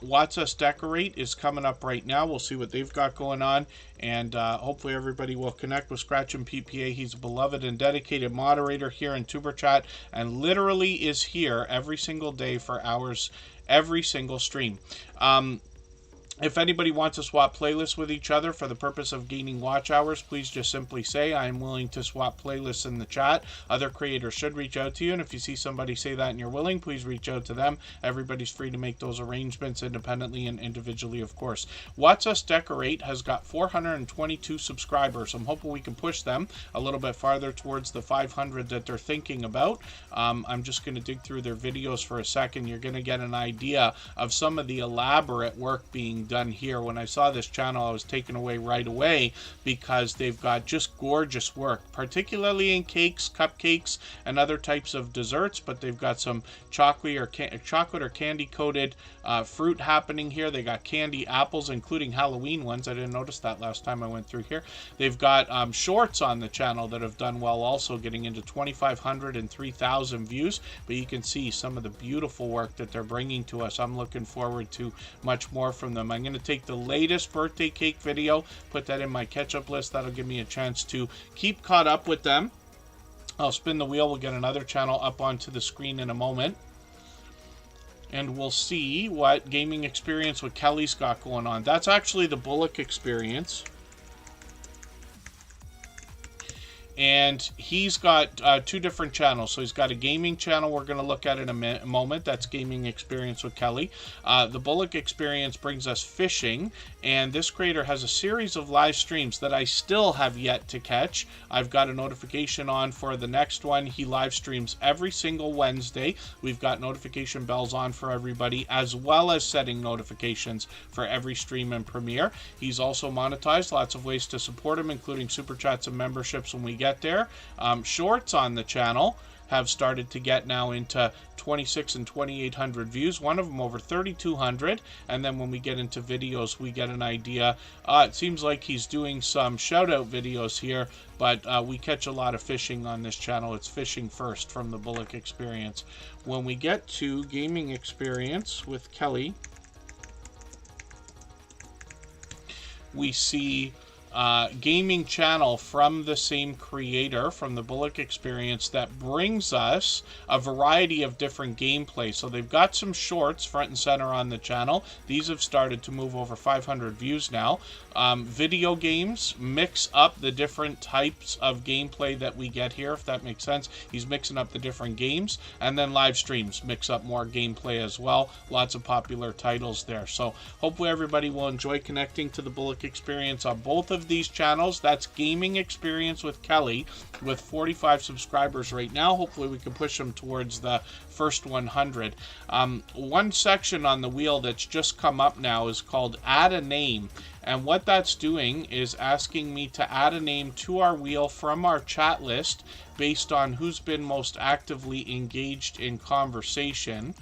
Watch Us Decorate is coming up right now. We'll see what they've got going on, and hopefully everybody will connect with Scratch and PPA. He's a beloved and dedicated moderator here in Superchat, and literally is here every single day for hours, every single stream. If anybody wants to swap playlists with each other for the purpose of gaining watch hours, please just simply say, I am willing to swap playlists in the chat. Other creators should reach out to you, and if you see somebody say that and you're willing, please reach out to them. Everybody's free to make those arrangements independently and individually, of course. Watch Us Decorate has got 422 subscribers. I'm hoping we can push them a little bit farther towards the 500 that they're thinking about. I'm just going to dig through their videos for a second. You're going to get an idea of some of the elaborate work being done here. When I saw this channel, I was taken away right away because they've got just gorgeous work, particularly in cakes, cupcakes, and other types of desserts, but they've got some chocolate or candy coated fruit happening here. They got candy apples, including Halloween ones. I didn't notice that last time I went through here. They've got shorts on the channel that have done well, also getting into 2,500 and 3,000 views, but you can see some of the beautiful work that they're bringing to us. I'm looking forward to much more from them. I'm going to take the latest birthday cake video, put that in my catch-up list. That'll give me a chance to keep caught up with them. I'll spin the wheel. We'll get another channel up onto the screen in a moment, and we'll see what gaming experience with Kelly's got going on. That's actually the Bullock experience. And he's got 2 different channels. So he's got a gaming channel we're going to look at in a moment. That's Gaming Experience with Kelly. The Bullock Experience brings us fishing. And this creator has a series of live streams that I still have yet to catch. I've got a notification on for the next one. He live streams every single Wednesday. We've got notification bells on for everybody, as well as setting notifications for every stream and premiere. He's also monetized. Lots of ways to support him, including super chats and memberships when we get get there. Shorts on the channel have started to get now into 26 and 2800 views, one of them over 3200, and then when we get into videos we get an idea. It seems like he's doing some shout out videos here, but we catch a lot of fishing on this channel. It's fishing first from the Bullock Experience. When we get to gaming experience with Kelly, we see gaming channel from the same creator, from the Bullock Experience, that brings us a variety of different gameplay. So they've got some shorts front and center on the channel. These have started to move over 500 views now. Video games mix up the different types of gameplay that we get here, if that makes sense. He's mixing up the different games, and then live streams mix up more gameplay as well. Lots of popular titles there. So hopefully everybody will enjoy connecting to the Bullock Experience on both of these channels. That's Gaming Experience with Kelly, with 45 subscribers right now. Hopefully we can push them towards the first 100. One section on the wheel that's just come up now is called Add a Name, and what that's doing is asking me to add a name to our wheel from our chat list based on who's been most actively engaged in conversation.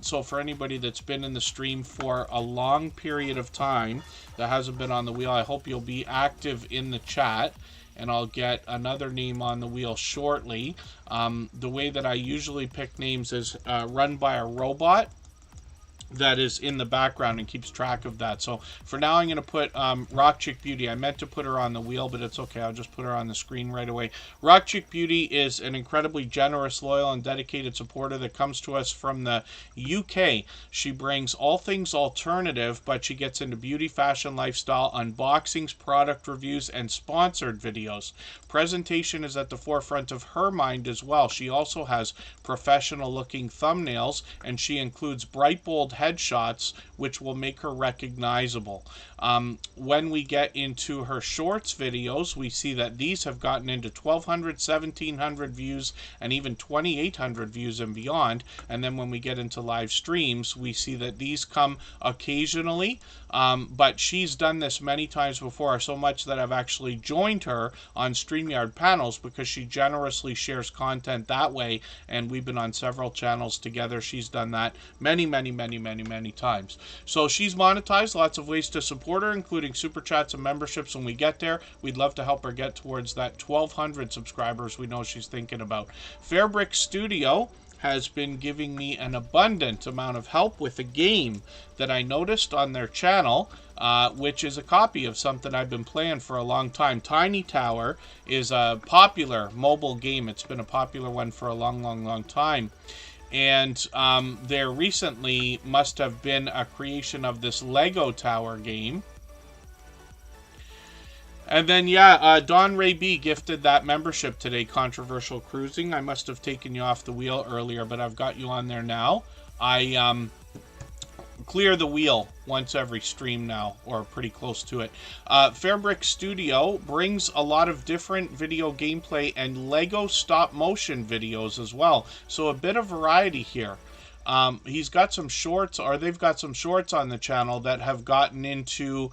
So for anybody that's been in the stream for a long period of time that hasn't been on the wheel, I hope you'll be active in the chat, and I'll get another name on the wheel shortly. The way that I usually pick names is run by a robot that is in the background and keeps track of that. So for now I'm going to put Rock Chick Beauty. I meant to put her on the wheel, but it's okay. I'll just put her on the screen right away. Rock Chick Beauty is an incredibly generous, loyal, and dedicated supporter that comes to us from the UK. She brings all things alternative, but she gets into beauty, fashion, lifestyle, unboxings, product reviews, and sponsored videos. Presentation is at the forefront of her mind as well. She also has professional looking thumbnails, and she includes bright, bold headshots which will make her recognizable. When we get into her shorts videos, we see that these have gotten into 1200, 1700 views, and even 2800 views and beyond. And then when we get into live streams, we see that these come occasionally, but she's done this many times before, so much that I've actually joined her on StreamYard panels because she generously shares content that way, and we've been on several channels together. She's done that many times. So she's monetized, lots of ways to support her, including super chats and memberships. When we get there, we'd love to help her get towards that 1200 subscribers we know she's thinking about. Fairbrick Studio has been giving me an abundant amount of help with a game that I noticed on their channel, which is a copy of something I've been playing for a long time. Tiny Tower is a popular mobile game. It's been a popular one for a long time. And there recently must have been a creation of this Lego Tower game. And then, yeah, Don Ray B gifted that membership today, Controversial Cruising. I must have taken you off the wheel earlier, but I've got you on there now. I clear the wheel once every stream now, or pretty close to it. Fairbrick Studio brings a lot of different video gameplay and Lego stop motion videos as well. So a bit of variety here. He's got some shorts, or they've got some shorts on the channel that have gotten into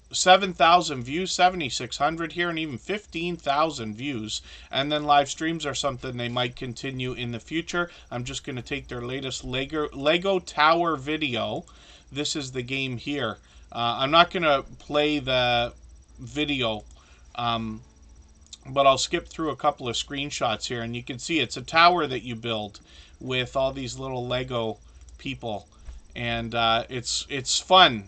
7,000 views, 7,600 here, and even 15,000 views. And then live streams are something they might continue in the future. I'm just going to take their latest Lego Tower video. This is the game here. I'm not going to play the video, but I'll skip through a couple of screenshots here, and you can see it's a tower that you build with all these little Lego people. And it's fun.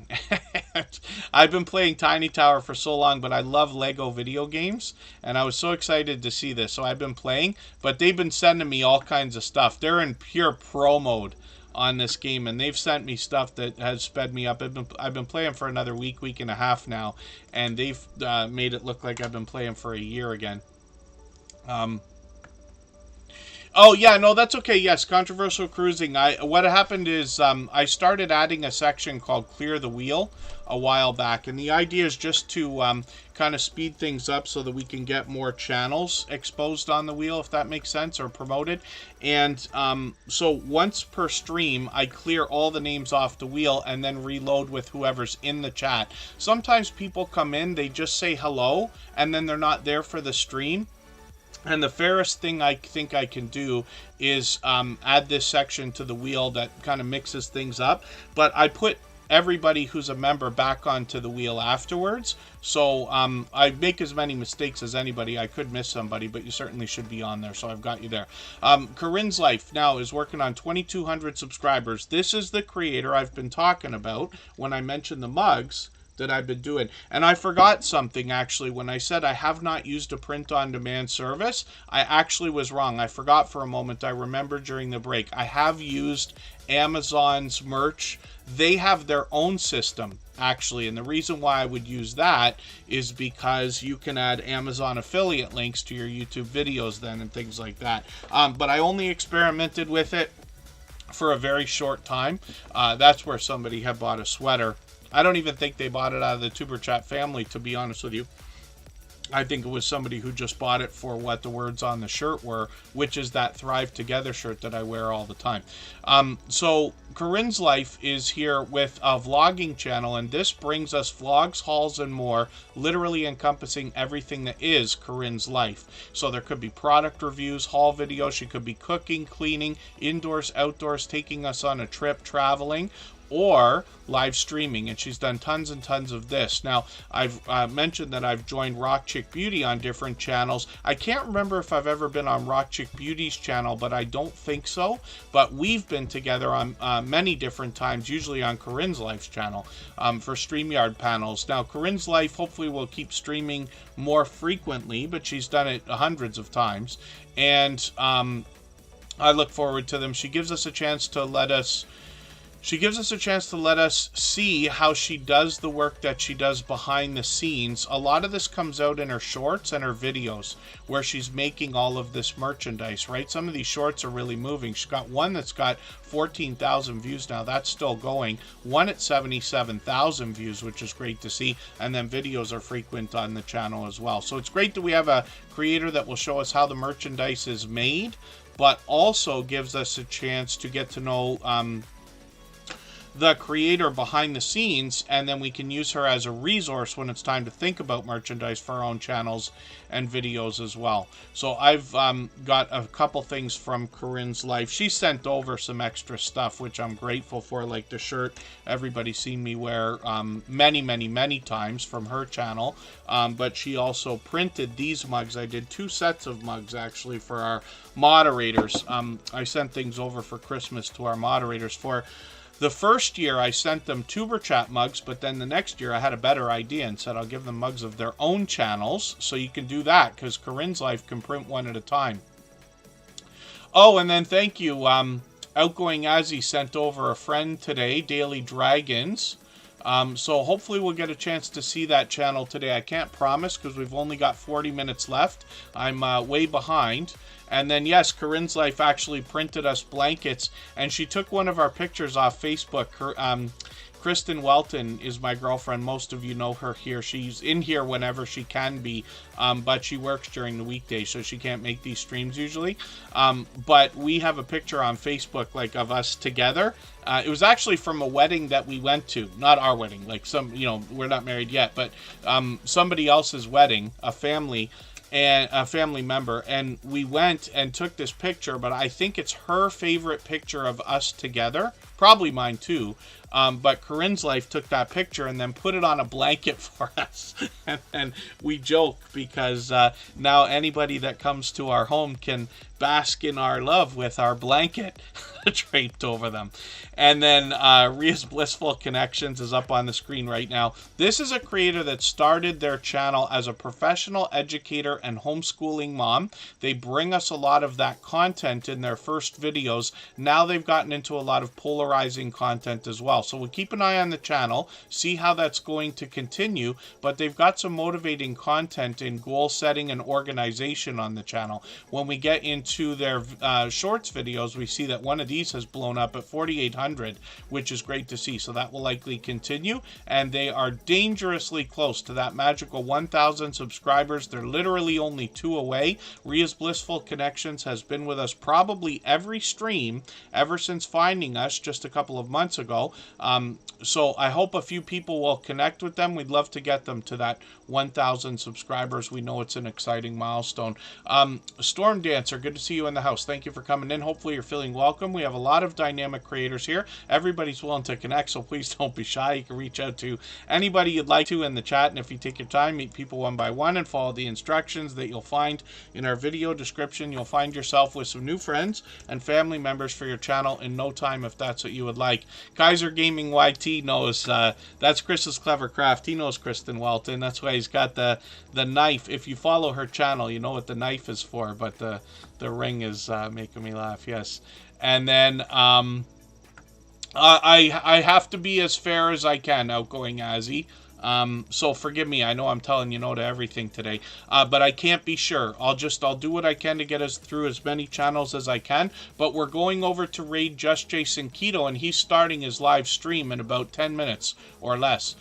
I've been playing Tiny Tower for so long, but I love Lego video games, and I was so excited to see this. So I've been playing, but they've been sending me all kinds of stuff. They're in pure pro mode on this game, and they've sent me stuff that has sped me up. I've been playing for another week and a half now, and they've made it look like I've been playing for a year again. Oh, yeah, no, that's okay. Yes, Controversial Cruising. What happened is I started adding a section called Clear the Wheel a while back, and the idea is just to kind of speed things up so that we can get more channels exposed on the wheel, if that makes sense, or promoted. And so once per stream, I clear all the names off the wheel and then reload with whoever's in the chat. Sometimes people come in, they just say hello, and then they're not there for the stream. And the fairest thing I think I can do is add this section to the wheel that kind of mixes things up. But I put everybody who's a member back onto the wheel afterwards. So I make as many mistakes as anybody. I could miss somebody, but you certainly should be on there. So I've got you there. Corinne's Life now is working on 2,200 subscribers. This is the creator I've been talking about when I mentioned the mugs that I've been doing. And I forgot something, actually. When I said I have not used a print-on-demand service, I actually was wrong. I forgot for a moment. I remembered during the break. I have used Amazon's merch. They have their own system, actually. And the reason why I would use that is because you can add Amazon affiliate links to your YouTube videos then and things like that. But I only experimented with it for a very short time. That's where somebody had bought a sweater. I don't even think they bought it out of the Tuber Chat family, to be honest with you. I think it was somebody who just bought it for what the words on the shirt were, which is that Thrive Together shirt that I wear all the time. So Corinne's Life is here with a vlogging channel, and this brings us vlogs, hauls, and more, literally encompassing everything that is Corinne's Life. So there could be product reviews, haul videos, she could be cooking, cleaning, indoors, outdoors, taking us on a trip, traveling, or live streaming, and she's done tons and tons of this. Now, I've mentioned that I've joined Rock Chick Beauty on different channels. I can't remember if I've ever been on Rock Chick Beauty's channel, but I don't think so. But we've been together on many different times, usually on Corinne's Life's channel, for StreamYard panels. Now, Corinne's Life hopefully will keep streaming more frequently, but she's done it hundreds of times. And I look forward to them. She gives us a chance to let us see how she does the work that she does behind the scenes. A lot of this comes out in her shorts and her videos where she's making all of this merchandise, right? Some of these shorts are really moving. She's got one that's got 14,000 views now. That's still going. One at 77,000 views, which is great to see. And then videos are frequent on the channel as well. So it's great that we have a creator that will show us how the merchandise is made, but also gives us a chance to get to know the creator behind the scenes, and then we can use her as a resource when it's time to think about merchandise for our own channels and videos as well. So I've got a couple things from Corinne's Life. She sent over some extra stuff, which I'm grateful for, like the shirt everybody's seen me wear many times from her channel. But she also printed these mugs. I did 2 sets of mugs, actually, for our moderators. I sent things over for Christmas to our moderators. For the first year, I sent them Tuber Chat mugs, but then the next year I had a better idea and said I'll give them mugs of their own channels. So you can do that, because Corinne's Life can print one at a time. Oh, and then thank you. Outgoing Azzy sent over a friend today, Daily Dragons. So hopefully we'll get a chance to see that channel today. I can't promise because we've only got 40 minutes left. I'm way behind. And then, yes, Corinne's Life actually printed us blankets, and she took one of our pictures off Facebook. Kristen Welton is my girlfriend. Most of you know her here. She's in here whenever she can be, but she works during the weekdays, so she can't make these streams usually. But we have a picture on Facebook, like, of us together. It was actually from a wedding that we went to. Not our wedding, like some, we're not married yet, but somebody else's wedding, a family member, and we went and took this picture, but I think it's her favorite picture of us together, probably mine too. But Corinne's Life took that picture and then put it on a blanket for us. and we joke because now anybody that comes to our home can bask in our love with our blanket draped over them. And then Ria's Blissful Connections is up on the screen right now. This is a creator that started their channel as a professional educator and homeschooling mom. They bring us a lot of that content in their first videos. Now they've gotten into a lot of Polaroid polarizing content as well. So we'll keep an eye on the channel, see how that's going to continue, but they've got some motivating content in goal setting and organization on the channel. When we get into their shorts videos, we see that one of these has blown up at 4,800, which is great to see. So that will likely continue, and they are dangerously close to that magical 1,000 subscribers. They're literally only 2 away. Ria's Blissful Connections has been with us probably every stream ever since finding us just a couple of months ago. So I hope a few people will connect with them. We'd love to get them to that 1,000 subscribers. We know it's an exciting milestone. Storm Dancer, good to see you in the house. Thank you for coming in. Hopefully you're feeling welcome. We have a lot of dynamic creators here. Everybody's willing to connect, so please don't be shy. You can reach out to anybody you'd like to in the chat, and if you take your time, meet people one by one and follow the instructions that you'll find in our video description, you'll find yourself with some new friends and family members for your channel in no time if that's what you would like. Kaiser Gaming YT knows that's Chris's Clever Craft. He knows Kristen Welton. That's why he's got the knife. If you follow her channel, you know what the knife is for, but the ring is making me laugh. Yes. And then I have to be as fair as I can, Outgoing Azzy. So forgive me. I know I'm telling you no to everything today, but I can't be sure. I'll do what I can to get us through as many channels as I can. But we're going over to raid Just Jason Keto, and he's starting his live stream in about 10 minutes or less.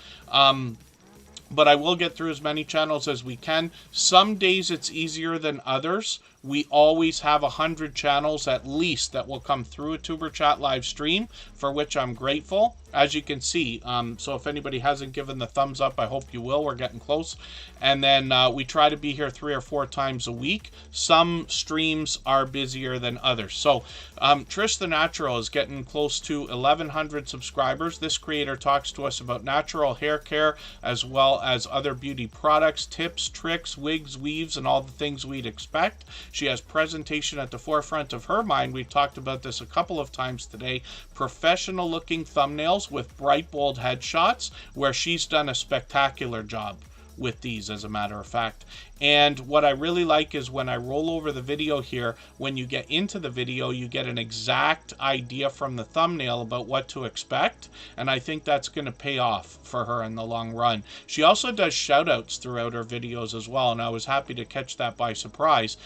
But I will get through as many channels as we can. Some days it's easier than others. We always have 100 channels at least that will come through a Tuber Chat live stream, for which I'm grateful, as you can see. So if anybody hasn't given the thumbs up, I hope you will. We're getting close. And then we try to be here 3 or 4 times a week. Some streams are busier than others. So Trish the Natural is getting close to 1,100 subscribers. This creator talks to us about natural hair care as well as other beauty products, tips, tricks, wigs, weaves, and all the things we'd expect. She has presentation at the forefront of her mind. We've talked about this a couple of times today. Professional looking thumbnails with bright, bold headshots, where she's done a spectacular job with these, as a matter of fact. And what I really like is when I roll over the video here, when you get into the video, you get an exact idea from the thumbnail about what to expect. And I think that's going to pay off for her in the long run. She also does shout outs throughout her videos as well, and I was happy to catch that by surprise.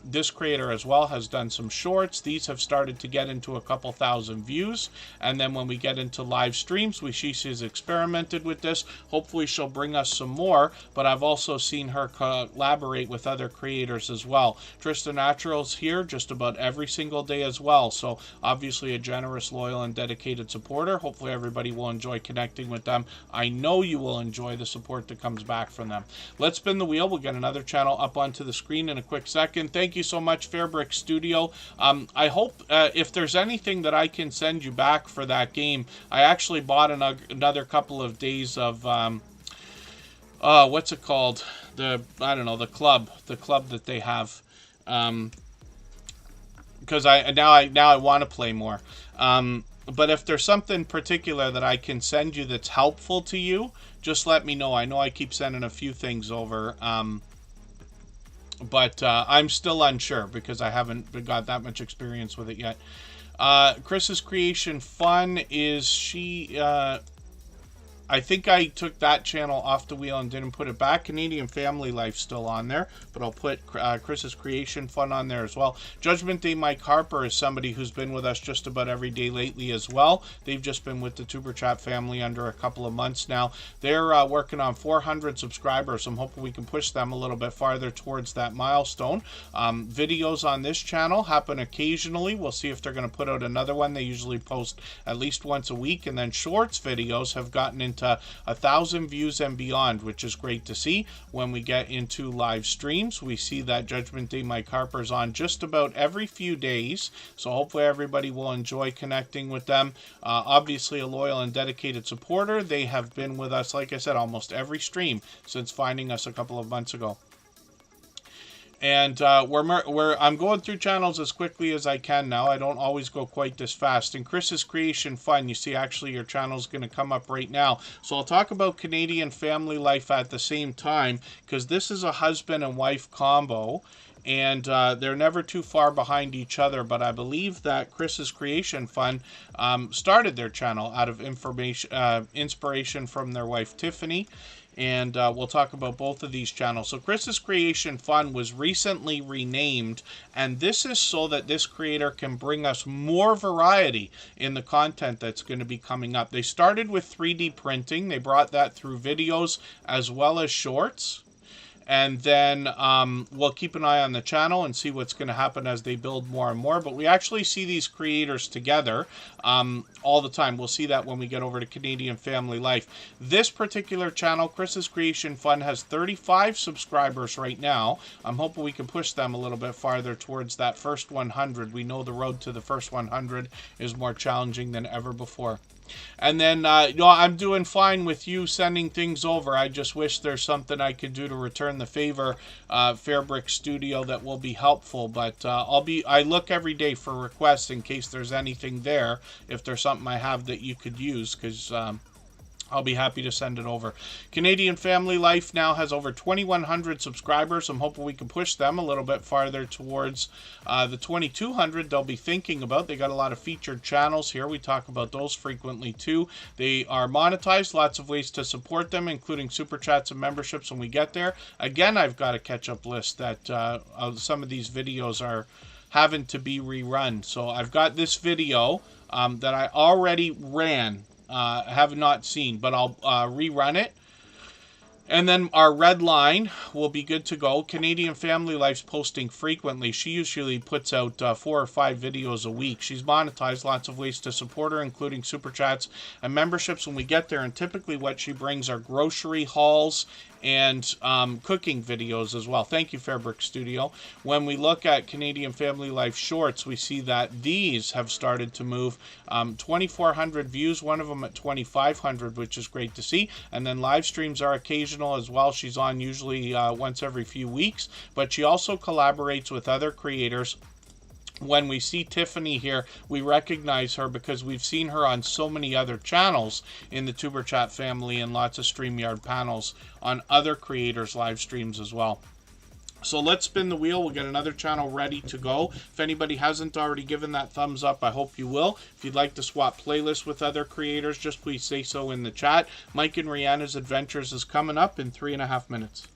This creator as well has done some shorts. These have started to get into a couple thousand views. And then when we get into live streams, she's experimented with this. Hopefully she'll bring us some more, but I've also seen her collaborate with other creators as well. Tristan Natural's here just about every single day as well, so obviously a generous, loyal, and dedicated supporter. Hopefully everybody will enjoy connecting with them. I know you will enjoy the support that comes back from them. Let's spin the wheel. We'll get another channel up onto the screen in a quick second. Thank you so much, Fairbrick Studio. I hope if there's anything that I can send you back for that game. I actually bought another couple of days of what's it called? The club that they have. Because now I want to play more. But if there's something particular that I can send you that's helpful to you, just let me know. I know I keep sending a few things over. But I'm still unsure because I haven't got that much experience with it yet. Chris's Creation Fun is she... I think I took that channel off the wheel and didn't put it back. Canadian Family Life still on there, but I'll put Chris's Creation Fun on there as well. Judgment Day Mike Harper is somebody who's been with us just about every day lately as well. They've just been with the Tuber Chat family under a couple of months now. They're working on 400 subscribers. I'm hoping we can push them a little bit farther towards that milestone. Videos on this channel happen occasionally. We'll see if they're going to put out another one. They usually post at least once a week, and then shorts videos have gotten into 1,000 views and beyond, which is great to see. When we get into live streams, we see that Judgment Day Mike Harper's on just about every few days, so hopefully everybody will enjoy connecting with them. Obviously a loyal and dedicated supporter. They have been with us, like I said, almost every stream since finding us a couple of months ago. And I'm going through channels as quickly as I can now. I don't always go quite this fast. And Chris's Creation Fun, you see actually your channel's going to come up right now. So I'll talk about Canadian Family Life at the same time, because this is a husband and wife combo. and they're never too far behind each other. But I believe that Chris's Creation Fun started their channel out of inspiration from their wife Tiffany. And we'll talk about both of these channels. So Chris's Creation Fun was recently renamed, and this is so that this creator can bring us more variety in the content that's going to be coming up. They started with 3D printing. They brought that through videos as well as shorts. And then we'll keep an eye on the channel and see what's going to happen as they build more and more. But we actually see these creators together all the time. We'll see that when we get over to Canadian Family Life. This particular channel, Chris's Creation Fun, has 35 subscribers right now. I'm hoping we can push them a little bit farther towards that first 100. We know the road to the first 100 is more challenging than ever before. And then, I'm doing fine with you sending things over. I just wish there's something I could do to return the favor, Fairbrick Studio, that will be helpful. But I look every day for requests in case there's anything there, if there's something I have that you could use, because I'll be happy to send it over. Canadian Family Life now has over 2,100 subscribers. I'm hoping we can push them a little bit farther towards the 2,200 they'll be thinking about. They got a lot of featured channels here. We talk about those frequently too. They are monetized. Lots of ways to support them, including super chats and memberships when we get there. Again, I've got a catch-up list that some of these videos are having to be rerun. So I've got this video that I already ran. Have not seen, but I'll rerun it. And then our red line will be good to go. Canadian Family Life's posting frequently. She usually puts out 4 or 5 videos a week. She's monetized. Lots of ways to support her, including super chats and memberships when we get there. And typically what she brings are grocery hauls and cooking videos as well. Thank you, Fairbrick Studio. When we look at Canadian Family Life Shorts, we see that these have started to move. 2,400 views, one of them at 2,500, which is great to see. And then live streams are occasional as well. She's on usually once every few weeks, but she also collaborates with other creators. When we see Tiffany here, we recognize her because we've seen her on so many other channels in the Tuber Chat family and lots of StreamYard panels on other creators' live streams as well. So let's spin the wheel. We'll get another channel ready to go. If anybody hasn't already given that thumbs up, I hope you will. If you'd like to swap playlists with other creators, just please say so in the chat. Mike and Rihanna's Adventures is coming up in 3.5 minutes.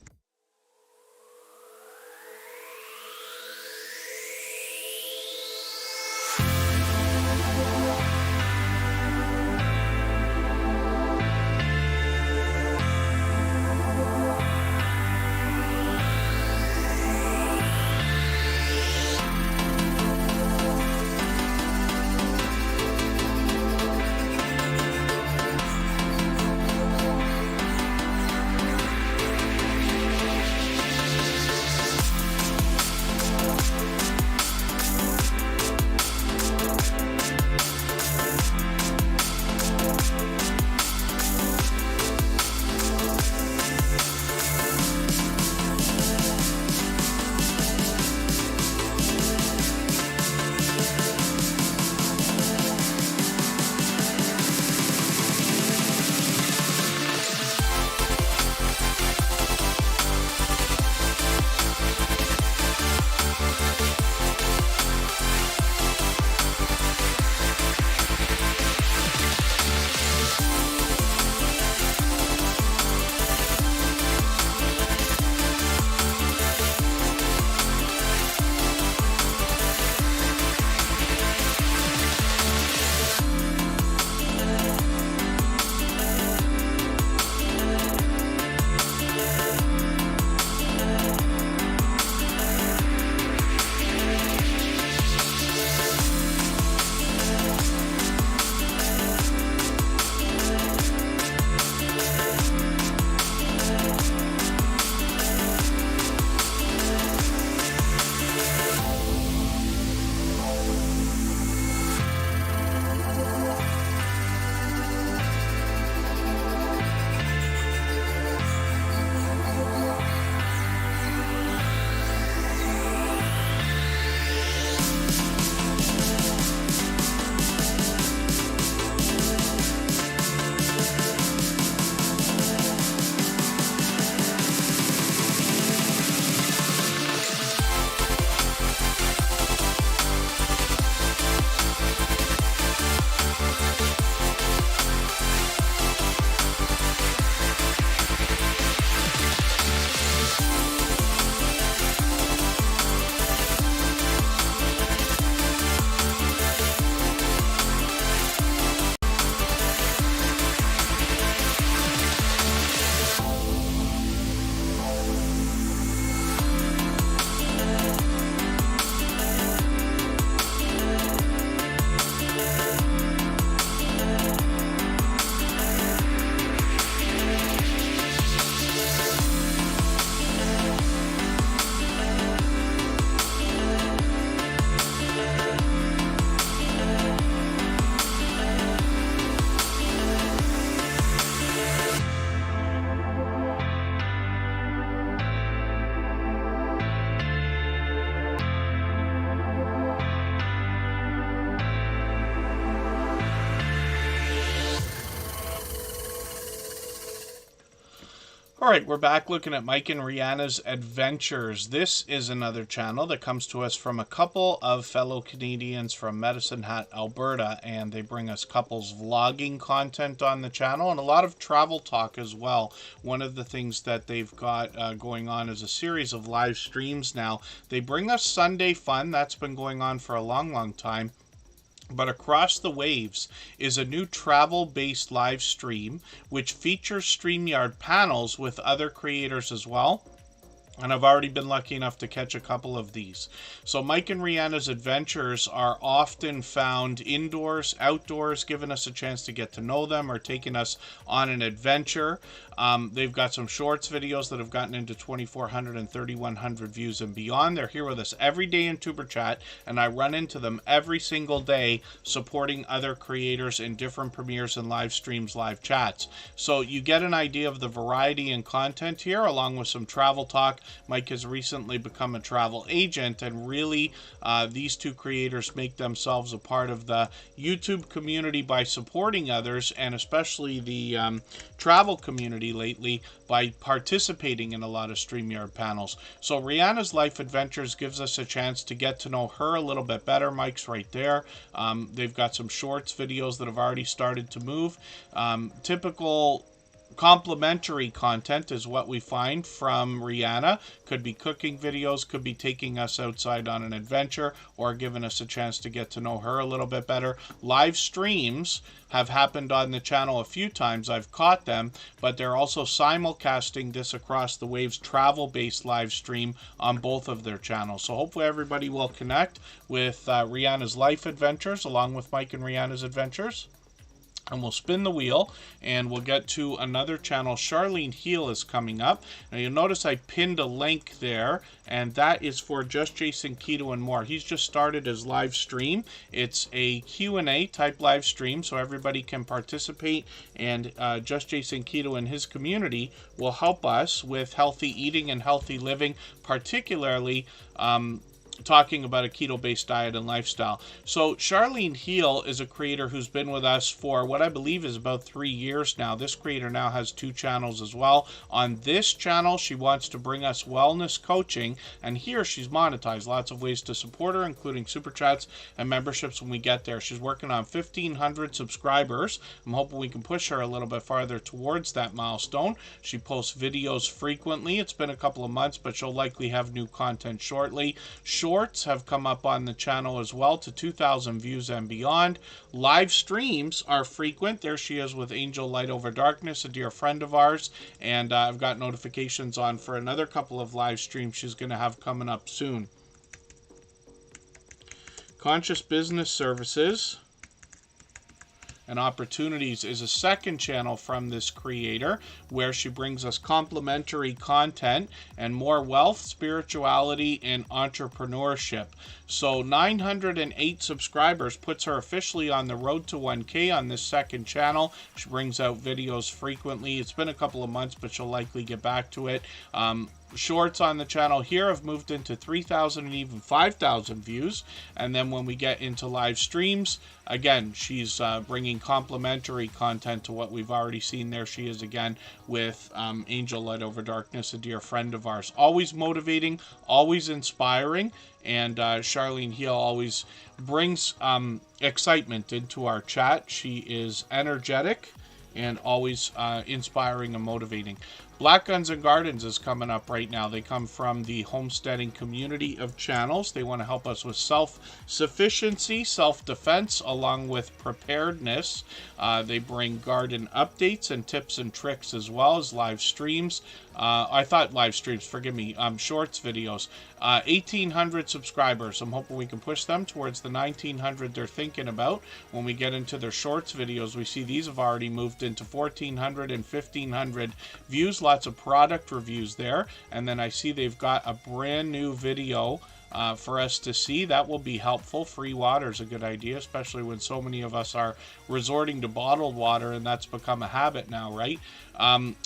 All right, we're back looking at Mike and Rihanna's Adventures. This is another channel that comes to us from a couple of fellow Canadians from Medicine Hat, Alberta, and they bring us couples vlogging content on the channel and a lot of travel talk as well. One of the things that they've got going on is a series of live streams now. They bring us Sunday Fun. That's been going on for a long time. But Across the Waves is a new travel-based live stream which features StreamYard panels with other creators as well. And I've already been lucky enough to catch a couple of these. So Mike and Rihanna's Adventures are often found indoors, outdoors, giving us a chance to get to know them or taking us on an adventure. They've got some shorts videos that have gotten into 2,400 and 3,100 views and beyond. They're here with us every day in Superchat, and I run into them every single day supporting other creators in different premieres and live streams, live chats. So you get an idea of the variety and content here, along with some travel talk. Mike has recently become a travel agent, and really these two creators make themselves a part of the YouTube community by supporting others, and especially the travel community lately by participating in a lot of StreamYard panels. So Rihanna's Life Adventures gives us a chance to get to know her a little bit better. Mike's right there. They've got some shorts videos that have already started to move. Typical complementary content is what we find from Rihanna. Could be cooking videos, could be taking us outside on an adventure, or giving us a chance to get to know her a little bit better. Live streams have happened on the channel a few times. I've caught them, but they're also simulcasting this Across the Waves travel-based live stream on both of their channels. So hopefully everybody will connect with Rihanna's Life Adventures along with Mike and Rihanna's Adventures. And we'll spin the wheel and we'll get to another channel. Charlene Heel is coming up. Now you'll notice I pinned a link there, and that is for Just Jason Keto and More. He's just started his live stream. It's a Q&A type live stream, so everybody can participate, and Just Jason Keto and his community will help us with healthy eating and healthy living, particularly talking about a keto-based diet and lifestyle. So Charlene Heel is a creator who's been with us for what I believe is about 3 years now. This creator now has 2 channels as well. On this channel, she wants to bring us wellness coaching, and here she's monetized. Lots of ways to support her, including super chats and memberships when we get there. She's working on 1,500 subscribers. I'm hoping we can push her a little bit farther towards that milestone. She posts videos frequently. It's been a couple of months, but she'll likely have new content shortly. Shorts have come up on the channel as well to 2,000 views and beyond. Live streams are frequent. There she is with Angel Light Over Darkness, a dear friend of ours, and I've got notifications on for another couple of live streams she's going to have coming up soon. Conscious Business Services and Opportunities is a second channel from this creator where she brings us complimentary content and more wealth, spirituality, and entrepreneurship. So 908 subscribers puts her officially on the road to 1K on this second channel. She brings out videos frequently. It's been a couple of months, but she'll likely get back to it. Shorts on the channel here have moved into 3,000 and even 5,000 views. And then when we get into live streams, again, she's bringing complimentary content to what we've already seen. There she is again with Angel Light Over Darkness, a dear friend of ours. Always motivating, always inspiring, and Charlene Heel always brings excitement into our chat. She is energetic and always inspiring and motivating. Black Guns and Gardens is coming up right now. They come from the homesteading community of channels. They want to help us with self-sufficiency, self-defense, along with preparedness. They bring garden updates and tips and tricks as well as live streams. I thought live streams, forgive me, shorts videos. 1,800 subscribers. I'm hoping we can push them towards the 1,900 they're thinking about. When we get into their shorts videos, we see these have already moved into 1,400 and 1,500 views. Lots of product reviews there. And then I see they've got a brand new video for us to see. That will be helpful. Free water is a good idea, especially when so many of us are resorting to bottled water, and that's become a habit now, right?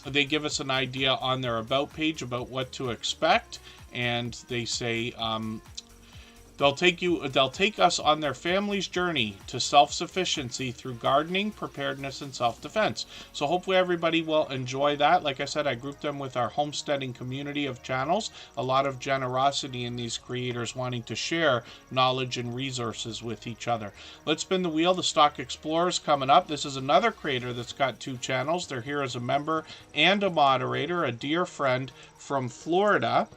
They give us an idea on their About page about what to expect, and they say They'll take us on their family's journey to self-sufficiency through gardening, preparedness, and self-defense. So hopefully everybody will enjoy that. Like I said, I grouped them with our homesteading community of channels. A lot of generosity in these creators wanting to share knowledge and resources with each other. Let's spin the wheel. The Stock Explorers coming up. This is another creator that's got 2 channels. They're here as a member and a moderator, a dear friend from Florida.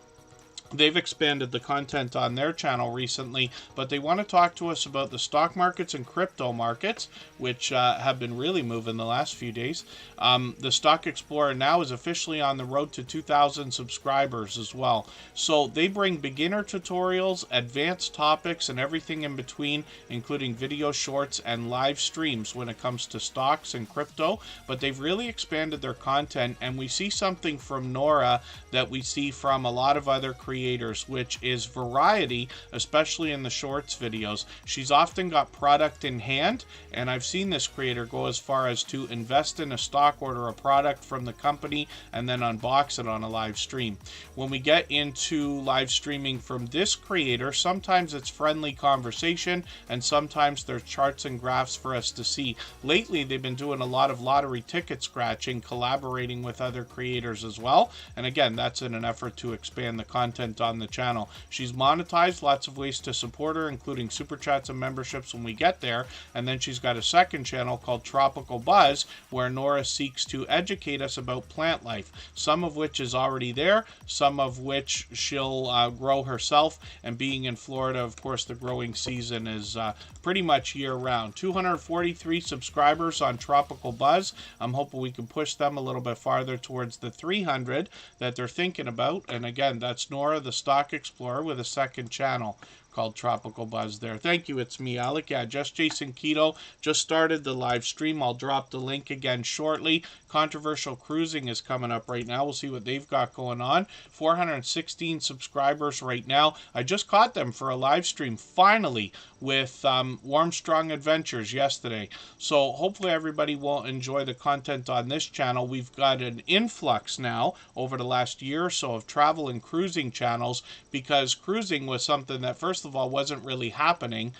They've expanded the content on their channel recently, but they want to talk to us about the stock markets and crypto markets, which have been really moving the last few days. The Stock Explorer now is officially on the road to 2,000 subscribers as well. So they bring beginner tutorials, advanced topics, and everything in between, including video shorts and live streams when it comes to stocks and crypto. But they've really expanded their content, and we see something from Nora that we see from a lot of other creators, which is variety, especially in the shorts videos. She's often got product in hand, and I've seen this creator go as far as to invest in a stock, order a product from the company, and then unbox it on a live stream. When we get into live streaming from this creator, sometimes it's friendly conversation, and sometimes there's charts and graphs for us to see. Lately, they've been doing a lot of lottery ticket scratching, collaborating with other creators as well, and again, that's in an effort to expand the content on the channel. She's monetized, lots of ways to support her, including super chats and memberships when we get there. And then she's got a second channel called Tropical Buzz, where Nora seeks to educate us about plant life, some of which is already there, some of which she'll grow herself. And being in Florida, of course, the growing season is pretty much year-round. 243 subscribers on Tropical Buzz. I'm hoping we can push them a little bit farther towards the 300 that they're thinking about. And again, that's Nora, the Stock Explorer, with a second channel called Tropical Buzz there. Thank you, it's me, Alec. Yeah, just Jason Keto just started the live stream. I'll drop the link again shortly. Controversial Cruising is coming up right now. We'll see what they've got going on. 416 subscribers right now. I just caught them for a live stream, finally, with Warm Strong Adventures yesterday. So hopefully everybody will enjoy the content on this channel. We've got an influx now over the last year or so of travel and cruising channels, because cruising was something that, first of all, wasn't really happening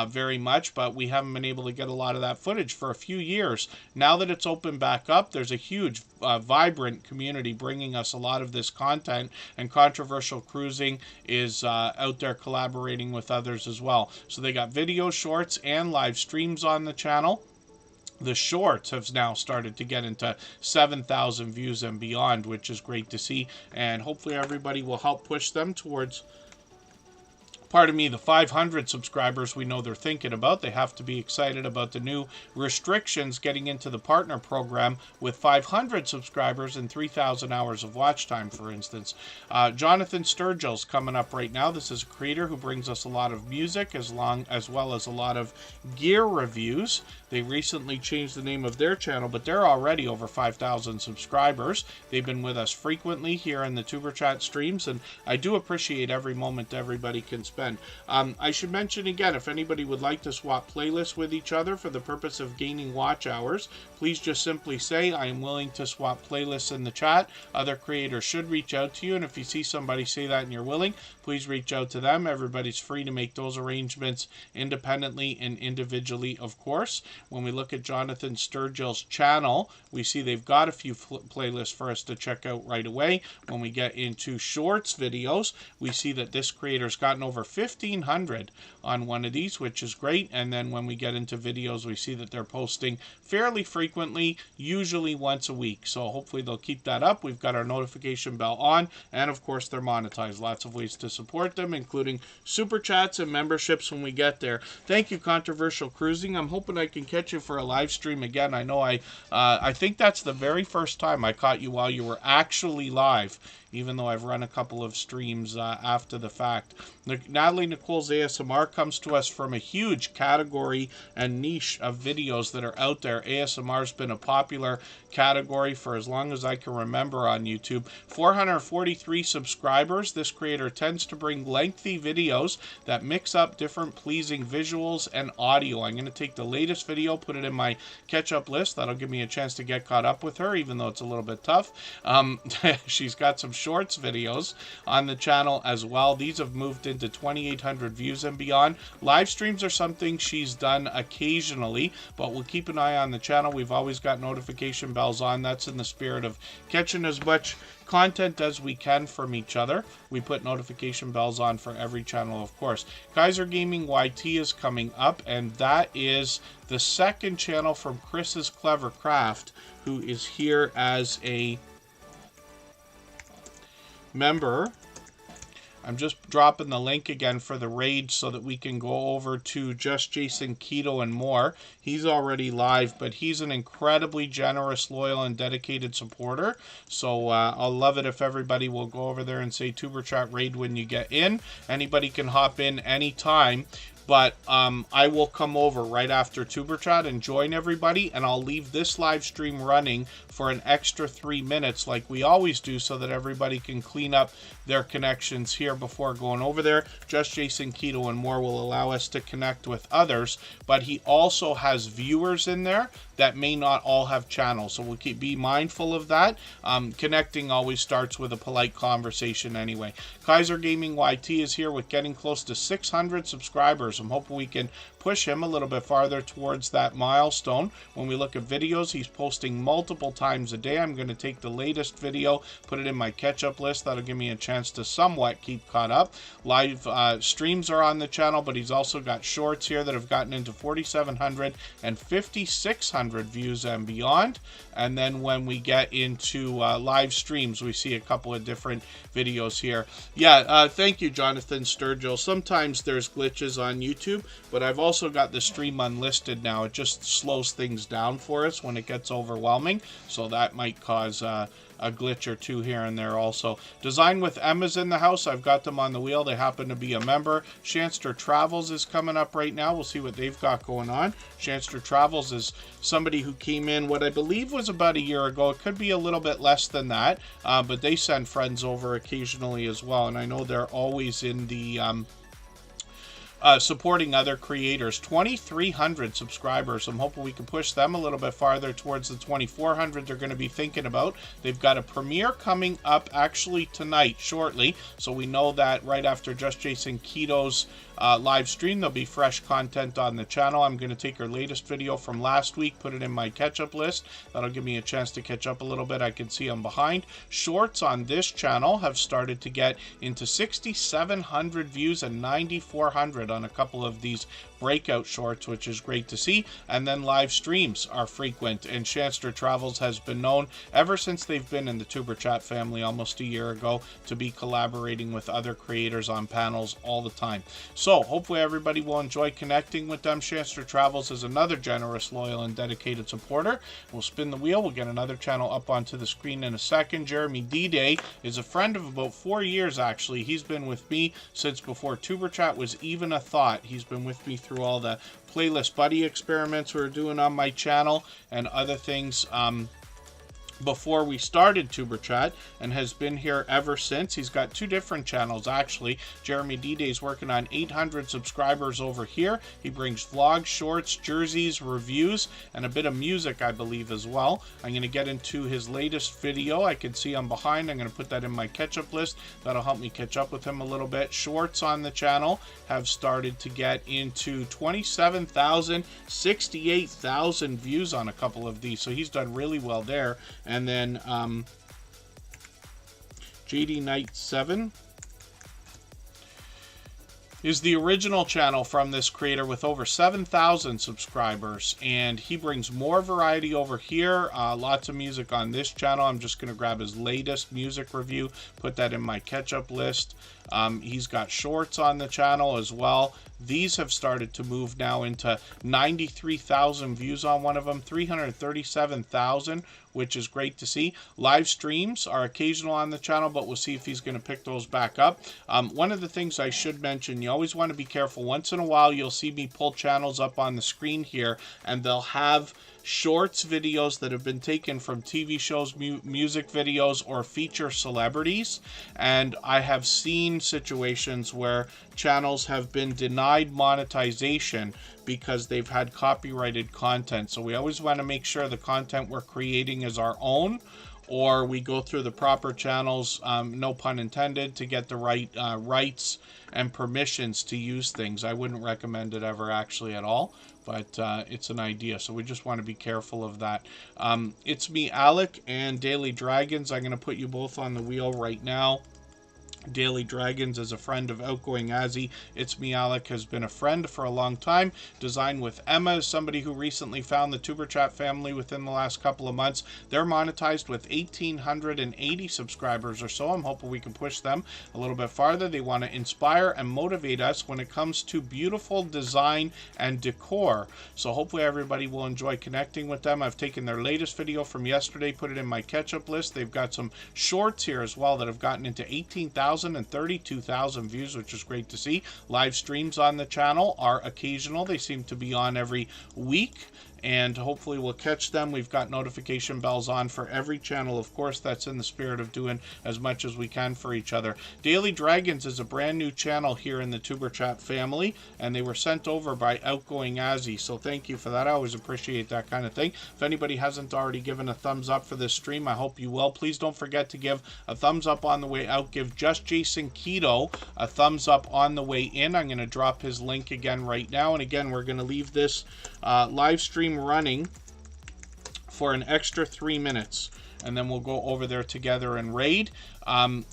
very much, but we haven't been able to get a lot of that footage for a few years. Now that it's opened back up, there's a huge vibrant community bringing us a lot of this content, and Controversial Cruising is out there collaborating with others as well. So they got video shorts and live streams on the channel. The shorts have now started to get into 7,000 views and beyond, which is great to see, and hopefully everybody will help push them towards, pardon me, the 500 subscribers we know they're thinking about. They have to be excited about the new restrictions getting into the partner program with 500 subscribers and 3,000 hours of watch time, for instance. Jonathan Sturgill's coming up right now. This is a creator who brings us a lot of music as well as a lot of gear reviews. They recently changed the name of their channel, but they're already over 5,000 subscribers. They've been with us frequently here in the Tuber Chat streams, and I do appreciate every moment everybody can spend. I should mention again, if anybody would like to swap playlists with each other for the purpose of gaining watch hours, please just simply say, I am willing to swap playlists in the chat. Other creators should reach out to you, and if you see somebody say that and you're willing, please reach out to them. Everybody's free to make those arrangements independently and individually, of course. When we look at Jonathan Sturgill's channel, we see they've got a few playlists for us to check out right away. When we get into shorts videos, we see that this creator's gotten over 1,500 on one of these, which is great. And then when we get into videos, we see that they're posting fairly frequently, usually once a week. So hopefully they'll keep that up. We've got our notification bell on, and of course they're monetized. Lots of ways to support them, including super chats and memberships when we get there. Thank you, Controversial Cruising. I'm hoping I can catch you for a live stream again. I know I think that's the very first time I caught you while you were actually live, even though I've run a couple of streams after the fact. Natalie Nicole's ASMR comes to us from a huge category and niche of videos that are out there. ASMR's been a popular category for as long as I can remember on YouTube. 443 subscribers. This creator tends to bring lengthy videos that mix up different pleasing visuals and audio. I'm going to take the latest video, put it in my catch-up list. That'll give me a chance to get caught up with her, even though it's a little bit tough. She's got some shorts videos on the channel as well. These have moved into 2,800 views and beyond. Live streams are something she's done occasionally, but we'll keep an eye on the channel. We've always got notification bells on. That's in the spirit of catching as much content as we can from each other. We put notification bells on for every channel, of course. Kaiser Gaming YT is coming up, and that is the second channel from Chris's Clever Craft, who is here as a member. I'm just dropping the link again for the raid so that we can go over to Just Jason Keto and more. He's already live, but he's an incredibly generous, loyal, and dedicated supporter. So I'll love it if everybody will go over there and say Tuber Chat raid when you get in. Anybody can hop in anytime. But I will come over right after Tuber Chat and join everybody, and I'll leave this live stream running for an extra 3 minutes like we always do, so that everybody can clean up their connections here before going over there. Just Jason Keto and more will allow us to connect with others, but he also has viewers in there that may not all have channels, so we'll be mindful of that. Connecting always starts with a polite conversation anyway. Kaiser Gaming YT is here with getting close to 600 subscribers. I'm hoping we can push him a little bit farther towards that milestone. When we look at videos, he's posting multiple times a day. I'm going to take the latest video, put it in my catch-up list. That'll give me a chance to somewhat keep caught up. Live streams are on the channel, but he's also got shorts here that have gotten into 4,700 and 5,600 views and beyond. And then when we get into live streams, we see a couple of different videos here. Yeah, thank you, Jonathan Sturgill. Sometimes there's glitches on YouTube, but I've also got the stream unlisted now. It just slows things down for us when it gets overwhelming, so that might cause a glitch or two here and there also. Design with Emma's in the house. I've got them on the wheel. They happen to be a member. Shanster Travels is coming up right now. We'll see what they've got going on. Shanster Travels is somebody who came in what I believe was about a year ago. It could be a little bit less than that, but they send friends over occasionally as well, and I know they're always in the supporting other creators. 2,300 subscribers. I'm hoping we can push them a little bit farther towards the 2,400 they're going to be thinking about. They've got a premiere coming up actually tonight, shortly, so we know that right after Just Jason Keto's live stream, there'll be fresh content on the channel. I'm going to take her latest video from last week, put it in my catch-up list. That'll give me a chance to catch up a little bit. I can see I'm behind. Shorts on this channel have started to get into 6,700 views and 9,400 on a couple of these breakout shorts, which is great to see. And then live streams are frequent, and Shanster Travels has been known ever since they've been in the Tuber Chat family almost a year ago to be collaborating with other creators on panels all the time. So hopefully everybody will enjoy connecting with them. Shanster Travels is another generous, loyal, and dedicated supporter. We'll spin the wheel. We'll get another channel up onto the screen in a second. Jeremy D-Day is a friend of about 4 years, actually. He's been with me since before Tuber Chat was even a thought. He's been with me through all the playlist buddy experiments we're doing on my channel and other things before we started Tuber Chat, and has been here ever since. He's got two different channels, actually. Jeremy D-Day's working on 800 subscribers over here. He brings vlogs, shorts, jerseys, reviews, and a bit of music, I believe, as well. I'm going to get into his latest video. I can see I'm behind. I'm going to put that in my catch-up list. That'll help me catch up with him a little bit. Shorts on the channel have started to get into 27,000, 68,000 views on a couple of these, so he's done really well there. And then JD Knight 7 is the original channel from this creator with over 7,000 subscribers, and he brings more variety over here. Lots of music on this channel. I'm just going to grab his latest music review, put that in my catch-up list. He's got shorts on the channel as well. These have started to move now into 93,000 views on one of them, 337,000, which is great to see. Live streams are occasional on the channel, but we'll see if he's going to pick those back up. One of the things I should mention, you always want to be careful. Once in a while, you'll see me pull channels up on the screen here, and they'll have shorts videos that have been taken from TV shows, music videos, or feature celebrities. And I have seen situations where channels have been denied monetization because they've had copyrighted content. So we always want to make sure the content we're creating is our own, or we go through the proper channels, no pun intended, to get the right rights and permissions to use things. I wouldn't recommend it ever actually at all, but it's an idea, so we just want to be careful of that. It's me, Alec, and Daily Dragons. I'm going to put you both on the wheel right now. Daily Dragons is a friend of Outgoing Azzy. It's Me Alec has been a friend for a long time. Designed with Emma, is somebody who recently found the Superchat family within the last couple of months. They're monetized with 1,880 subscribers or so. I'm hoping we can push them a little bit farther. They want to inspire and motivate us when it comes to beautiful design and decor. So hopefully everybody will enjoy connecting with them. I've taken their latest video from yesterday, put it in my catch-up list. They've got some shorts here as well that have gotten into 18,000 and 32,000 views, which is great to see. Live streams on the channel are occasional. They seem to be on every week, and hopefully we'll catch them. We've got notification bells on for every channel. Of course, that's in the spirit of doing as much as we can for each other. Daily Dragons is a brand new channel here in the Tuberchat family, and they were sent over by Outgoing Azzy, so thank you for that. I always appreciate that kind of thing. If anybody hasn't already given a thumbs up for this stream, I hope you will. Please don't forget to give a thumbs up on the way out. Give Just Jason Keto a thumbs up on the way in. I'm going to drop his link again right now, and again, we're going to leave this live stream running for an extra 3 minutes, and then we'll go over there together and raid.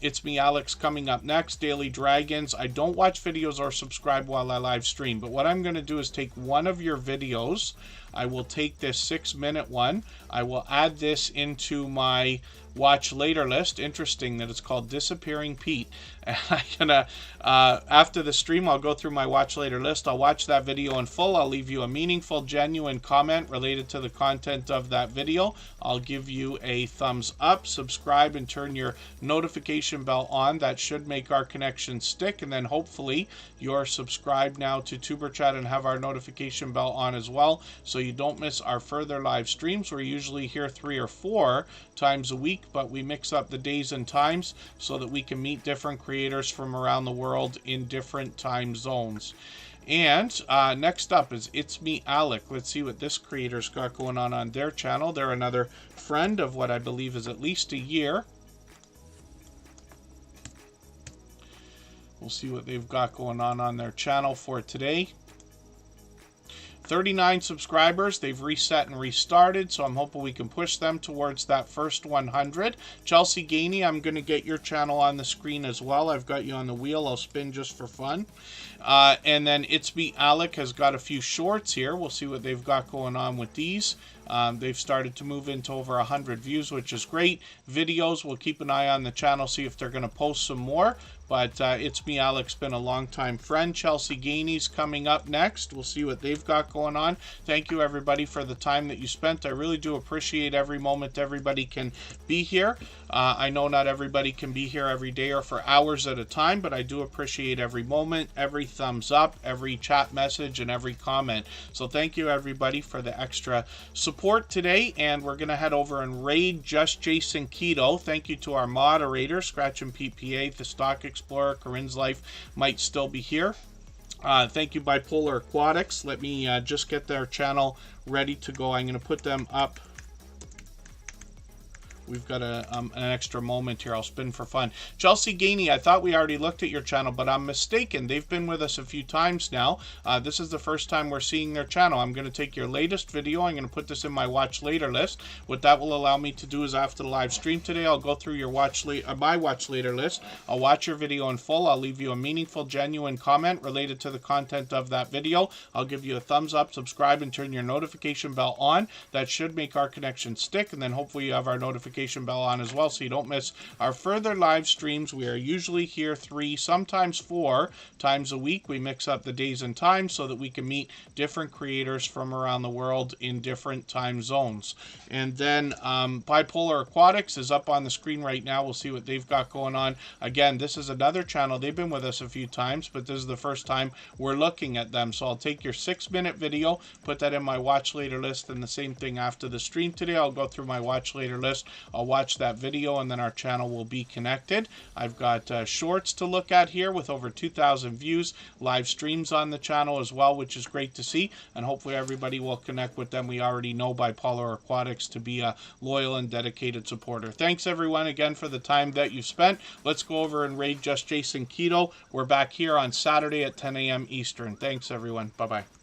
It's Me Alex coming up next. Daily Dragons. I don't watch videos or subscribe while I live stream, but what I'm going to do is take one of your videos. I will take this 6-minute one. I will add this into my watch later list. Interesting that it's called Disappearing Pete. And I'm gonna after the stream, I'll go through my watch later list. I'll watch that video in full. I'll leave you a meaningful, genuine comment related to the content of that video. I'll give you a thumbs up, subscribe, and turn your notification bell on. That should make our connection stick, and then hopefully you're subscribed now to Tuberchat and have our notification bell on as well, so you don't miss our further live streams. We're usually here 3 or 4 times a week, but we mix up the days and times so that we can meet different creators from around the world in different time zones. And next up is It's Me Alec. Let's see what this creator's got going on their channel. They're another friend of what I believe is at least a year. We'll see what they've got going on their channel for today. 39 subscribers. They've reset and restarted, so I'm hoping we can push them towards that first 100. Chelsea Gainey, I'm going to get your channel on the screen as well. I've got you on the wheel. I'll spin just for fun. And then It's Me Alec has got a few shorts here. We'll see what they've got going on with these. They've started to move into over 100 views, which is great. Videos, we'll keep an eye on the channel, see if they're going to post some more. But It's Me Alec's been a long-time friend. Chelsea Gainey's coming up next. We'll see what they've got going on. Thank you, everybody, for the time that you spent. I really do appreciate every moment everybody can be here. I know not everybody can be here every day or for hours at a time, but I do appreciate every moment, every thumbs up, every chat message, and every comment. So thank you, everybody, for the extra support today. And we're going to head over and raid Just Jason Keto. Thank you to our moderator, Scratch and PPA, the Stock Explorer, Corinne's Life might still be here. Thank you, Bipolar Aquatics. Let me just get their channel ready to go. I'm going to put them up. We've got an extra moment here. I'll spin for fun. Chelsea Gainey, I thought we already looked at your channel, but I'm mistaken. They've been with us a few times now. This is the first time we're seeing their channel. I'm going to take your latest video. I'm going to put this in my watch later list. What that will allow me to do is after the live stream today, I'll go through your my watch later list. I'll watch your video in full. I'll leave you a meaningful, genuine comment related to the content of that video. I'll give you a thumbs up, subscribe, and turn your notification bell on. That should make our connection stick, and then hopefully you have our notification bell on as well, so you don't miss our further live streams. We are usually here 3, sometimes 4 times a week. We mix up the days and times so that we can meet different creators from around the world in different time zones. And then Bipolar Aquatics is up on the screen right now. We'll see what they've got going on. Again, this is another channel. They've been with us a few times, but this is the first time we're looking at them. So I'll take your 6-minute video, put that in my watch later list, and the same thing after the stream today. I'll go through my watch later list. I'll watch that video, and then our channel will be connected. I've got shorts to look at here with over 2,000 views, live streams on the channel as well, which is great to see, and hopefully everybody will connect with them. We already know by Polar Aquatics to be a loyal and dedicated supporter. Thanks everyone again for the time that you've spent. Let's go over and raid Just Jason Keto. We're back here on Saturday at 10 a.m. Eastern. Thanks everyone. Bye-bye.